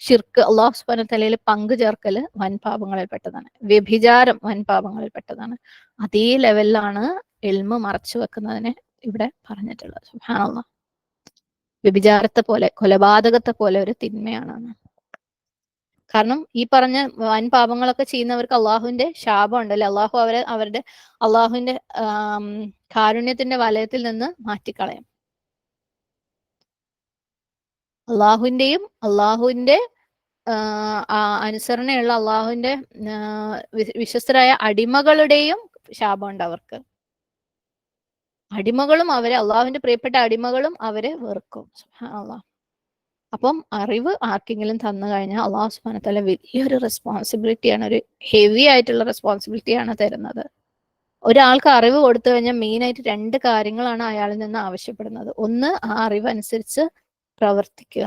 ഷിർക്ക്, അള്ളാഹു സുബ്ഹാനഹു വ തആലയിൽ പങ്കു ചേർക്കല് വൻ പാപങ്ങളിൽ പെട്ടതാണ്. വ്യഭിചാരം വൻ പാപങ്ങളിൽ പെട്ടതാണ്. അതേ ലെവലിലാണ് ഇൽമ മറച്ചു വെക്കുന്നതിനെ ഇവിടെ പറഞ്ഞിട്ടുള്ളത്. സുബ്ഹാനല്ലാഹ്. വ്യഭിചാരത്തെ പോലെ, കൊലപാതകത്തെ പോലെ ഒരു തിന്മയാണ്. കാരണം ഈ പറഞ്ഞ വൻ പാപങ്ങളൊക്കെ ചെയ്യുന്നവർക്ക് അള്ളാഹുവിന്റെ ശാപം ഉണ്ടല്ലേ, അള്ളാഹുവിന്റെ കാരുണ്യത്തിന്റെ വലയത്തിൽ നിന്ന് മാറ്റിക്കളയും. അള്ളാഹുവിന്റെ അനുസരണയുള്ള അള്ളാഹുവിന്റെ വിശ്വസ്തരായ അടിമകളുടെയും ശാപമുണ്ട് അവർക്ക്. അടിമകളും അള്ളാഹുവിന്റെ പ്രിയപ്പെട്ട അടിമകളും അവരെ വെറുക്കും. സുബ്ഹാനല്ലാഹ്. അപ്പം അറിവ് ആർക്കെങ്കിലും തന്നു കഴിഞ്ഞാൽ അള്ളാഹു സുബ്ഹാനഹു വതആല വലിയൊരു റെസ്പോൺസിബിലിറ്റിയാണ്, ഒരു ഹെവി ആയിട്ടുള്ള റെസ്പോൺസിബിലിറ്റിയാണ് തരുന്നത്. ഒരാൾക്ക് അറിവ് കൊടുത്തു കഴിഞ്ഞാൽ മെയിനായിട്ട് 2 കാര്യങ്ങളാണ് അയാളിൽ നിന്ന് ആവശ്യപ്പെടുന്നത്. ഒന്ന്, ആ അറിവ് അനുസരിച്ച് പ്രവർത്തിക്കുക.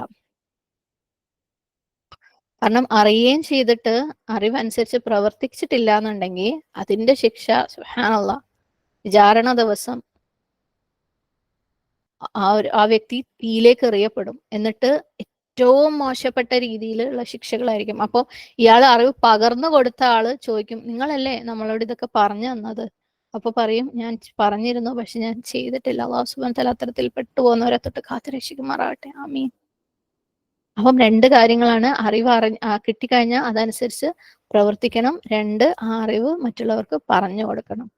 കാരണം അറിയുകയും ചെയ്തിട്ട് അറിവനുസരിച്ച് പ്രവർത്തിച്ചിട്ടില്ല എന്നുണ്ടെങ്കിൽ അതിന്റെ ശിക്ഷ സുബ്ഹാനല്ലാഹ് വിചാരണ ദിവസം ആ വ്യക്തി തീയിലേക്ക് എറിയപ്പെടും. എന്നിട്ട് ഏറ്റവും മോശപ്പെട്ട രീതിയിലുള്ള ശിക്ഷകളായിരിക്കും. അപ്പോൾ ഇയാൾ അറിവ് പകർന്നു കൊടുത്ത ആള് ചോദിക്കും, നിങ്ങളല്ലേ നമ്മളോട് ഇതൊക്കെ പറഞ്ഞു തന്നത്? അപ്പൊ പറയും, ഞാൻ പറഞ്ഞിരുന്നു, പക്ഷെ ഞാൻ ചെയ്തിട്ടില്ല. അല്ലാഹു സുബ്ഹാനഹു വതആല അത്തരത്തിൽ പെട്ടുപോകുന്നവരെ തൊട്ട് കാത്തു രക്ഷിക്കുമാറാകട്ടെ. ആമീൻ. അപ്പം 2 കാര്യങ്ങളാണ്. അറിവ് കിട്ടിക്കഴിഞ്ഞാൽ അതനുസരിച്ച് പ്രവർത്തിക്കണം. 2, ആ അറിവ് മറ്റുള്ളവർക്ക് പറഞ്ഞു കൊടുക്കണം.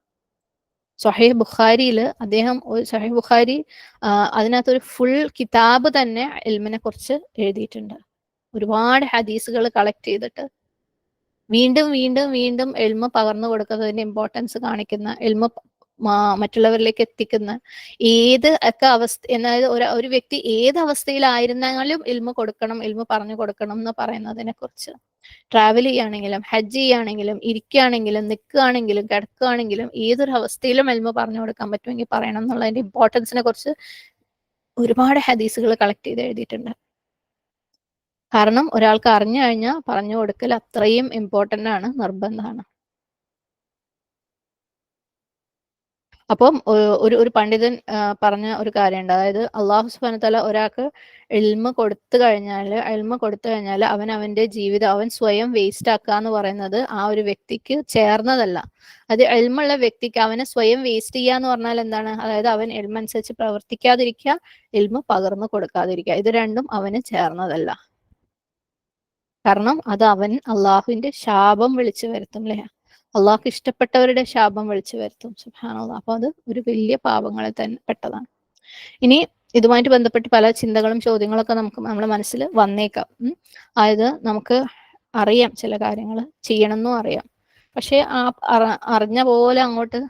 സ്വഹീഹ് ബുഖാരിയിൽ സ്വഹീഹ് ബുഖാരി അതിനകത്തൊരു ഫുൾ കിതാബ് തന്നെ ഇൽമിനെ കുറിച്ച് എഴുതിയിട്ടുണ്ട്. ഒരുപാട് ഹദീസുകൾ കളക്ട് ചെയ്തിട്ട് വീണ്ടും വീണ്ടും വീണ്ടും ഇൽമ പകർന്നു കൊടുക്കുന്നതിന്റെ ഇമ്പോർട്ടൻസ് കാണിക്കുന്ന, ഇൽമ മറ്റുള്ളവരിലേക്ക് എത്തിക്കുന്ന, ഏത് ഒക്കെ അതായത് ഒരു വ്യക്തി ഏത് അവസ്ഥയിലായിരുന്നാലും ഇൽമ കൊടുക്കണം, ഇൽമ പറഞ്ഞു കൊടുക്കണം എന്ന് പറയുന്നതിനെ കുറിച്ച്. ട്രാവൽ ചെയ്യുകയാണെങ്കിലും, ഹജ്ജ് ചെയ്യുകയാണെങ്കിലും, ഇരിക്കുകയാണെങ്കിലും, നിൽക്കുകയാണെങ്കിലും, കിടക്കുകയാണെങ്കിലും, ഏതൊരു അവസ്ഥയിലും ഇൽമ പറഞ്ഞു കൊടുക്കാൻ പറ്റുമെങ്കിൽ പറയണം എന്നുള്ളതിന്റെ ഇമ്പോർട്ടൻസിനെ കുറിച്ച് ഒരുപാട് ഹദീസുകൾ കളക്ട് ചെയ്ത് എഴുതിയിട്ടുണ്ട്. കാരണം ഒരാൾക്ക് അറിഞ്ഞു കഴിഞ്ഞാൽ പറഞ്ഞു കൊടുക്കൽ അത്രയും ഇമ്പോർട്ടന്റ് ആണ്, നിർബന്ധമാണ്. അപ്പം ഒരു പണ്ഡിതൻ പറഞ്ഞ ഒരു കാര്യമുണ്ട്. അതായത് അള്ളാഹു സുബ്ഹാനഹു വതആല ഒരാൾക്ക് ഇൽമ കൊടുത്തു കഴിഞ്ഞാൽ അവന്റെ ജീവിതം അവൻ സ്വയം വേസ്റ്റ് ആക്കുക എന്ന് പറയുന്നത് ആ ഒരു വ്യക്തിക്ക് ചേർന്നതല്ല. അത് ഇൽമുള്ള വ്യക്തിക്ക് അവനെ സ്വയം വേസ്റ്റ് ചെയ്യുക എന്ന് പറഞ്ഞാൽ എന്താണ്? അതായത് അവൻ ഇൽമ അനുസരിച്ച് പ്രവർത്തിക്കാതിരിക്കുക, ഇൽമ പകർന്നു കൊടുക്കാതിരിക്കുക, ഇത് രണ്ടും അവന് ചേർന്നതല്ല. കാരണം അത് അവൻ അള്ളാഹുവിന്റെ ശാപം വിളിച്ചു വരുത്തും അല്ലേ? അള്ളാഹ്ക്ക് ഇഷ്ടപ്പെട്ടവരുടെ ശാപം വിളിച്ചു വരുത്തും. സുബ്ഹാനല്ലാഹ്. അപ്പൊ അത് ഒരു വലിയ പാപങ്ങളിൽ തന്നെ പെട്ടതാണ്. ഇനി ഇതുമായിട്ട് ബന്ധപ്പെട്ട് പല ചിന്തകളും ചോദ്യങ്ങളൊക്കെ നമ്മുടെ മനസ്സിൽ വന്നേക്കാം. അതായത് നമുക്ക് അറിയാം ചില കാര്യങ്ങൾ ചെയ്യണമെന്നും അറിയാം, പക്ഷെ ആ അറിഞ്ഞ പോലെ അങ്ങോട്ട്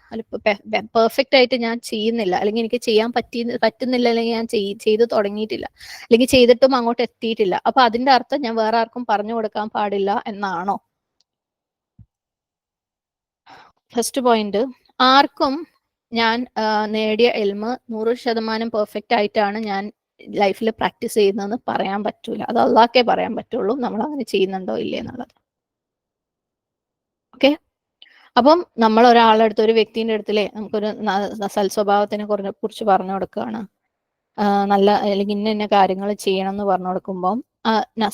പെർഫെക്റ്റ് ആയിട്ട് ഞാൻ ചെയ്യുന്നില്ല, അല്ലെങ്കിൽ എനിക്ക് ചെയ്യാൻ പറ്റുന്നില്ല, അല്ലെങ്കിൽ ഞാൻ ചെയ്ത് തുടങ്ങിയിട്ടില്ല, അല്ലെങ്കിൽ ചെയ്തിട്ടും അങ്ങോട്ട് എത്തിയിട്ടില്ല. അപ്പൊ അതിന്റെ അർത്ഥം ഞാൻ വേറെ ആർക്കും പറഞ്ഞു കൊടുക്കാൻ പാടില്ല എന്നാണോ? ഫസ്റ്റ് പോയിന്റ്, ആർക്കും ഞാൻ നേടിയ ഇൽമ 100% പെർഫെക്റ്റ് ആയിട്ടാണ് ഞാൻ ലൈഫിൽ പ്രാക്ടീസ് ചെയ്യുന്നതെന്ന് പറയാൻ പറ്റൂല. അത് അള്ളാഹ്ക്കേ പറയാൻ പറ്റുള്ളൂ നമ്മൾ അങ്ങനെ ചെയ്യുന്നുണ്ടോ ഇല്ലേ എന്നുള്ളത്. ഓക്കെ. അപ്പം നമ്മൾ ഒരാളുടെ അടുത്ത്, ഒരു വ്യക്തിന്റെ അടുത്തില്ലേ, നമുക്കൊരു സൽസ്വഭാവത്തിനെ കുറിച്ച് പറഞ്ഞു കൊടുക്കുകയാണ്, നല്ല അല്ലെങ്കിൽ ഇന്ന കാര്യങ്ങൾ ചെയ്യണം എന്ന് പറഞ്ഞു കൊടുക്കുമ്പോൾ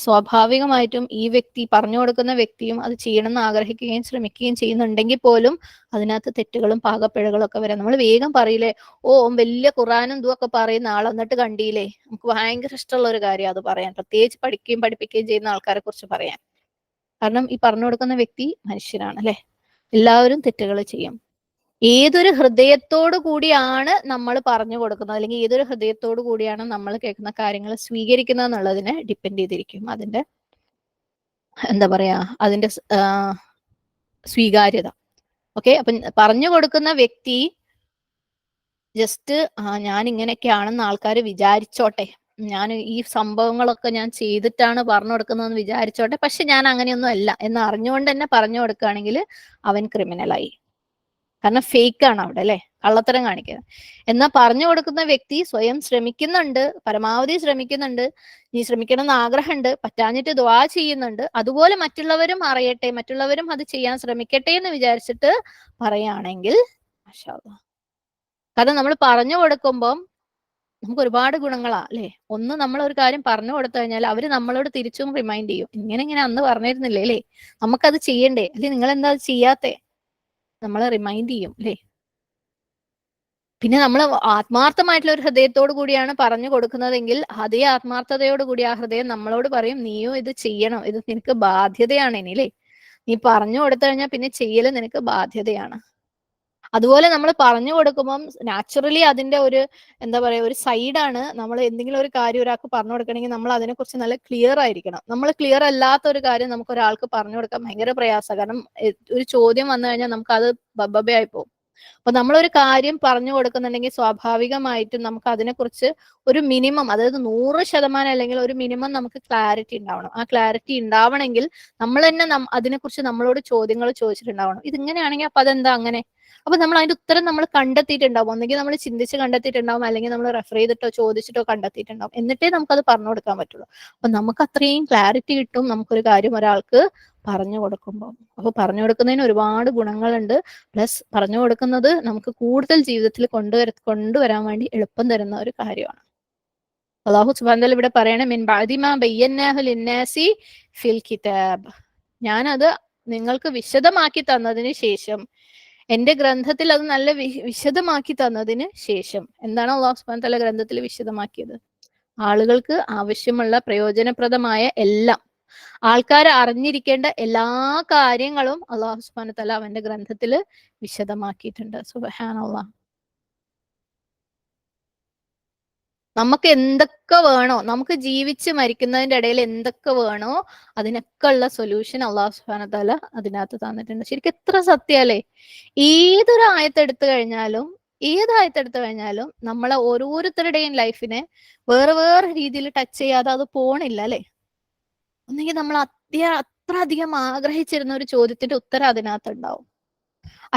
സ്വാഭാവികമായിട്ടും ഈ വ്യക്തി പറഞ്ഞു കൊടുക്കുന്ന വ്യക്തിയും അത് ചെയ്യണമെന്ന് ആഗ്രഹിക്കുകയും ശ്രമിക്കുകയും ചെയ്യുന്നുണ്ടെങ്കിൽ പോലും അതിനകത്ത് തെറ്റുകളും പാകപ്പിഴകളും ഒക്കെ വരാം. നമ്മൾ വേഗം പറയില്ലേ, ഓ വലിയ ഖുറാനും ഇതുമൊക്കെ പറയുന്ന ആൾ, എന്നിട്ട് കണ്ടില്ലേ, നമുക്ക് ഭയങ്കര ഇഷ്ടമുള്ള ഒരു കാര്യം അത് പറയാൻ, പ്രത്യേകിച്ച് പഠിക്കുകയും ചെയ്യുന്ന ആൾക്കാരെ കുറിച്ച് പറയാൻ. കാരണം ഈ പറഞ്ഞു കൊടുക്കുന്ന വ്യക്തി മനുഷ്യനാണ് അല്ലെ, എല്ലാവരും തെറ്റുകൾ ചെയ്യും. ഏതൊരു ഹൃദയത്തോടു കൂടിയാണ് നമ്മൾ പറഞ്ഞു കൊടുക്കുന്നത്, അല്ലെങ്കിൽ ഏതൊരു ഹൃദയത്തോടു കൂടിയാണ് നമ്മൾ കേൾക്കുന്ന കാര്യങ്ങൾ സ്വീകരിക്കുന്നത് എന്നുള്ളതിനെ ഡിപ്പെൻഡ് ചെയ്തിരിക്കും അതിന്റെ എന്താ പറയാ, അതിന്റെ സ്വീകാര്യത. ഓക്കെ. അപ്പം പറഞ്ഞു കൊടുക്കുന്ന വ്യക്തി ജസ്റ്റ് ഞാൻ ഇങ്ങനെയൊക്കെയാണെന്ന് ആൾക്കാർ വിചാരിച്ചോട്ടെ, ഞാൻ ഈ സംഭവങ്ങളൊക്കെ ഞാൻ ചെയ്തിട്ടാണ് പറഞ്ഞു കൊടുക്കുന്നതെന്ന് വിചാരിച്ചോട്ടെ, പക്ഷെ ഞാൻ അങ്ങനെയൊന്നും അല്ല എന്ന് അറിഞ്ഞുകൊണ്ട് തന്നെ പറഞ്ഞു കൊടുക്കുകയാണെങ്കിൽ അവൻ ക്രിമിനലായി. കാരണം ഫേക്ക് ആണ് അവിടെ അല്ലെ, കള്ളത്തരം കാണിക്കുന്നത്. എന്നാൽ പറഞ്ഞു കൊടുക്കുന്ന വ്യക്തി സ്വയം ശ്രമിക്കുന്നുണ്ട്, പരമാവധി ശ്രമിക്കുന്നുണ്ട്, നീ ശ്രമിക്കണം എന്ന് ആഗ്രഹമുണ്ട്, പറ്റാഞ്ഞിട്ട് ദുആ ചെയ്യുന്നുണ്ട്, അതുപോലെ മറ്റുള്ളവരും അറിയട്ടെ, മറ്റുള്ളവരും അത് ചെയ്യാൻ ശ്രമിക്കട്ടെ എന്ന് വിചാരിച്ചിട്ട് പറയുകയാണെങ്കിൽ മാഷാ അല്ലാഹ്. കാരണം നമ്മൾ പറഞ്ഞു കൊടുക്കുമ്പം നമുക്ക് ഒരുപാട് ഗുണങ്ങളാ അല്ലെ. ഒന്ന്, നമ്മൾ ഒരു കാര്യം പറഞ്ഞു കൊടുത്തു കഴിഞ്ഞാൽ അവര് നമ്മളോട് തിരിച്ചും റിമൈൻഡ് ചെയ്യും, ഇങ്ങനെ അന്ന് പറഞ്ഞിരുന്നില്ലേ അല്ലേ, നമുക്കത് ചെയ്യണ്ടേ, അല്ലെ നിങ്ങൾ എന്താ അത് ചെയ്യാത്തെ, നമ്മളെ റിമൈൻഡ് ചെയ്യും അല്ലേ. പിന്നെ നമ്മൾ ആത്മാർത്ഥമായിട്ടുള്ള ഒരു ഹൃദയത്തോടു കൂടിയാണ് പറഞ്ഞു കൊടുക്കുന്നതെങ്കിൽ അതേ ആത്മാർത്ഥതയോട് കൂടി ആ ഹൃദയം നമ്മളോട് പറയും, നീയോ ഇത് ചെയ്യണം, ഇത് നിനക്ക് ബാധ്യതയാണ് ഇനിയില്ലേ, നീ പറഞ്ഞു കൊടുത്തു കഴിഞ്ഞാൽ പിന്നെ ചെയ്യല് നിനക്ക് ബാധ്യതയാണ്. അതുപോലെ നമ്മൾ പറഞ്ഞു കൊടുക്കുമ്പം നാച്ചുറലി അതിന്റെ ഒരു എന്താ പറയാ ഒരു സൈഡാണ്, നമ്മൾ എന്തെങ്കിലും ഒരു കാര്യം ഒരാൾക്ക് പറഞ്ഞു കൊടുക്കണമെങ്കിൽ നമ്മൾ അതിനെക്കുറിച്ച് നല്ല ക്ലിയർ ആയിരിക്കണം. നമ്മൾ ക്ലിയർ അല്ലാത്ത ഒരു കാര്യം നമുക്ക് ഒരാൾക്ക് പറഞ്ഞു കൊടുക്കാൻ ഭയങ്കര പ്രയാസമാണ്. കാരണം ഒരു ചോദ്യം വന്നു കഴിഞ്ഞാൽ നമുക്ക് അത് ബബ്ബയായി പോകും. അപ്പൊ നമ്മളൊരു കാര്യം പറഞ്ഞു കൊടുക്കുന്നുണ്ടെങ്കിൽ സ്വാഭാവികമായിട്ടും നമുക്ക് അതിനെക്കുറിച്ച് ഒരു മിനിമം, അതായത് 100% അല്ലെങ്കിൽ ഒരു മിനിമം നമുക്ക് ക്ലാരിറ്റി ഉണ്ടാവണം. ആ ക്ലാരിറ്റി ഉണ്ടാവണമെങ്കിൽ നമ്മൾ തന്നെ അതിനെക്കുറിച്ച് നമ്മളോട് ചോദ്യങ്ങൾ ചോദിച്ചിട്ടുണ്ടാവണം. ഇതിങ്ങനെയാണെങ്കിൽ അപ്പൊ അതെന്താ അങ്ങനെ, അപ്പൊ നമ്മൾ അതിന്റെ ഉത്തരം നമ്മൾ കണ്ടെത്തിയിട്ടുണ്ടാവും. ഒന്നെങ്കിൽ നമ്മൾ ചിന്തിച്ച് കണ്ടെത്തിയിട്ടുണ്ടാവും, അല്ലെങ്കിൽ നമ്മൾ റെഫർ ചെയ്തിട്ടോ ചോദിച്ചിട്ടോ കണ്ടെത്തിയിട്ടുണ്ടാവും. എന്നിട്ടേ നമുക്കത് പറഞ്ഞു കൊടുക്കാൻ പറ്റുള്ളൂ. അപ്പൊ നമുക്ക് അത്രയും ക്ലാരിറ്റി കിട്ടും നമുക്കൊരു കാര്യം ഒരാൾക്ക് പറഞ്ഞു കൊടുക്കുമ്പോൾ. അപ്പൊ പറഞ്ഞു കൊടുക്കുന്നതിന് ഒരുപാട് ഗുണങ്ങളുണ്ട്. പ്ലസ് പറഞ്ഞു കൊടുക്കുന്നത് നമുക്ക് കൂടുതൽ ജീവിതത്തിൽ കൊണ്ടുവരാൻ വേണ്ടി എളുപ്പം തരുന്ന ഒരു കാര്യമാണ്. അല്ലാഹു സുബ്ഹാനഹു വ തആല ഇവിടെ പറയണ മിൻ ബഅദി മാ ബയ്യനാഹു ലിന്നാസി ഫിൽ കിതാബ്, ഞാനത് നിങ്ങൾക്ക് വിശദമാക്കി തന്നതിന് ശേഷം, എന്റെ ഗ്രന്ഥത്തിൽ അത് നല്ല വിശദമാക്കി തന്നതിന് ശേഷം. എന്താണ് അല്ലാഹു സുബ്ഹാനഹു വ തആല ഗ്രന്ഥത്തിൽ വിശദമാക്കിയത്? ആളുകൾക്ക് ആവശ്യമുള്ള പ്രയോജനപ്രദമായ എല്ലാം, ആൾക്കാർ അറിഞ്ഞിരിക്കേണ്ട എല്ലാ കാര്യങ്ങളും അല്ലാഹു സുബ്ഹാനഹു വ തആല അവന്റെ ഗ്രന്ഥത്തിൽ വിശദമാക്കിയിട്ടുണ്ട്. സുബ്ഹാനല്ലാഹ്. നമുക്ക് എന്തൊക്കെ വേണോ, നമുക്ക് ജീവിച്ച് മരിക്കുന്നതിന്റെ ഇടയിൽ എന്തൊക്കെ വേണോ അതിനൊക്കെ ഉള്ള സൊല്യൂഷൻ അല്ലാഹു സുബ്ഹാനഹു വ തആല അതിനകത്ത് തന്നിട്ടുണ്ട്. ശരിക്കും എത്ര സത്യല്ലേ. ഏതൊരു ആയത്തെടുത്തു കഴിഞ്ഞാലും നമ്മളെ ഓരോരുത്തരുടെയും ലൈഫിനെ വേറെ വേറെ രീതിയിൽ ടച്ച് ചെയ്യാതെ അത് പോണില്ല അല്ലെ. ഒന്നെങ്കിൽ നമ്മൾ അത്ര അധികം ആഗ്രഹിച്ചിരുന്ന ഒരു ചോദ്യത്തിന്റെ ഉത്തരം അതിനകത്ത് ഉണ്ടാവും,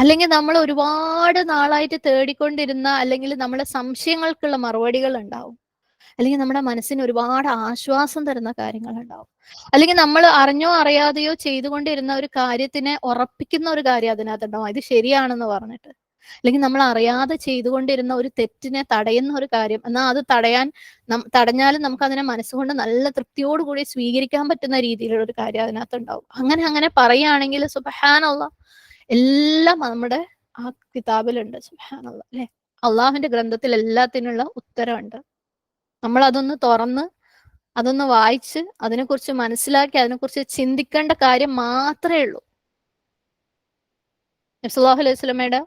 അല്ലെങ്കിൽ നമ്മൾ ഒരുപാട് നാളായിട്ട് തേടിക്കൊണ്ടിരുന്ന അല്ലെങ്കിൽ നമ്മുടെ സംശയങ്ങൾക്കുള്ള മറുപടികൾ ഉണ്ടാവും, അല്ലെങ്കിൽ നമ്മുടെ മനസ്സിന് ഒരുപാട് ആശ്വാസം തരുന്ന കാര്യങ്ങൾ ഉണ്ടാവും, അല്ലെങ്കിൽ നമ്മൾ അറിഞ്ഞോ അറിയാതെയോ ചെയ്തുകൊണ്ടിരുന്ന ഒരു കാര്യത്തിനെ ഉറപ്പിക്കുന്ന ഒരു കാര്യം അതിനകത്തുണ്ടാവും, ഇത് ശരിയാണെന്ന് പറഞ്ഞിട്ട്. അല്ലെങ്കിൽ നമ്മൾ അറിയാതെ ചെയ്തുകൊണ്ടിരുന്ന ഒരു തെറ്റിനെ തടയുന്ന ഒരു കാര്യം, എന്നാൽ അത് തടഞ്ഞാലും നമുക്ക് അതിനെ മനസ്സുകൊണ്ട് നല്ല തൃപ്തിയോടുകൂടി സ്വീകരിക്കാൻ പറ്റുന്ന രീതിയിലുള്ള ഒരു കാര്യം അതിനകത്തുണ്ടാവും. അങ്ങനെ പറയുകയാണെങ്കിൽ സുബ്ഹാനല്ലാഹ് എല്ലാം നമ്മുടെ ആ കിതാബിലുണ്ട്. സുബ്ഹാനല്ലാഹ് അല്ലെ. അള്ളാഹുവിന്റെ ഗ്രന്ഥത്തിൽ എല്ലാത്തിനുള്ള ഉത്തരവുണ്ട്. നമ്മൾ അതൊന്ന് തുറന്ന് അതൊന്ന് വായിച്ച് അതിനെക്കുറിച്ച് മനസ്സിലാക്കി അതിനെക്കുറിച്ച് ചിന്തിക്കേണ്ട കാര്യം മാത്രമേ ഉള്ളൂ. നബി സല്ലല്ലാഹു അലൈഹി വസല്ലമയുടെ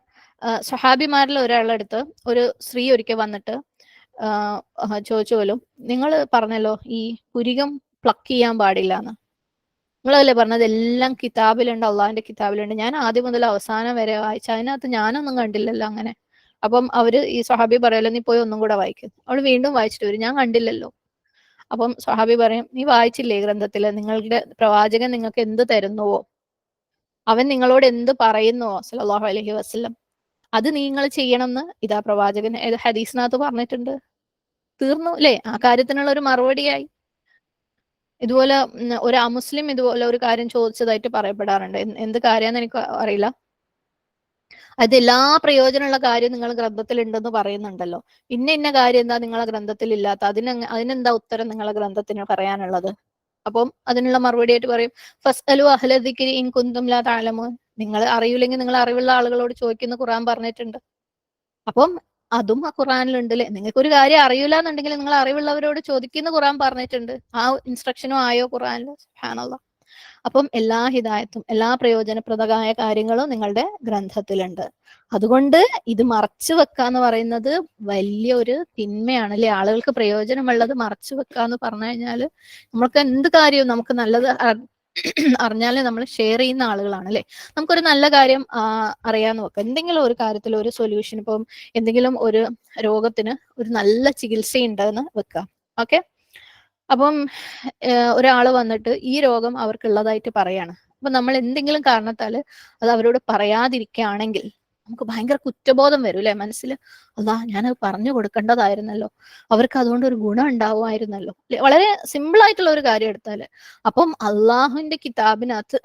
സ്വഹാബിമാരിൽ ഒരാളെടുത്ത് ഒരു സ്ത്രീ ഒരിക്കൽ വന്നിട്ട് ചോദിച്ചു പോലും, നിങ്ങൾ പറഞ്ഞല്ലോ ഈ പുരികം പ്ലക്ക് ചെയ്യാൻ പാടില്ല എന്ന്, നിങ്ങളല്ലേ പറഞ്ഞത് എല്ലാം കിതാബിലുണ്ട്, അള്ളാഹിന്റെ കിതാബിലുണ്ട്, ഞാൻ ആദ്യം മുതൽ അവസാനം വരെ വായിച്ചു, അതിനകത്ത് ഞാനൊന്നും കണ്ടില്ലല്ലോ അങ്ങനെ. അപ്പം ഈ സ്വഹാബി പറയല്ലോ, നീ പോയി ഒന്നും കൂടെ വായിക്കും. അവൾ വീണ്ടും വായിച്ചിട്ട് വരും, ഞാൻ കണ്ടില്ലല്ലോ. അപ്പം സ്വഹാബി പറയും, നീ വായിച്ചില്ലേ ഗ്രന്ഥത്തില്, നിങ്ങളുടെ പ്രവാചകൻ നിങ്ങൾക്ക് എന്ത് തരുന്നുവോ, അവൻ നിങ്ങളോട് എന്ത് പറയുന്നുവോ സല്ലല്ലാഹു അലൈഹി വസല്ലം, അത് നിങ്ങൾ ചെയ്യണമെന്ന് ഇതാ പ്രവാചകൻ ഹദീസിനകത്ത് പറഞ്ഞിട്ടുണ്ട്. തീർന്നു അല്ലേ, ആ കാര്യത്തിനുള്ള ഒരു മറുപടിയായി. ഇതുപോലെ ഒരു അമുസ്ലിം ഇതുപോലെ ഒരു കാര്യം ചോദിച്ചതായിട്ട് പറയപ്പെടാറുണ്ട്. എന്ത് കാര്യമാണെന്ന് എനിക്ക് അറിയില്ല. അത് എല്ലാ പ്രയോജനമുള്ള കാര്യം നിങ്ങൾ ഗ്രന്ഥത്തിൽ ഉണ്ടെന്ന് പറയുന്നുണ്ടല്ലോ, ഇന്ന കാര്യം എന്താ നിങ്ങളെ ഗ്രന്ഥത്തിൽ ഇല്ലാത്ത, അതിനെന്താ ഉത്തരം നിങ്ങളെ ഗ്രന്ഥത്തിന് പറയാനുള്ളത്? അപ്പം അതിനുള്ള മറുപടി ആയിട്ട് പറയും, ഫസ്അലു അഹ്ല ദിക്രി ഇൻ കുന്തും ലാ തഅലമൂൻ, നിങ്ങൾ അറിയില്ലെങ്കിൽ നിങ്ങൾ അറിവുള്ള ആളുകളോട് ചോദിക്കുന്ന ഖുർആൻ പറഞ്ഞിട്ടുണ്ട്. അപ്പം അതും ആ ഖുർആനിലുണ്ട് അല്ലെ. നിങ്ങൾക്ക് ഒരു കാര്യം അറിയില്ല എന്നുണ്ടെങ്കിൽ നിങ്ങൾ അറിവുള്ളവരോട് ചോദിക്കുന്ന ഖുർആൻ പറഞ്ഞിട്ടുണ്ട്. ആ ഇൻസ്ട്രക്ഷനും ആയോ ഖുർആനിൽ? സുബ്ഹാനല്ലാഹ്. അപ്പം എല്ലാ ഹിദായത്തും എല്ലാ പ്രയോജനപ്രദമായ കാര്യങ്ങളും നിങ്ങളുടെ ഗ്രന്ഥത്തിലുണ്ട്. അതുകൊണ്ട് ഇത് മറച്ചു വെക്കാന്ന് പറയുന്നത് വലിയ ഒരു തിന്മയാണ് അല്ലെ. ആളുകൾക്ക് പ്രയോജനമുള്ളത് മറച്ചു വെക്കാന്ന് പറഞ്ഞു കഴിഞ്ഞാൽ നമ്മൾക്ക് എന്ത് കാര്യവും നമുക്ക് നല്ലത് അറിഞ്ഞാലേ നമ്മൾ ഷെയർ ചെയ്യുന്ന ആളുകളാണ് അല്ലെ. നമുക്കൊരു നല്ല കാര്യം അറിയാന്ന് വെക്കാം, എന്തെങ്കിലും ഒരു കാര്യത്തിൽ ഒരു സൊല്യൂഷൻ, ഇപ്പം എന്തെങ്കിലും ഒരു രോഗത്തിന് ഒരു നല്ല ചികിത്സയുണ്ടെന്ന് വെക്കാം. ഓക്കെ, അപ്പം ഒരാൾ വന്നിട്ട് ഈ രോഗം അവർക്കുള്ളതായിട്ട് പറയാണ്. അപ്പൊ നമ്മൾ എന്തെങ്കിലും കാരണത്താൽ അത് അവരോട് പറയാതിരിക്കുകയാണെങ്കിൽ നമുക്ക് ഭയങ്കര കുറ്റബോധം വരും അല്ലെ മനസ്സിൽ. അല്ലാ, ഞാനത് പറഞ്ഞു കൊടുക്കേണ്ടതായിരുന്നല്ലോ, അവർക്ക് അതുകൊണ്ട് ഒരു ഗുണം ഉണ്ടാവുമായിരുന്നല്ലോ. വളരെ സിമ്പിൾ ആയിട്ടുള്ള ഒരു കാര്യം എടുത്താല്. അപ്പം അള്ളാഹുവിന്റെ കിതാബിനകത്ത്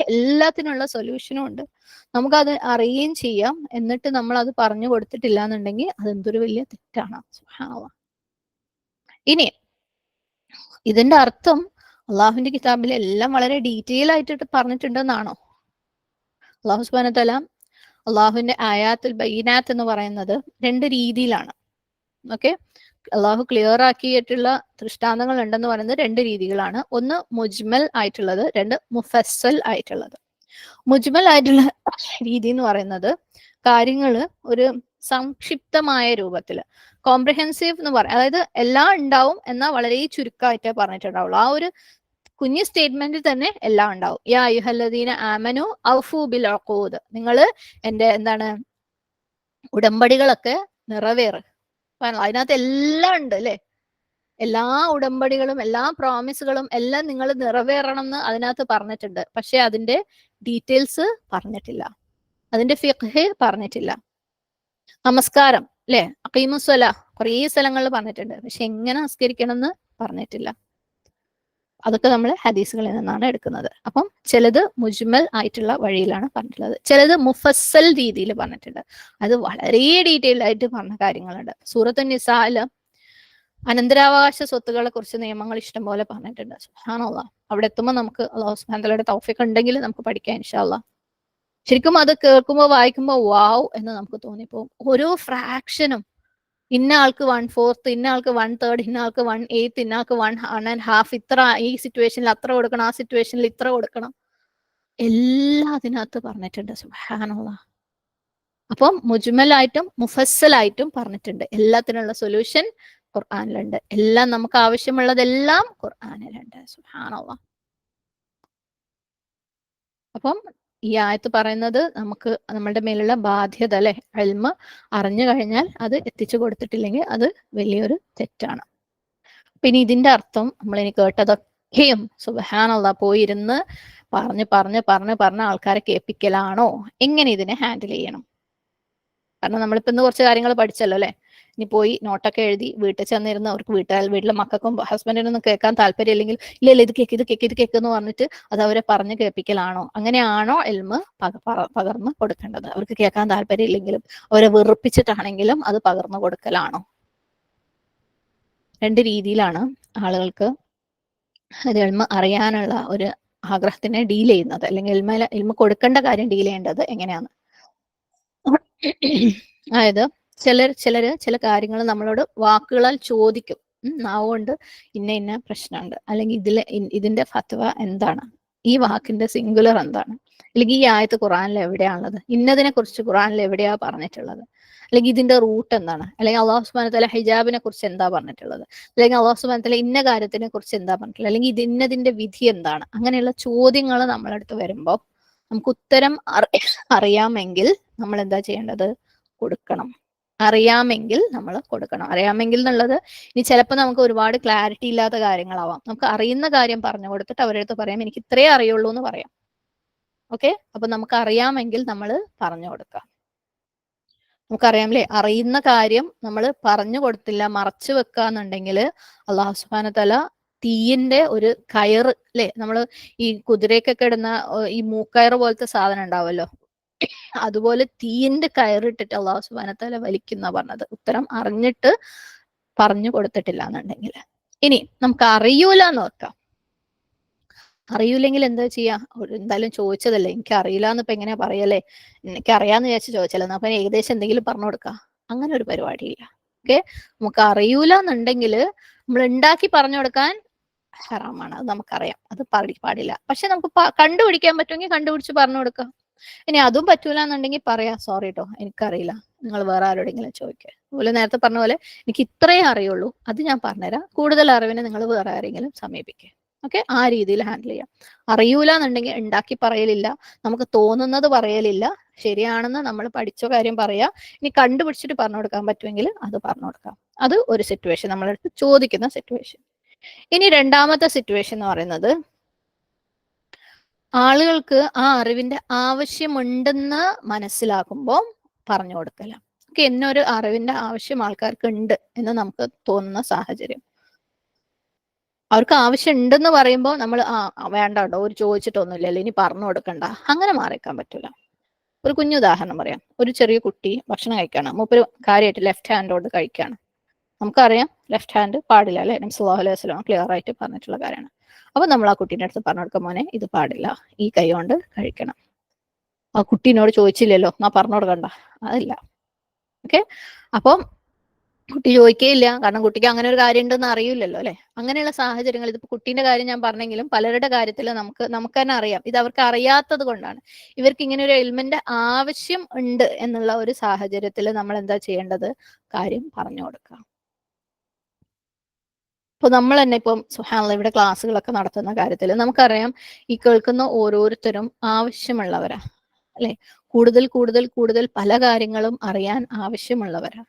എല്ലാത്തിനുള്ള സൊല്യൂഷനും ഉണ്ട്, നമുക്കത് അറിയുകയും ചെയ്യാം. എന്നിട്ട് നമ്മൾ അത് പറഞ്ഞു കൊടുത്തിട്ടില്ല എന്നുണ്ടെങ്കിൽ അതെന്തൊരു വലിയ തെറ്റാണ്. സുബ്ഹാനല്ലാഹ്. ഇനി ഇതിന്റെ അർത്ഥം അള്ളാഹുവിന്റെ കിതാബിൽ എല്ലാം വളരെ ഡീറ്റെയിൽ ആയിട്ട് പറഞ്ഞിട്ടുണ്ടെന്നാണോ? അള്ളാഹു സുബ്ഹാനഹു വ തആല അള്ളാഹുവിന്റെ ആയാത്തുൽ ബയ്യിനാത്ത് എന്ന് പറയുന്നത് 2 രീതിയിലാണ്. ഓക്കെ, അള്ളാഹു ക്ലിയർ ആക്കിയിട്ടുള്ള ദൃഷ്ടാന്തങ്ങൾ ഉണ്ടെന്ന് പറയുന്നത് 2 രീതികളാണ്. ഒന്ന് മുജ്മൽ ആയിട്ടുള്ളത്, 2 മുഫസ്സൽ ആയിട്ടുള്ളത്. മുജ്മൽ ആയിട്ടുള്ള രീതി എന്ന് പറയുന്നത് കാര്യങ്ങൾ ഒരു സംക്ഷിപ്തമായ രൂപത്തിൽ, കോംപ്രഹെൻസീവ് എന്ന് പറയാം, അതായത് എല്ലാം ഉണ്ടാവും എന്നാൽ വളരെ ചുരുക്കമായിട്ടേ പറഞ്ഞിട്ടുണ്ടാവുള്ളൂ. ആ ഒരു കുഞ്ഞു സ്റ്റേറ്റ്മെന്റിൽ തന്നെ എല്ലാം ഉണ്ടാവും. യാ അയ്യുഹല്ലദീന ആമനു ഔഫു ബിൽ ഉഖൂദ്, നിങ്ങൾ എന്റെ എന്താണ് ഉടമ്പടികളൊക്കെ നിറവേറ്. അതിനകത്ത് എല്ലാം ഉണ്ട് അല്ലെ, എല്ലാ ഉടമ്പടികളും എല്ലാ പ്രോമിസുകളും എല്ലാം നിങ്ങൾ നിറവേറണം എന്ന് അതിനകത്ത് പറഞ്ഞിട്ടുണ്ട്. പക്ഷെ അതിന്റെ ഡീറ്റെയിൽസ് പറഞ്ഞിട്ടില്ല, അതിന്റെ ഫിഖ് പറഞ്ഞിട്ടില്ല. നമസ്കാരം അല്ലെ, അഖീമുസ്സല കുറേ സ്ഥലങ്ങളിൽ പറഞ്ഞിട്ടുണ്ട്, പക്ഷെ എങ്ങനെ നമസ്കരിക്കണം എന്ന് പറഞ്ഞിട്ടില്ല. അതൊക്കെ നമ്മൾ ഹദീസുകളിൽ നിന്നാണ് എടുക്കുന്നത്. അപ്പം ചിലത് മുജ്മൽ ആയിട്ടുള്ള വഴിയിലാണ് പറഞ്ഞിട്ടുള്ളത്, ചിലത് മുഫസ്സൽ രീതിയിൽ പറഞ്ഞിട്ടുണ്ട്. അത് വളരെ ഡീറ്റെയിൽഡ് ആയിട്ട് പറഞ്ഞ കാര്യങ്ങളുണ്ട്. സൂറത്തുൻ നിസായില് അനന്തരാവകാശ സ്വത്തുക്കളെ കുറിച്ച് നിയമങ്ങൾ ഇഷ്ടംപോലെ പറഞ്ഞിട്ടുണ്ട്. സുബ്ഹാനല്ലാഹ്, അവിടെ എത്തുമ്പോൾ നമുക്ക് അല്ലാഹു സുബ്ഹാനഹു വതആലയുടെ തൗഫീഖ് ഉണ്ടെങ്കിൽ നമുക്ക് പഠിക്കാം ഇൻഷാ അല്ലാഹ്. ശരിക്കും അത് കേൾക്കുമ്പോൾ വായിക്കുമ്പോൾ വാവ് എന്ന് നമുക്ക് തോന്നിപ്പോകും. ഓരോ ഫ്രാക്ഷനും ഇന്ന ആൾക്ക് 1/4, ഇന്ന ആൾക്ക് 1/3, ഇന്ന ആൾക്ക് 1/8, ഇന്ന ആൾക്ക് 1.5, ഇത്ര ഈ സിറ്റുവേഷനിൽ അത്ര കൊടുക്കണം, ആ സിറ്റുവേഷനിൽ ഇത്ര കൊടുക്കണം, എല്ലാം അതിനകത്ത് പറഞ്ഞിട്ടുണ്ട്. സുബ്ഹാനല്ലാഹ്. അപ്പം മുജ്മലായിട്ടും മുഫസ്സലായിട്ടും പറഞ്ഞിട്ടുണ്ട്. എല്ലാത്തിനുള്ള സൊല്യൂഷൻ ഖുർആനിലുണ്ട്. എല്ലാം നമുക്ക് ആവശ്യമുള്ളതെല്ലാം ഖുർആനിലുണ്ട്. സുബ്ഹാനല്ലാഹ്. അപ്പം ഈ ആയത്ത് പറയുന്നത് നമുക്ക് നമ്മളുടെ മേലുള്ള ബാധ്യത അല്ലെ, ഇൽമ് അറിഞ്ഞു കഴിഞ്ഞാൽ അത് എത്തിച്ചു കൊടുത്തിട്ടില്ലെങ്കിൽ അത് വലിയൊരു തെറ്റാണ്. പിന്നെ ഇതിന്റെ അർത്ഥം നമ്മൾ ഇനി കേട്ടതൊക്കെയും സുബ്ഹാനല്ലാഹ് പോയിരുന്ന് പറഞ്ഞ് ആൾക്കാരെ കേൾപ്പിക്കലാണോ? എങ്ങനെ ഇതിനെ ഹാൻഡിൽ ചെയ്യണം? കാരണം നമ്മളിപ്പോ ഇന്ന് കുറച്ച് കാര്യങ്ങൾ പഠിച്ചല്ലോ അല്ലെ. ഇനി പോയി നോട്ടൊക്കെ എഴുതി വീട്ടിൽ ചെന്നിരുന്ന് അവർക്ക് വീട്ടിലെ മക്കൾക്കും ഹസ്ബൻഡിനൊന്നും കേൾക്കാൻ താല്പര്യം ഇല്ലെങ്കിൽ ഇല്ല ഇത് കേക്ക് എന്ന് പറഞ്ഞിട്ട് അത് അവരെ പറഞ്ഞ് കേൾപ്പിക്കലാണോ? അങ്ങനെയാണോ ഇൽമ് പകർന്ന് കൊടുക്കേണ്ടത്? അവർക്ക് കേൾക്കാൻ താല്പര്യം ഇല്ലെങ്കിലും അവരെ വെറുപ്പിച്ചിട്ടാണെങ്കിലും അത് പകർന്നു കൊടുക്കലാണോ? 2 രീതിയിലാണ് ആളുകൾക്ക് അത് ഇൽമ് അറിയാനുള്ള ഒരു ആഗ്രഹത്തിനെ ഡീൽ ചെയ്യുന്നത്, അല്ലെങ്കിൽ ഇൽമ കൊടുക്കേണ്ട കാര്യം ഡീൽ ചെയ്യേണ്ടത് എങ്ങനെയാണ്. അതായത് ചില കാര്യങ്ങൾ നമ്മളോട് വാക്കുകളാൽ ചോദിക്കും. നാവുകൊണ്ട് ഇന്ന പ്രശ്നമുണ്ട്, അല്ലെങ്കിൽ ഇതിന്റെ ഫത്വ എന്താണ്, ഈ വാക്കിന്റെ സിംഗുലർ എന്താണ്, അല്ലെങ്കിൽ ഈ ആയത്ത് ഖുറാനിൽ എവിടെയാണുള്ളത്, ഇന്നതിനെ കുറിച്ച് ഖുറാനിൽ എവിടെയാ പറഞ്ഞിട്ടുള്ളത്, അല്ലെങ്കിൽ ഇതിന്റെ റൂട്ട് എന്താണ്, അല്ലെങ്കിൽ അള്ളാഹു സുബ്ഹാനഹു വ തആല ഹിജാബിനെ കുറിച്ച് എന്താ പറഞ്ഞിട്ടുള്ളത്, അല്ലെങ്കിൽ അള്ളാഹു സുബ്ഹാനഹു വ തആല ഇന്ന കാര്യത്തിനെ കുറിച്ച് എന്താ പറഞ്ഞിട്ടുള്ളത്, അല്ലെങ്കിൽ ഇന്നതിന്റെ വിധി എന്താണ്. അങ്ങനെയുള്ള ചോദ്യങ്ങൾ നമ്മളടുത്ത് വരുമ്പോൾ നമുക്ക് ഉത്തരം അറിയാമെങ്കിൽ നമ്മൾ എന്താ ചെയ്യേണ്ടത്? കൊടുക്കണം. അറിയാമെങ്കിൽ നമ്മൾ കൊടുക്കണം. അറിയാമെങ്കിൽ എന്നുള്ളത് ഇനി ചിലപ്പോൾ നമുക്ക് ഒരുപാട് ക്ലാരിറ്റി ഇല്ലാത്ത കാര്യങ്ങളാവാം. നമുക്ക് അറിയുന്ന കാര്യം പറഞ്ഞു കൊടുത്തിട്ട് അവരുടെ അടുത്ത് പറയാം എനിക്ക് ഇത്രേ അറിയുള്ളൂ എന്ന് പറയാം. ഓക്കെ, അപ്പൊ നമുക്ക് അറിയാമെങ്കിൽ നമ്മൾ പറഞ്ഞു കൊടുക്കാം. നമുക്കറിയാമല്ലേ, അറിയുന്ന കാര്യം നമ്മൾ പറഞ്ഞു കൊടുത്തില്ല, മറച്ചു വെക്കാന്നുണ്ടെങ്കിൽ അള്ളാഹു സുബ്ഹാനഹു വ തആല തീയിന്റെ ഒരു കയറ് അല്ലെ, നമ്മൾ ഈ കുതിരയ്ക്കൊക്കെ ഇടുന്ന ഈ മൂക്കയറ് പോലത്തെ സാധനം ഉണ്ടാവുമല്ലോ, അതുപോലെ തീയിന്റെ കയറിട്ടിട്ട് അള്ളാഹു സുബ്ഹാനഹു വ തആല വലിക്കുന്ന പറഞ്ഞത്, ഉത്തരം അറിഞ്ഞിട്ട് പറഞ്ഞു കൊടുത്തിട്ടില്ല എന്നുണ്ടെങ്കിൽ. ഇനി നമുക്ക് അറിയൂല എന്ന് ഓർക്കാം. അറിയൂലെങ്കിൽ എന്താ ചെയ്യാ? എന്തായാലും ചോദിച്ചതല്ലേ, എനിക്ക് അറിയില്ല എന്ന് ഇപ്പൊ എങ്ങനെയാ പറയല്ലേ, എനിക്ക് അറിയാന്ന് വിചാരിച്ച് ചോദിച്ചല്ലോ, അപ്പൊ ഏകദേശം എന്തെങ്കിലും പറഞ്ഞു കൊടുക്കാം. അങ്ങനെ ഒരു പരിപാടിയില്ല. ഓക്കെ, നമുക്ക് അറിയൂല എന്നുണ്ടെങ്കിൽ നമ്മൾ ഉണ്ടാക്കി പറഞ്ഞു കൊടുക്കാൻ ഹറാമാണ്, അത് നമുക്കറിയാം, അത് പാടില്ല. പക്ഷെ നമുക്ക് കണ്ടുപിടിക്കാൻ പറ്റുമെങ്കിൽ കണ്ടുപിടിച്ച് പറഞ്ഞു കൊടുക്കാം. ഇനി അതും പറ്റൂല എന്നുണ്ടെങ്കിൽ പറയാ സോറി കേട്ടോ എനിക്കറിയില്ല, നിങ്ങൾ വേറെ ആരോടെങ്കിലും ചോദിക്കുക. അതുപോലെ നേരത്തെ പറഞ്ഞ പോലെ എനിക്ക് ഇത്രയേ അറിയുള്ളൂ, അത് ഞാൻ പറഞ്ഞുതരാം, കൂടുതൽ അറിവിനെ നിങ്ങൾ വേറെ ആരെങ്കിലും സമീപിക്കുക. ഓക്കെ, ആ രീതിയിൽ ഹാൻഡിൽ ചെയ്യാം. അറിയൂല എന്നുണ്ടെങ്കിൽ ഉണ്ടാക്കി പറയലില്ല, നമുക്ക് തോന്നുന്നത് പറയലില്ല, ശരിയാണെന്ന് നമ്മൾ പഠിച്ച കാര്യം പറയാ. ഇനി കണ്ടുപിടിച്ചിട്ട് പറഞ്ഞു കൊടുക്കാൻ പറ്റുമെങ്കിൽ അത് പറഞ്ഞു കൊടുക്കാം. അത് ഒരു സിറ്റുവേഷൻ, നമ്മളടുത്ത് ചോദിക്കുന്ന സിറ്റുവേഷൻ. ഇനി രണ്ടാമത്തെ സിറ്റുവേഷൻ എന്ന് പറയുന്നത് ആളുകൾക്ക് ആ അറിവിന്റെ ആവശ്യമുണ്ടെന്ന് മനസ്സിലാക്കുമ്പോൾ പറഞ്ഞു കൊടുക്കല. എന്നൊരു അറിവിന്റെ ആവശ്യം ആൾക്കാർക്ക് ഉണ്ട് എന്ന് നമുക്ക് തോന്നുന്ന സാഹചര്യം, അവർക്ക് ആവശ്യം ഉണ്ടെന്ന് പറയുമ്പോൾ നമ്മൾ വേണ്ട കേട്ടോ ഒരു ചോദിച്ചിട്ടൊന്നുമില്ലല്ലോ ഇനി പറഞ്ഞു കൊടുക്കണ്ട, അങ്ങനെ മാറിക്കാൻ പറ്റൂല. ഒരു കുഞ്ഞു ഉദാഹരണം പറയാം. ഒരു ചെറിയ കുട്ടി ഭക്ഷണം കഴിക്കാണ്, മൂപ്പര് കാര്യമായിട്ട് ലെഫ്റ്റ് ഹാൻഡോട് കഴിക്കാണ്. നമുക്കറിയാം ലെഫ്റ്റ് ഹാൻഡ് പാടില്ല അല്ലെ, നബി സല്ലല്ലാഹു അലൈഹി വസല്ലം ക്ലിയർ ആയിട്ട് പറഞ്ഞിട്ടുള്ള കാര്യമാണ്. അപ്പൊ നമ്മൾ ആ കുട്ടീൻ്റെ അടുത്ത് പറഞ്ഞു കൊടുക്കാം, മോനെ ഇത് പാടില്ല, ഈ കൈ കൊണ്ട് കഴിക്കണം. ആ കുട്ടീനോട് ചോദിച്ചില്ലല്ലോ എന്നാ പറഞ്ഞു കൊടുക്കണ്ട, അതല്ല. ഓക്കെ, അപ്പം കുട്ടി ചോദിക്കുകയില്ല, കാരണം കുട്ടിക്ക് അങ്ങനെ ഒരു കാര്യം ഉണ്ടെന്ന് അറിയില്ലല്ലോ അല്ലെ. അങ്ങനെയുള്ള സാഹചര്യങ്ങൾ, ഇതിപ്പോ കുട്ടീന്റെ കാര്യം ഞാൻ പറഞ്ഞെങ്കിലും പലരുടെ കാര്യത്തിൽ നമുക്ക് തന്നെ അറിയാം, ഇത് അവർക്ക് അറിയാത്തത് കൊണ്ടാണ്. ഇവർക്ക് ഇങ്ങനെ ഒരു എലിമെന്റ് ആവശ്യം ഉണ്ട് എന്നുള്ള ഒരു സാഹചര്യത്തിൽ നമ്മൾ എന്താ ചെയ്യേണ്ടത്? കാര്യം പറഞ്ഞു കൊടുക്കുക. ഇപ്പൊ നമ്മൾ തന്നെ ഇപ്പം സുബ്ഹാനല്ലാഹ് ഇവിടെ ക്ലാസ്സുകളൊക്കെ നടത്തുന്ന കാര്യത്തിൽ നമുക്കറിയാം, ഈ കേൾക്കുന്ന ഓരോരുത്തരും ആവശ്യമുള്ളവരാ അല്ലെ. കൂടുതൽ കൂടുതൽ കൂടുതൽ പല കാര്യങ്ങളും അറിയാൻ ആവശ്യമുള്ളവരാ.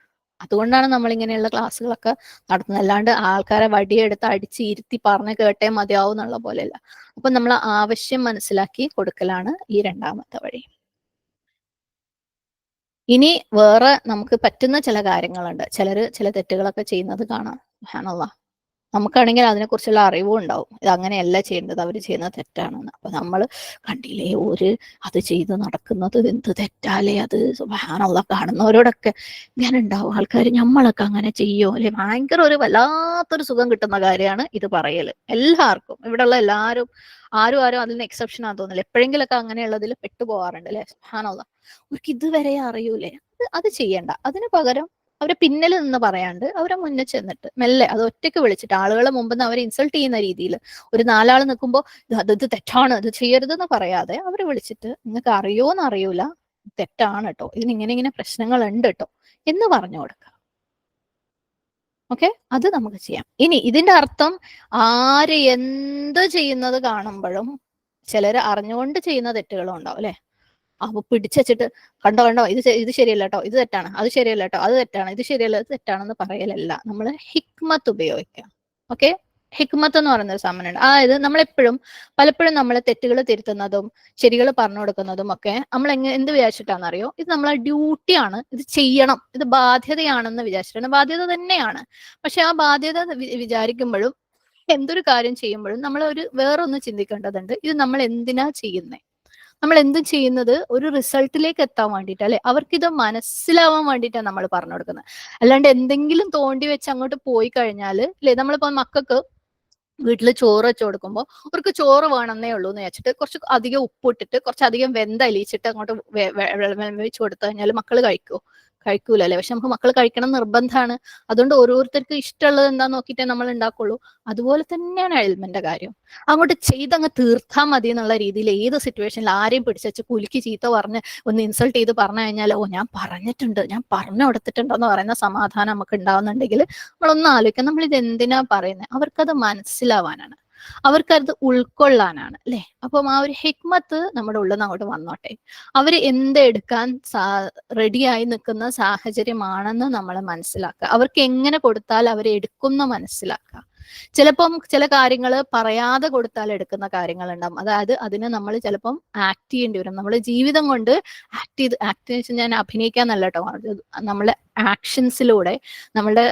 അതുകൊണ്ടാണ് നമ്മൾ ഇങ്ങനെയുള്ള ക്ലാസ്സുകളൊക്കെ നടത്തുന്നത്. അല്ലാണ്ട് ആൾക്കാരെ വടിയെടുത്ത് അടിച്ച് ഇരുത്തി പറഞ്ഞ് കേട്ടേ മതിയാവും എന്നുള്ള പോലെയല്ല. അപ്പൊ നമ്മൾ ആവശ്യം മനസ്സിലാക്കി കൊടുക്കലാണ് ഈ രണ്ടാമത്തെ വഴി. ഇനി വേറെ നമുക്ക് പറ്റുന്ന ചില കാര്യങ്ങളുണ്ട്. ചില തെറ്റുകളൊക്കെ ചെയ്യുന്നത് കാണാം. സുബ്ഹാനല്ലാഹ്. നമുക്കാണെങ്കിൽ അതിനെക്കുറിച്ചുള്ള അറിവും ഉണ്ടാവും, ഇത് അങ്ങനെയല്ല ചെയ്യേണ്ടത്, അവർ ചെയ്യുന്നത് തെറ്റാണെന്ന്. അപ്പൊ നമ്മൾ കണ്ടില്ലേ അത് ചെയ്ത് നടക്കുന്നത് എന്ത് തെറ്റാലേ അത്, സുബ്ഹാനല്ലാഹ്. കാണുന്നവരോടൊക്കെ ഇങ്ങനെ ഉണ്ടാവും ആൾക്കാർ, നമ്മളൊക്കെ അങ്ങനെ ചെയ്യോ അല്ലെ. ഭയങ്കര ഒരു വല്ലാത്തൊരു സുഖം കിട്ടുന്ന കാര്യമാണ് ഇത് പറയല്. എല്ലാവർക്കും, ഇവിടെയുള്ള എല്ലാവരും, ആരും അതിൽ നിന്ന് എക്സെപ്ഷൻ ആണെന്ന് തോന്നില്ല, എപ്പോഴെങ്കിലൊക്കെ അങ്ങനെയുള്ളതിൽ പെട്ടുപോകാറുണ്ട് അല്ലെ. സുബ്ഹാനല്ലാഹ്. അവർക്ക് ഇതുവരെ അറിയൂലേ, അത് ചെയ്യണ്ട. അതിന് പകരം അവരെ പിന്നിൽ നിന്ന് പറയാണ്ട് അവരെ മുന്നിൽ ചെന്നിട്ട് മെല്ലെ അത് ഒറ്റയ്ക്ക് വിളിച്ചിട്ട്, ആളുകളെ മുമ്പ് നിന്ന് അവരെ ഇൻസൾട്ട് ചെയ്യുന്ന രീതിയിൽ, ഒരു നാലാൾ നിൽക്കുമ്പോൾ ഇത് തെറ്റാണ്, ഇത് ചെയ്യരുതെന്ന് പറയാതെ അവരെ വിളിച്ചിട്ട്, നിങ്ങൾക്ക് അറിയോന്ന് അറിയൂല, തെറ്റാണ് കേട്ടോ, ഇതിന് ഇങ്ങനെ പ്രശ്നങ്ങൾ ഉണ്ട് കേട്ടോ എന്ന് പറഞ്ഞു കൊടുക്കുക. ഓക്കെ, അത് നമുക്ക് ചെയ്യാം. ഇനി ഇതിന്റെ അർത്ഥം ആര് എന്ത് ചെയ്യുന്നത് കാണുമ്പോഴും, ചിലര് അറിഞ്ഞുകൊണ്ട് ചെയ്യുന്ന തെറ്റുകളും ഉണ്ടാവും അല്ലെ. അപ്പൊ പിടിച്ചുവെച്ചിട്ട് കണ്ടോ ഇത് ശരിയല്ല കേട്ടോ, ഇത് തെറ്റാണ്, അത് ശരിയല്ല കേട്ടോ, അത് തെറ്റാണ്, ഇത് ശരിയല്ല, ഇത് തെറ്റാണെന്ന് പറയലല്ല. നമ്മൾ ഹിക്മത്ത് ഉപയോഗിക്കാം. ഓക്കെ, ഹിക്മത്ത് എന്ന് പറയുന്ന ഒരു സാധനമുണ്ട്. അതായത് പലപ്പോഴും നമ്മൾ തെറ്റുകൾ തിരുത്തുന്നതും ശരികൾ പറഞ്ഞു കൊടുക്കുന്നതും ഒക്കെ നമ്മൾ എന്ത് വിചാരിച്ചിട്ടാണെന്നറിയോ, ഇത് നമ്മളെ ഡ്യൂട്ടിയാണ്, ഇത് ചെയ്യണം, ഇത് ബാധ്യതയാണെന്ന് വിചാരിച്ചിട്ടാണ്. ബാധ്യത തന്നെയാണ്. പക്ഷെ ആ ബാധ്യത വിചാരിക്കുമ്പോഴും എന്തൊരു കാര്യം ചെയ്യുമ്പോഴും നമ്മൾ വേറൊന്ന് ചിന്തിക്കേണ്ടതുണ്ട്. ഇത് നമ്മൾ എന്തിനാ ചെയ്യുന്നത്? നമ്മൾ എന്തും ചെയ്യുന്നത് ഒരു റിസൾട്ടിലേക്ക് എത്താൻ വേണ്ടിയിട്ട് അല്ലെ. അവർക്കിത് മനസ്സിലാവാൻ വേണ്ടിയിട്ടാണ് നമ്മൾ പറഞ്ഞു കൊടുക്കുന്നത്. അല്ലാണ്ട് എന്തെങ്കിലും തോണ്ടി വെച്ച് അങ്ങോട്ട് പോയി കഴിഞ്ഞാൽ അല്ലെ, നമ്മളിപ്പോ മക്കൾക്ക് വീട്ടിൽ ചോറ് വെച്ച് കൊടുക്കുമ്പോൾ അവർക്ക് ചോറ് വേണമെന്നേ ഉള്ളൂ എന്ന് വെച്ചിട്ട് കുറച്ച് അധികം ഉപ്പിട്ടിട്ട് കുറച്ചധികം വെന്തലിയിച്ചിട്ട് അങ്ങോട്ട് വെച്ച് കൊടുത്തു കഴിഞ്ഞാൽ മക്കൾ കഴിക്കൂല അല്ലെ. പക്ഷെ നമുക്ക് മക്കൾ കഴിക്കണം നിർബന്ധമാണ്. അതുകൊണ്ട് ഓരോരുത്തർക്ക് ഇഷ്ടമുള്ളത് എന്താന്ന് നോക്കിയിട്ടേ നമ്മൾ ഉണ്ടാക്കുള്ളൂ. അതുപോലെ തന്നെയാണ് എൽമെന്റെ കാര്യം. അങ്ങോട്ട് ചെയ്തങ്ങ് തീർത്താൽ മതി എന്നുള്ള രീതിയിൽ ഏത് സിറ്റുവേഷനിൽ ആരെയും പിടിച്ചു കുലുക്കി ചീത്ത പറഞ്ഞ് ഒന്ന് ഇൻസൾട്ട് ചെയ്ത് പറഞ്ഞു കഴിഞ്ഞാൽ, ഞാൻ പറഞ്ഞിട്ടുണ്ട്, ഞാൻ പറഞ്ഞു കൊടുത്തിട്ടുണ്ടെന്ന് പറയുന്ന സമാധാനം നമുക്ക് ഉണ്ടാവുന്നുണ്ടെങ്കിൽ നമ്മളൊന്ന് ആലോചിക്കാം, നമ്മൾ ഇത് എന്തിനാ പറയുന്നത്? അവർക്കത് മനസ്സിലാവാനാണ്, അവർക്കത് ഉൾക്കൊള്ളാനാണ് അല്ലെ. അപ്പം ആ ഒരു ഹിക്മത്ത് നമ്മുടെ ഉള്ളിൽ നിന്ന് അങ്ങോട്ട് വന്നോട്ടെ. അവര് എന്തെടുക്കാൻ റെഡിയായി നിൽക്കുന്ന സാഹചര്യമാണെന്ന് നമ്മൾ മനസ്സിലാക്കുക. അവർക്ക് എങ്ങനെ കൊടുത്താൽ അവരെ എടുക്കുന്ന മനസ്സിലാക്കുക. ചിലപ്പം ചില കാര്യങ്ങൾ പറയാതെ കൊടുത്താൽ എടുക്കുന്ന കാര്യങ്ങൾ ഉണ്ടാവും. അതായത് അതിന് നമ്മൾ ചിലപ്പം ആക്ട് ചെയ്യേണ്ടി വരും. നമ്മൾ ജീവിതം കൊണ്ട് ആക്ട് വെച്ചാൽ ഞാൻ അഭിനയിക്കാന്നല്ല കേട്ടോ, നമ്മളെ ആക്ഷൻസിലൂടെ, നമ്മളുടെ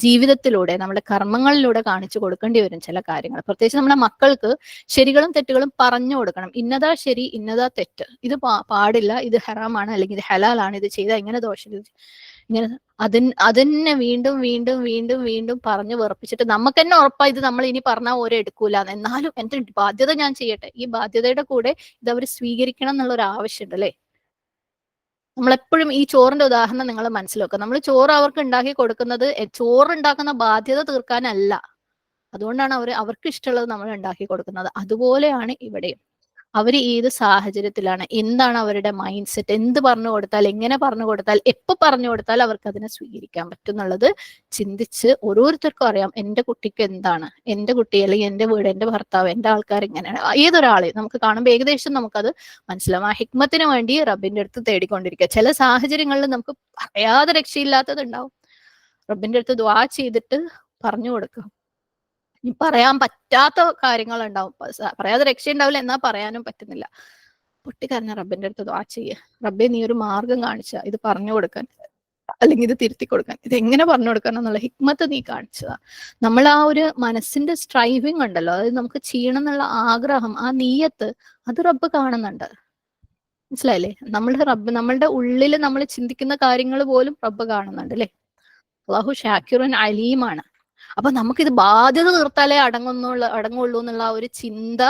ജീവിതത്തിലൂടെ, നമ്മുടെ കർമ്മങ്ങളിലൂടെ കാണിച്ചു കൊടുക്കേണ്ടി വരും ചില കാര്യങ്ങൾ. പ്രത്യേകിച്ച് നമ്മുടെ മക്കൾക്ക് ശരികളും തെറ്റുകളും പറഞ്ഞു കൊടുക്കണം. ഇന്നതാ ശരി, ഇന്നതാ തെറ്റ്, ഇത് പാടില്ല, ഇത് ഹറാമാണ്, അല്ലെങ്കിൽ ഇത് ഹലാലാണ്, ഇത് ചെയ്താൽ ഇങ്ങനെ ദോഷം, ഇങ്ങനെ അതിനെ വീണ്ടും വീണ്ടും വീണ്ടും വീണ്ടും പറഞ്ഞു വെറുപ്പിച്ചിട്ട് നമുക്ക് തന്നെ ഉറപ്പാ ഇത് നമ്മൾ ഇനി പറഞ്ഞാൽ ഓരോ എടുക്കൂല. എന്നാലും എന്റെ ബാധ്യത ഞാൻ ചെയ്യട്ടെ, ഈ ബാധ്യതയുടെ കൂടെ ഇത് അവർ സ്വീകരിക്കണം എന്നുള്ള ഒരു ആവശ്യമുണ്ട് അല്ലെ. നമ്മളെപ്പോഴും ഈ ചോറിന്റെ ഉദാഹരണം നിങ്ങൾ മനസ്സിലാക്കുക. നമ്മൾ ചോറ് അവർക്ക് ഉണ്ടാക്കി കൊടുക്കുന്നത് ചോറ് ഉണ്ടാക്കുന്ന ബാധ്യത തീർക്കാനല്ല. അതുകൊണ്ടാണ് അവർക്ക് ഇഷ്ടമുള്ളത് നമ്മൾ ഉണ്ടാക്കി കൊടുക്കുന്നത്. അതുപോലെയാണ് ഇവിടെയും. അവർ ഏത് സാഹചര്യത്തിലാണ്, എന്താണ് അവരുടെ മൈൻഡ് സെറ്റ്, എന്ത് പറഞ്ഞു കൊടുത്താൽ, എങ്ങനെ പറഞ്ഞു കൊടുത്താൽ, എപ്പോൾ പറഞ്ഞു കൊടുത്താൽ അവർക്ക് അതിനെ സ്വീകരിക്കാൻ പറ്റും എന്നുള്ളത് ചിന്തിച്ച് ഓരോരുത്തർക്കും അറിയാം എന്റെ കുട്ടിക്ക് എന്താണ്, എന്റെ കുട്ടി അല്ലെങ്കിൽ എന്റെ വീട്, എന്റെ ഭർത്താവ്, എന്റെ ആൾക്കാർ ഇങ്ങനെയാണ്. ഏതൊരാളെ നമുക്ക് കാണുമ്പോൾ ഏകദേശം നമുക്കത് മനസ്സിലാവും. ആ ഹിക്മത്തിന് വേണ്ടി റബ്ബിന്റെ അടുത്ത് തേടിക്കൊണ്ടിരിക്കുക. ചില സാഹചര്യങ്ങളിൽ നമുക്ക് പറയാതെ രക്ഷയില്ലാത്തത് ഉണ്ടാവും. റബ്ബിന്റെ അടുത്ത് ദുആ ചെയ്തിട്ട് പറഞ്ഞു കൊടുക്കുക. പറയാൻ പറ്റാത്ത കാര്യങ്ങൾ ഉണ്ടാവും, പറയാതെ രക്ഷയുണ്ടാവില്ല, എന്നാ പറയാനും പറ്റുന്നില്ല. പൊട്ടിക്കരഞ്ഞ റബ്ബിന്റെ അടുത്ത് ദുആ ചെയ്യുക, റബ്ബെ നീ ഒരു മാർഗം കാണിച്ച ഇത് പറഞ്ഞു കൊടുക്കാൻ, അല്ലെങ്കിൽ ഇത് തിരുത്തി കൊടുക്കാൻ, ഇത് എങ്ങനെ പറഞ്ഞു കൊടുക്കണം എന്നുള്ള ഹിക്മത്ത് നീ കാണിച്ചതാ. നമ്മൾ ആ ഒരു മനസ്സിന്റെ സ്ട്രൈവിങ് ഉണ്ടല്ലോ, അതായത് നമുക്ക് ചെയ്യണം എന്നുള്ള ആഗ്രഹം, ആ നീയത്ത്, അത് റബ്ബ് കാണുന്നുണ്ട്. മനസ്സിലായില്ലേ? നമ്മളുടെ ഉള്ളിൽ നമ്മൾ ചിന്തിക്കുന്ന കാര്യങ്ങൾ പോലും റബ്ബ് കാണുന്നുണ്ട് അല്ലെ. അള്ളാഹു ഷാക്കിറുൻ അലീമാണ്. അപ്പൊ നമുക്കിത് ബാധ്യത തീർത്താലേ അടങ്ങുള്ളൂ എന്നുള്ള ആ ഒരു ചിന്ത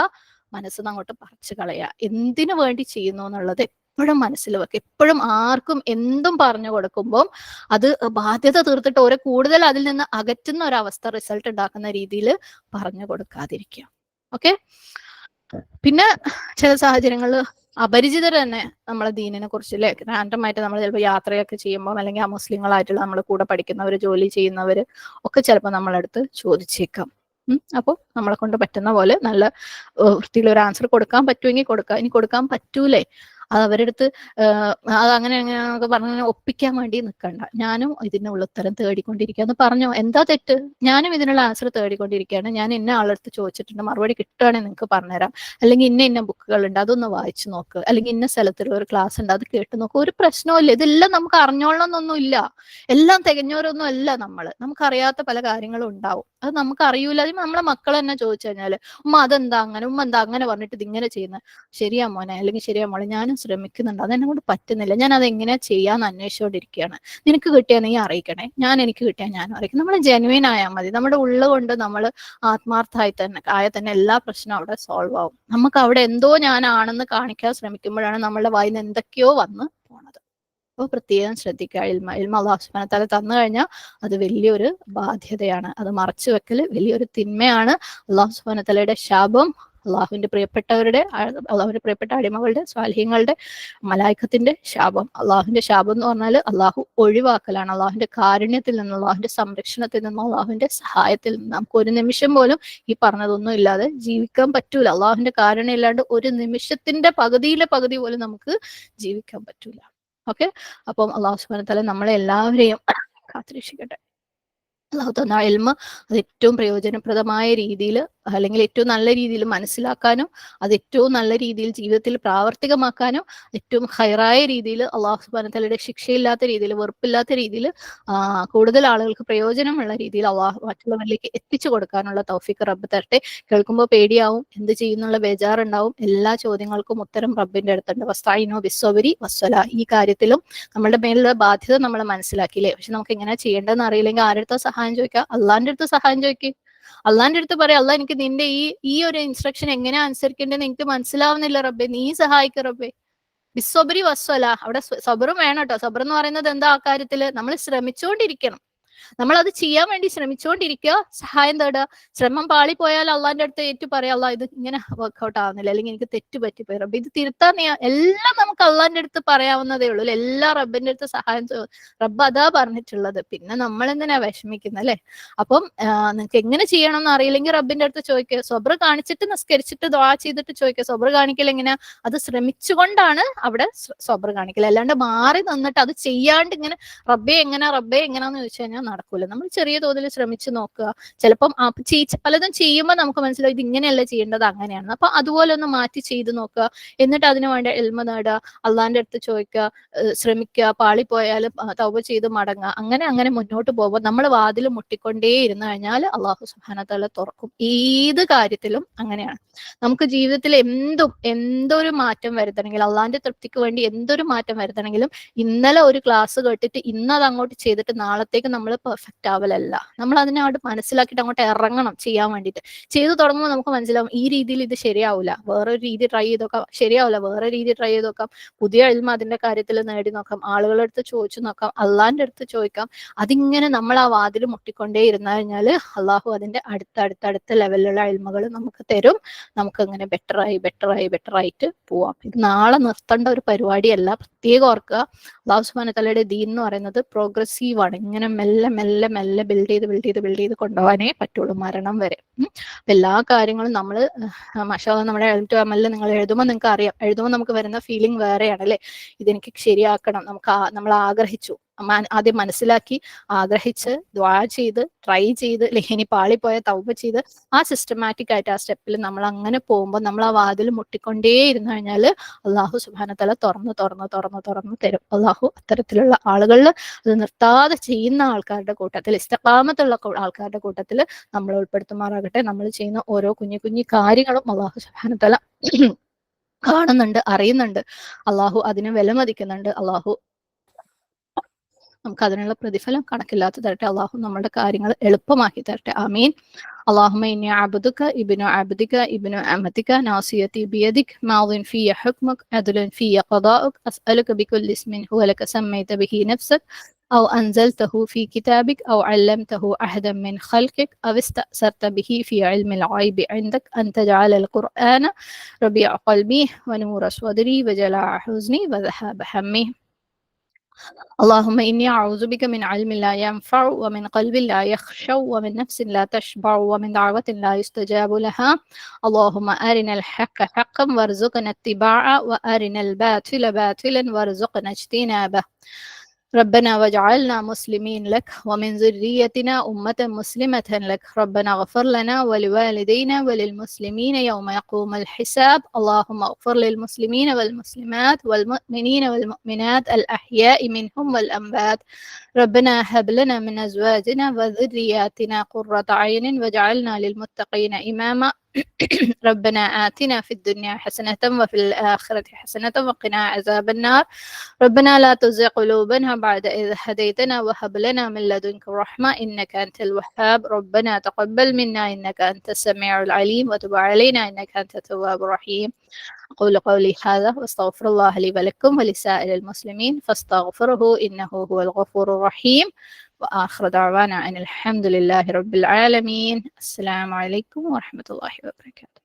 മനസ്സിന്ന് അങ്ങോട്ട് പറിച്ചു കളയുക. എന്തിനു വേണ്ടി ചെയ്യുന്നു എന്നുള്ളത് എപ്പോഴും മനസ്സിൽ വെക്കുക. എപ്പോഴും ആർക്കും എന്തും പറഞ്ഞു കൊടുക്കുമ്പോൾ അത് ബാധ്യത തീർത്തിട്ട് ഓരോ കൂടുതൽ അതിൽ നിന്ന് അകറ്റുന്ന ഒരവസ്ഥ റിസൾട്ട് ഉണ്ടാക്കുന്ന രീതിയിൽ പറഞ്ഞു കൊടുക്കാതിരിക്കുക. ഓക്കെ. പിന്നെ ചില സാഹചര്യങ്ങളിൽ അപരിചിതർ തന്നെ നമ്മളെ ദീനിനെ കുറിച്ച് അല്ലെ റാൻഡമായിട്ട് നമ്മൾ ചിലപ്പോൾ യാത്രയൊക്കെ ചെയ്യുമ്പോൾ അല്ലെങ്കിൽ അമുസ്ലിങ്ങളായിട്ടുള്ള നമ്മുടെ കൂടെ പഠിക്കുന്നവർ, ജോലി ചെയ്യുന്നവർ ഒക്കെ ചിലപ്പോൾ നമ്മളടുത്ത് ചോദിച്ചേക്കാം. അപ്പോൾ നമ്മളെ കൊണ്ട് പറ്റുന്ന പോലെ നല്ല വൃത്തിയിൽ ഒരു ആൻസർ കൊടുക്കാൻ പറ്റുമെങ്കിൽ കൊടുക്കാം. ഇനി കൊടുക്കാൻ പറ്റൂലേ അത് അവരുടെ അടുത്ത് അത് അങ്ങനെ അങ്ങനെയൊക്കെ പറഞ്ഞ് ഒപ്പിക്കാൻ വേണ്ടി നിൽക്കണ്ട. ഞാനും ഇതിനുള്ള ഉത്തരം തേടിക്കൊണ്ടിരിക്കുക എന്ന് പറഞ്ഞോ, എന്താ തെറ്റ്? ഞാനും ഇതിനുള്ള ആൻസർ തേടിക്കൊണ്ടിരിക്കുകയാണ്. ഞാൻ ഇന്ന ആളടുത്ത് ചോദിച്ചിട്ടുണ്ട്, മറുപടി കിട്ടുകയാണെങ്കിൽ നിങ്ങൾക്ക് പറഞ്ഞുതരാം. അല്ലെങ്കിൽ ഇന്ന ബുക്കുകളുണ്ട്, അതൊന്ന് വായിച്ചു നോക്ക്. അല്ലെങ്കിൽ ഇന്ന സ്ഥലത്തുള്ള ഒരു ക്ലാസ് ഉണ്ട്, അത് കേട്ട് നോക്ക്. ഒരു പ്രശ്നവും ഇല്ല. ഇതെല്ലാം നമുക്ക് അറിഞ്ഞോളണമെന്നൊന്നും ഇല്ല. എല്ലാം തികഞ്ഞവരൊന്നും അല്ല നമ്മൾ. നമുക്കറിയാത്ത പല കാര്യങ്ങളും ഉണ്ടാവും. അത് നമുക്ക് അറിയൂല. അതിന് നമ്മളെ മക്കൾ തന്നെ ചോദിച്ചു കഴിഞ്ഞാൽ ഉമ്മ അതെന്താ അങ്ങനെ, ഉമ്മ എന്താ അങ്ങനെ പറഞ്ഞിട്ട് ഇതിങ്ങനെ ചെയ്യുന്നത്? ശരിയാ മോനെ അല്ലെങ്കിൽ ശരിയാ മോളെ, ഞാനും ശ്രമിക്കുന്നുണ്ട്, അതെന്നെ കൊണ്ട് പറ്റുന്നില്ല, ഞാൻ അത് എങ്ങനെയാ ചെയ്യാന്ന് അന്വേഷിച്ചുകൊണ്ടിരിക്കുകയാണ്. നിനക്ക് കിട്ടിയാ നീ അറിയിക്കണേ, എനിക്ക് കിട്ടിയാൽ ഞാനും അറിയിക്കും. നമ്മൾ ജെനുവിൻ ആയാൽ മതി. നമ്മുടെ ഉള്ളുകൊണ്ട് നമ്മൾ ആത്മാർത്ഥമായി തന്നെ എല്ലാ പ്രശ്നവും അവിടെ സോൾവ് ആവും. നമുക്ക് അവിടെ എന്തോ ഞാനാണെന്ന് കാണിക്കാൻ ശ്രമിക്കുമ്പോഴാണ് നമ്മളുടെ വായിന്ന് എന്തൊക്കെയോ വന്ന് പോണത്. അപ്പോൾ പ്രത്യേകം ശ്രദ്ധിക്കുക. ഇൽമ അല്ലാഹു സുബ്ഹാനഹു വ തആല തന്നു കഴിഞ്ഞാൽ അത് വലിയൊരു ബാധ്യതയാണ്. അത് മറച്ചു വെക്കൽ വലിയൊരു തിന്മയാണ്. അല്ലാഹു സുബ്ഹാനഹു വ തആലയുടെ ശാപം, അള്ളാഹുവിന്റെ പ്രിയപ്പെട്ട അടിമകളുടെ, സ്വാലിഹീങ്ങളുടെ, മലായിക്കത്തിന്റെ ശാപം. അള്ളാഹുവിന്റെ ശാപം എന്ന് പറഞ്ഞാൽ അള്ളാഹു ഒഴിവാക്കലാണ്. അള്ളാഹുവിന്റെ കാരുണ്യത്തിൽ നിന്ന്, അള്ളാഹുവിന്റെ സംരക്ഷണത്തിൽ നിന്ന്, അള്ളാഹുവിന്റെ സഹായത്തിൽ നിന്ന് നമുക്ക് ഒരു നിമിഷം പോലും ഈ പറഞ്ഞതൊന്നും ഇല്ലാതെ ജീവിക്കാൻ പറ്റൂല. അള്ളാഹുവിന്റെ കാരുണ്യം ഇല്ലാണ്ട് ഒരു നിമിഷത്തിന്റെ പകുതിയിലെ പകുതി പോലും നമുക്ക് ജീവിക്കാൻ പറ്റൂല. ഓക്കെ. അപ്പം അള്ളാഹു സുബ്ഹാനഹു വ തആല നമ്മളെ എല്ലാവരെയും കാത്തുരക്ഷിക്കട്ടെ. അള്ളാഹു തന്ന ഇൽമ അത് ഏറ്റവും പ്രയോജനപ്രദമായ രീതിയിൽ, അല്ലെങ്കിൽ ഏറ്റവും നല്ല രീതിയിൽ മനസ്സിലാക്കാനും അത് ഏറ്റവും നല്ല രീതിയിൽ ജീവിതത്തിൽ പ്രാവർത്തികമാക്കാനും ഏറ്റവും ഹൈറായ രീതിയിൽ അള്ളാഹു സുബ്ഹാനഹു വ തആലയുടെ ശിക്ഷയില്ലാത്ത രീതിയിൽ, വെറുപ്പില്ലാത്ത രീതിയിൽ, കൂടുതൽ ആളുകൾക്ക് പ്രയോജനമുള്ള രീതിയിൽ അള്ളാഹു മറ്റുള്ളവരിലേക്ക് എത്തിച്ചു കൊടുക്കാനുള്ള തൗഫീഖ് റബ്ബ് തരട്ടെ. കേൾക്കുമ്പോൾ പേടിയാവും, എന്ത് ചെയ്യുന്നുള്ള ബേജാറുണ്ടാവും. എല്ലാ ചോദ്യങ്ങൾക്കും ഉത്തരം റബ്ബിന്റെ അടുത്തുണ്ട്. വസ്തഈനു ബിസ്സബ്രി വസ്സലാ. ഈ കാര്യത്തിലും നമ്മുടെ മേലുള്ള ബാധ്യത നമ്മൾ മനസ്സിലാക്കിയില്ലേ. പക്ഷെ നമുക്ക് എങ്ങനെ ചെയ്യേണ്ടതെന്ന് അറിയില്ലെങ്കിൽ ആരുടെ സഹായം ചോദിക്കാം? അള്ളാന്റെ അടുത്ത് സഹായം ചോദിക്കും. അള്ളാന്റെ അടുത്ത് പറയാം, അള്ളാഹ് എനിക്ക് നിന്റെ ഈ ഒരു ഇൻസ്ട്രക്ഷൻ എങ്ങനെ അനുസരിക്കേണ്ടതെന്ന് എനിക്ക് മനസ്സിലാവുന്നില്ല റബ്ബെ, നീ സഹായിക്ക റബ്ബെ. ബിസ്സബ്രി വസ്സല. അവിടെ സബറും വേണം കേട്ടോ. സബർ എന്ന് പറയുന്നത് എന്താ? ആ കാര്യത്തില് നമ്മൾ ശ്രമിച്ചുകൊണ്ടിരിക്കണം. നമ്മൾ അത് ചെയ്യാൻ വേണ്ടി ശ്രമിച്ചുകൊണ്ടിരിക്കുക, സഹായം തേടുക. ശ്രമം പാളി പോയാൽ അള്ളാന്റെ അടുത്ത് ഏറ്റു പറയാം, അള്ളാഹ് ഇത് ഇങ്ങനെ വർക്ക്ഔട്ട് ആവുന്നില്ല, അല്ലെങ്കിൽ എനിക്ക് തെറ്റ് പറ്റിപ്പോയി റബ്ബ്, ഇത് തിരുത്താൻ എല്ലാം നമുക്ക് അള്ളാന്റെ അടുത്ത് പറയാവുന്നതേ ഉള്ളൂ. എല്ലാ റബ്ബിന്റെ അടുത്ത് സഹായം റബ്ബ് അതാ പറഞ്ഞിട്ടുള്ളത്. പിന്നെ നമ്മൾ എന്തിനാ വിഷമിക്കുന്നത് അല്ലെ? അപ്പം നിങ്ങൾക്ക് എങ്ങനെ ചെയ്യണം എന്ന് അറിയില്ലെങ്കിൽ റബ്ബിന്റെ അടുത്ത് ചോദിക്കുക. സബർ കാണിച്ചിട്ട് നിസ്കരിച്ചിട്ട് ദുആ ചെയ്തിട്ട് ചോദിക്കുക. സബർ കാണിക്കൽ എങ്ങനെയാ? അത് ശ്രമിച്ചുകൊണ്ടാണ് അവിടെ സബർ കാണിക്കൽ. അല്ലാണ്ട് മാറി നിന്നിട്ട് അത് ചെയ്യാണ്ട് ഇങ്ങനെ റബ്ബെ എങ്ങനെയാന്ന് ചോദിച്ചു കഴിഞ്ഞാൽ നടക്കൂല. നമ്മൾ ചെറിയ തോതിൽ ശ്രമിച്ചു നോക്കുക. ചിലപ്പം പലതും ചെയ്യുമ്പോൾ നമുക്ക് മനസ്സിലാവും ഇത് ഇങ്ങനെയല്ല ചെയ്യേണ്ടത്, അങ്ങനെയാണ്. അപ്പൊ അതുപോലെ ഒന്ന് മാറ്റി ചെയ്ത് നോക്കുക. എന്നിട്ട് അതിന് വേണ്ട ഇൽമ നേടുക, അള്ളാന്റെ അടുത്ത് ചോദിക്കുക, ശ്രമിക്കുക. പാളിപ്പോയാൽ തൗബ ചെയ്ത് മടങ്ങുക. അങ്ങനെ മുന്നോട്ട് പോകുമ്പോൾ നമ്മൾ വാതിൽ മുട്ടിക്കൊണ്ടേ ഇരുന്നു കഴിഞ്ഞാൽ അള്ളാഹു സുബ്ഹാനഹു വ തആല തുറക്കും. ഏത് കാര്യത്തിലും അങ്ങനെയാണ്. നമുക്ക് ജീവിതത്തിൽ എന്തൊരു മാറ്റം വരുത്തണമെങ്കിൽ, അള്ളാന്റെ തൃപ്തിക്ക് വേണ്ടി എന്തൊരു മാറ്റം വരുത്തണമെങ്കിലും ഇന്നലെ ഒരു ക്ലാസ് കേട്ടിട്ട് ഇന്നത് അങ്ങോട്ട് ചെയ്തിട്ട് നാളത്തേക്ക് നമ്മൾ പെർഫെക്റ്റ് ആവലല്ല. നമ്മൾ അതിനെ അങ്ങോട്ട് മനസ്സിലാക്കിയിട്ട് അങ്ങോട്ട് ഇറങ്ങണം ചെയ്യാൻ വേണ്ടിയിട്ട്. ചെയ്തു തുടങ്ങുമ്പോൾ നമുക്ക് മനസ്സിലാവും ഈ രീതിയിൽ ഇത് ശരിയാവില്ല, വേറൊരു രീതി ട്രൈ ചെയ്ത് നോക്കാം, ശരിയാവില്ല, വേറെ രീതി ട്രൈ ചെയ്ത് നോക്കാം. പുതിയ ഇൽമ അതിന്റെ കാര്യത്തിൽ നേടി നോക്കാം, ആളുകളുടെ അടുത്ത് ചോദിച്ചു നോക്കാം, അള്ളാന്റെ അടുത്ത് ചോദിക്കാം. അതിങ്ങനെ നമ്മൾ ആ വാതിൽ മുട്ടിക്കൊണ്ടേ ഇരുന്നു കഴിഞ്ഞാൽ അള്ളാഹു അതിന്റെ അടുത്ത ലെവലിലുള്ള ഇൽമകൾ നമുക്ക് തരും. നമുക്ക് അങ്ങനെ ബെറ്ററായിട്ട് പോവാം. ഇത് നാളെ നിർത്തേണ്ട ഒരു പരിപാടിയല്ല. പ്രത്യേകം ഓർക്കുക, അല്ലാഹു സുബ്ഹാനഹു വ തആലയുടെ ദീൻ എന്ന് പറയുന്നത് പ്രോഗ്രസീവ് ആണ്. ഇങ്ങനെ മെല്ലെ ബിൽഡ് ചെയ്ത് കൊണ്ടുപോകാനേ പറ്റുള്ളൂ മരണം വരെ. എല്ലാ കാര്യങ്ങളും നമ്മൾ മാഷാഅല്ലാഹ് നമ്മുടെ എഴുത്ത് അമലിൽ നിങ്ങൾ എഴുതുമ്പോൾ നിങ്ങൾക്ക് അറിയാം, എഴുതുമ്പോൾ നമുക്ക് വരുന്ന ഫീലിംഗ് വേറെയാണ് അല്ലെ. ഇതെനിക്ക് ശരിയാക്കണം, നമ്മൾ ആഗ്രഹിച്ചു, ആദ്യം മനസ്സിലാക്കി, ആഗ്രഹിച്ച്, ദുആ ചെയ്ത്, ട്രൈ ചെയ്ത്, ഇനി പാളിപ്പോയ തൗബ ചെയ്ത്, ആ സിസ്റ്റമാറ്റിക് ആയിട്ട് ആ സ്റ്റെപ്പിൽ നമ്മൾ അങ്ങനെ പോകുമ്പോൾ നമ്മൾ ആ വാതിൽ മുട്ടിക്കൊണ്ടേ ഇരുന്നു കഴിഞ്ഞാൽ അള്ളാഹു സുബ്ഹാനഹു വ തആല തുറന്ന് തരും. അള്ളാഹു അത്തരത്തിലുള്ള ആളുകളിൽ അത് നിർത്താതെ ചെയ്യുന്ന ആൾക്കാരുടെ കൂട്ടത്തിൽ, ഇസ്തിഖാമത്തുള്ള ആൾക്കാരുടെ കൂട്ടത്തിൽ നമ്മൾ ഉൾപ്പെടുത്തുമാറാകട്ടെ. നമ്മൾ ചെയ്യുന്ന ഓരോ കുഞ്ഞു കാര്യങ്ങളും അള്ളാഹു സുബ്ഹാനഹു വ തആല കാണുന്നുണ്ട്, അറിയുന്നുണ്ട്. അള്ളാഹു അതിനെ വിലമതിക്കുന്നുണ്ട്. അള്ളാഹു നമുക്ക് അതിനുള്ള പ്രതിഫലം കണക്കില്ലാത്ത തരട്ടെ. അള്ളാഹു നമ്മുടെ കാര്യങ്ങൾ എളുപ്പമാക്കി തരട്ടെ. ആമീൻ. اللهم إني عبدك ابن عبدك ابن أمتك ناصيتي بيدك ماض في حكمك عدل في قضاؤك أسألك بكل اسم هو لك سميت به نفسك أو أنزلته في كتابك أو علمته أحدا من خلقك أو استأثرت به في علم الغيب عندك أن تجعل القرآن ربيع قلبي ونور صدري وجلاء حزني وذهاب همي. اللهم إني أعوذ بك من علم لا ينفع ومن قلب لا يخشع ومن نفس لا تشبع ومن دعوة لا يستجاب لها. اللهم أرنا الحق حقا وارزقنا اتباعه وأرنا الباطل باطلا وارزقنا اجتنابه. ربنا واجعلنا مسلمين لك ومن ذريتنا أمة مسلمة لك. ربنا اغفر لنا ولوالدينا وللمسلمين يوم يقوم الحساب. اللهم اغفر للمسلمين والمسلمات والمؤمنين والمؤمنات الأحياء منهم والأموات. ربنا هب لنا من أزواجنا وذرياتنا قرة عين واجعلنا للمتقين إماما. ربنا آتنا في الدنيا حسنة وفي الآخرة حسنة وقنا عذاب النار. ربنا لا تزغ قلوبنا بعد إذ هديتنا وهب لنا من لدنك رحمة إنك أنت الوهاب. ربنا تقبل منا إنك أنت السميع العليم وتب علينا إنك أنت التواب الرحيم. أقول قولي هذا واستغفر الله لي ولكم ولسائر المسلمين فاستغفره إنه هو الغفور الرحيم. وآخر دعوانا أن الحمد لله رب العالمين. السلام عليكم ورحمة الله وبركاته.